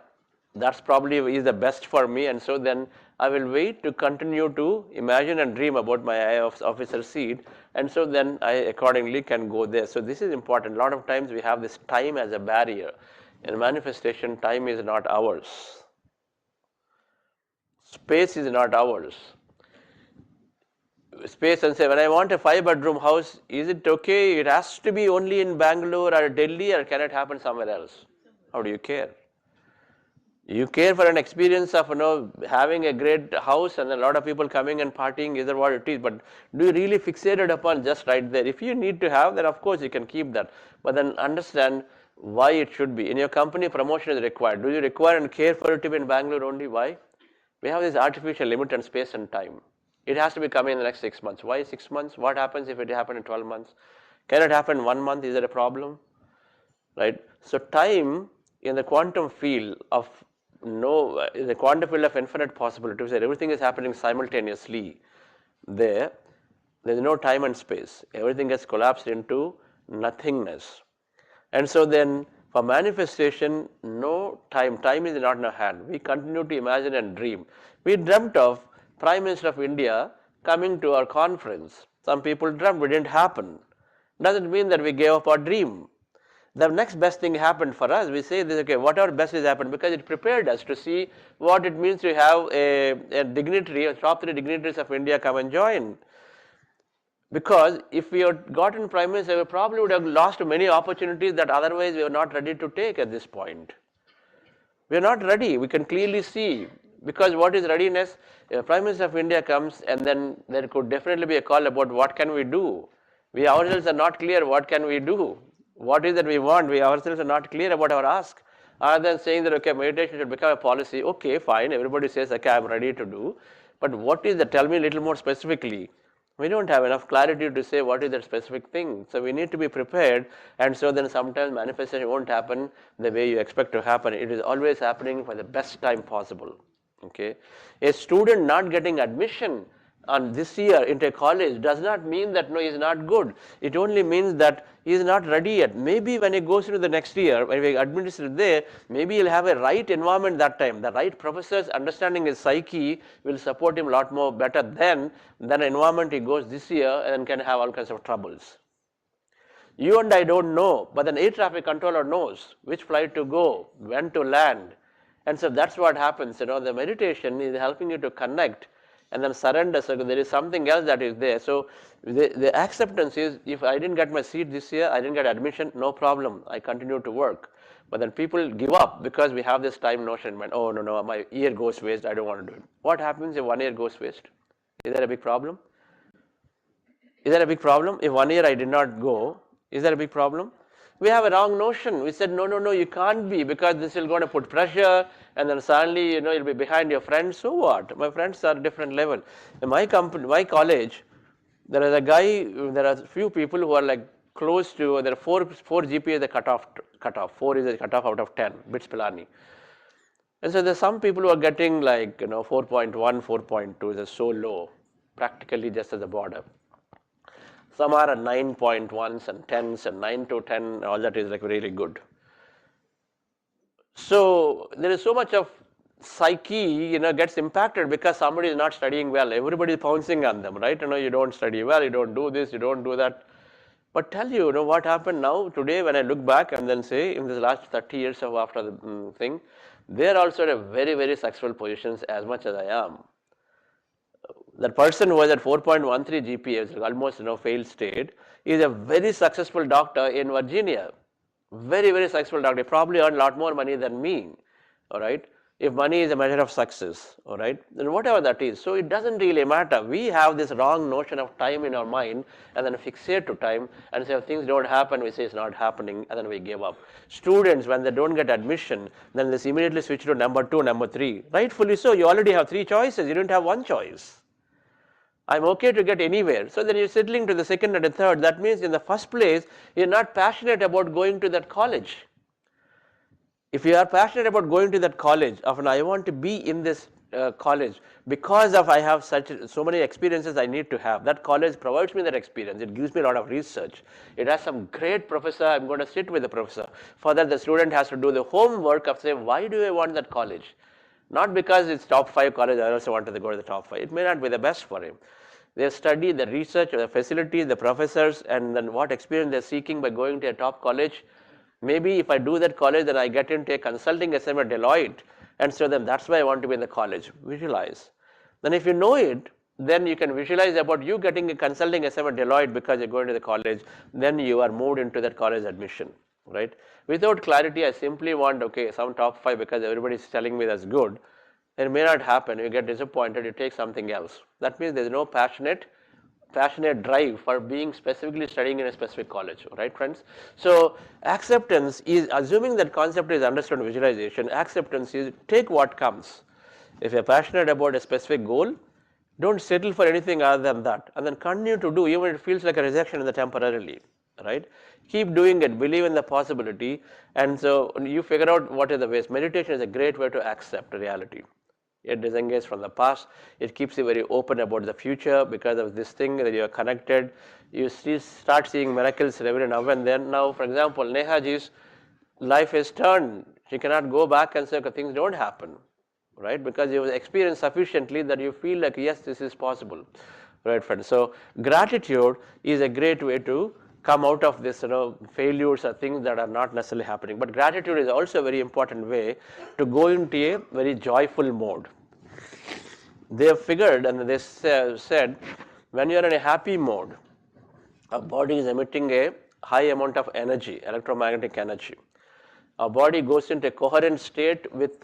that's probably is the best for me, and so then I will wait to continue to imagine and dream about my IAS officer seat, and so then I accordingly can go there. So this is important. A lot of times we have this time as a barrier. In manifestation, time is not ours. Space is not ours. Space, and say, when I want a 5-bedroom house, is it okay? It has to be only in Bangalore or Delhi, or can it happen somewhere else? How do you care? You care for an experience of having a great house and a lot of people coming and partying, is that what it is? But do you really fixate it upon just right there? If you need to have that, of course you can keep that. But then understand why it should be. In your company, promotion is required. Do you require and care for it to be in Bangalore only? Why? We have this artificial limit on space and time. It has to be coming in the next 6 months. Why 6 months? What happens if it happens in 12 months? Can it happen in 1 month? Is there a problem? Right? So time in the quantum field of in the quantum field of infinite possibilities, where everything is happening simultaneously, there is no time and space. Everything gets collapsed into nothingness. And so then for manifestation, no time. Time is not in our hand. We continue to imagine and dream. We dreamt of Prime Minister of India coming to our conference. Some people dreamt, it didn't happen. Doesn't mean that we gave up our dream. The next best thing happened for us. We say this, okay, whatever best has happened, because it prepared us to see what it means to have a dignitary, a top 3 dignitaries of India come and join. Because if we had gotten Prime Minister, we probably would have lost many opportunities that otherwise we were not ready to take at this point. We are not ready, we can clearly see. Because what is readiness? If Prime Minister of India comes, and then there could definitely be a call about what can we do. We ourselves are not clear what can we do. What is that we want? We ourselves are not clear about our ask. Other than saying that, okay, meditation should become a policy, okay, fine, everybody says, okay, I'm ready to do. But what is that? Tell me a little more specifically. We don't have enough clarity to say what is that specific thing. So we need to be prepared, and so then sometimes manifestation won't happen the way you expect to happen. It is always happening for the best time possible. Okay, a student not getting admission on this year into a college does not mean that no, he is not good. It only means that he is not ready yet. Maybe when he goes into the next year, when we administer there, maybe he'll have a right environment that time. The right professors understanding his psyche will support him a lot more better than an environment he goes this year and can have all kinds of troubles. You and I don't know, but an air traffic controller knows which flight to go, when to land, And so that's what happens, the meditation is helping you to connect and then surrender. So there is something else that is there. So the acceptance is, if I didn't get my seat this year, I didn't get admission, no problem, I continue to work. But then people give up because we have this time notion in mind, oh no, my year goes waste, I don't want to do it. What happens if 1 year goes waste? Is that a big problem? Is that a big problem? If 1 year I did not go, is that a big problem? We have a wrong notion. We said, no, you can't be, because this is going to put pressure, and then suddenly, you'll be behind your friends. So what? My friends are different level. In my college, there is a guy, there are few people who are like close to, there are four GPA is the cutoff. 4 is the cutoff out of 10, BITS Pilani. And so there's some people who are getting like, 4.1, 4.2, is so low, practically just at the border. Some are at 9.1s and 10s, and 9 to 10, all that is like really good. So there is so much of psyche, gets impacted because somebody is not studying well. Everybody is pouncing on them, right? You don't study well, you don't do this, you don't do that. But tell you, what happened now today when I look back and then say in the last 30 years of after the thing, they are also at a very, very successful positions as much as I am. That person who was at 4.13 GPA, almost failed state, is a very successful doctor in Virginia. Very, very successful doctor. He probably earned a lot more money than me. All right. If money is a measure of success, all right, then whatever that is. So it doesn't really matter. We have this wrong notion of time in our mind and then fixate to time and say if things don't happen, we say it's not happening, and then we give up. Students, when they don't get admission, then they immediately switch to number 2, number 3. Rightfully so. You already have 3 choices. You don't have 1 choice. I'm okay to get anywhere. So then you're settling to the second and the third. That means in the first place, you're not passionate about going to that college. If you are passionate about going to that college, often I want to be in this college because of I have so many experiences I need to have. That college provides me that experience. It gives me a lot of research. It has some great professor. I'm going to sit with the professor. For that, the student has to do the homework of say, why do I want that college? Not because it's top 5 college, I also wanted to go to the top 5. It may not be the best for him. They study the research, the facilities, the professors, and then what experience they're seeking by going to a top college. Maybe if I do that college, then I get into a consulting assignment at Deloitte, and so then that's why I want to be in the college. Visualize. Then if you know it, then you can visualize about you getting a consulting assignment at Deloitte because you're going to the college, then you are moved into that college admission, right? Without clarity, I simply want, okay, some top 5 because everybody is telling me that's good. It may not happen. You get disappointed, you take something else. That means there's no passionate drive for being specifically studying in a specific college, right friends? So acceptance is, assuming that concept is understood in visualization, acceptance is take what comes. If you're passionate about a specific goal, don't settle for anything other than that, and then continue to do even if it feels like a rejection in the temporarily, right? Keep doing it, believe in the possibility, and so you figure out what is the ways. Meditation is a great way to accept reality. It disengages from the past. It keeps you very open about the future because of this thing that you are connected. You start seeing miracles every now and then. Now, for example, Nehaji's life is turned. She cannot go back and say, okay, things don't happen, right? Because you have experienced sufficiently that you feel like, yes, this is possible, right, friends? So gratitude is a great way to come out of this, failures or things that are not necessarily happening. But gratitude is also a very important way to go into a very joyful mode. They have figured and they said, when you are in a happy mode, our body is emitting a high amount of energy, electromagnetic energy. Our body goes into a coherent state with